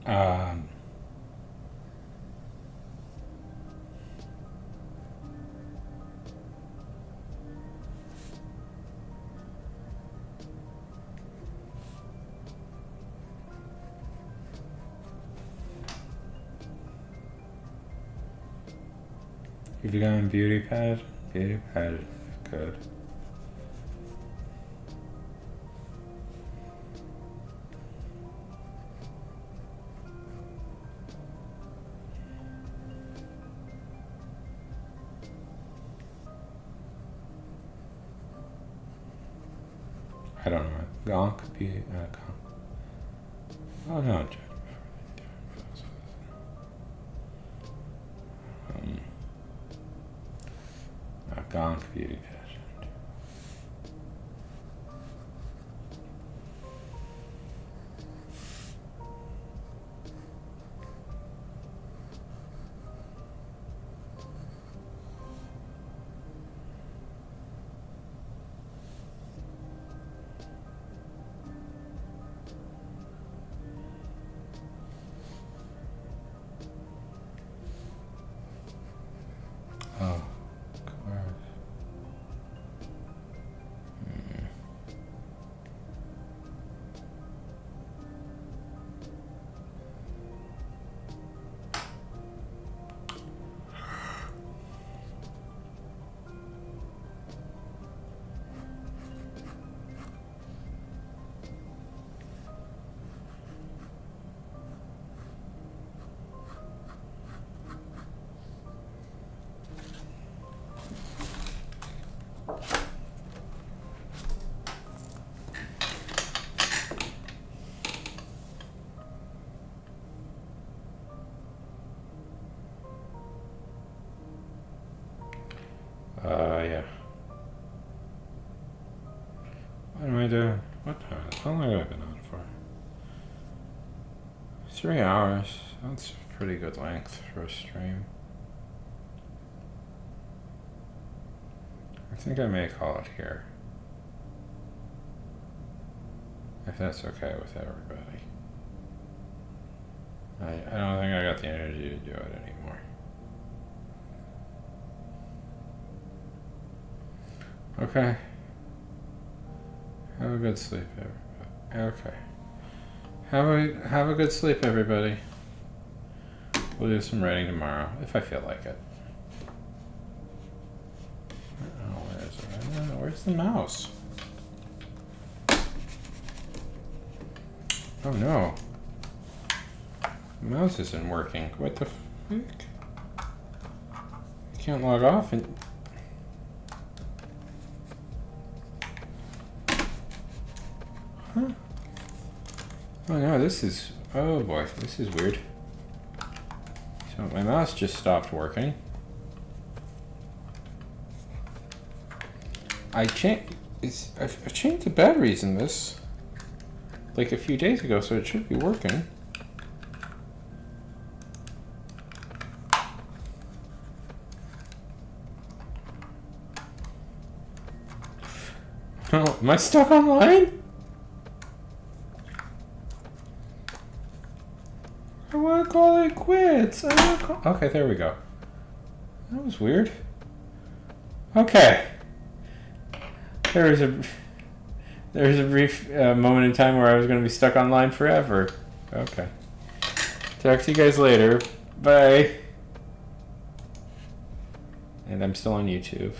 Um, If you got a beauty pad is good. I don't know. Gonk beauty. Oh no. Gonk beauty pageant. Oh. Yeah. What am I doing? How long have I been on for? 3 hours. That's a pretty good length for a stream. I think I may call it here. If that's okay with everybody. I don't think I got the energy to do it anymore. Okay. Have a good sleep, everybody. Okay. Have a good sleep, everybody. We'll do some writing tomorrow, if I feel like it. Oh, where is it? I don't know. Where's the mouse? Oh no. The mouse isn't working. What the frick? I can't log off and... Huh? Oh no, this is... Oh boy, this is weird. So my mouse just stopped working. I've changed the batteries in this like a few days ago, so it should be working. Oh, am I stuck online? I want to call it quits. Okay, there we go. That was weird. Okay. There was a brief moment in time where I was going to be stuck online forever. Okay. Talk to you guys later. Bye. And I'm still on YouTube.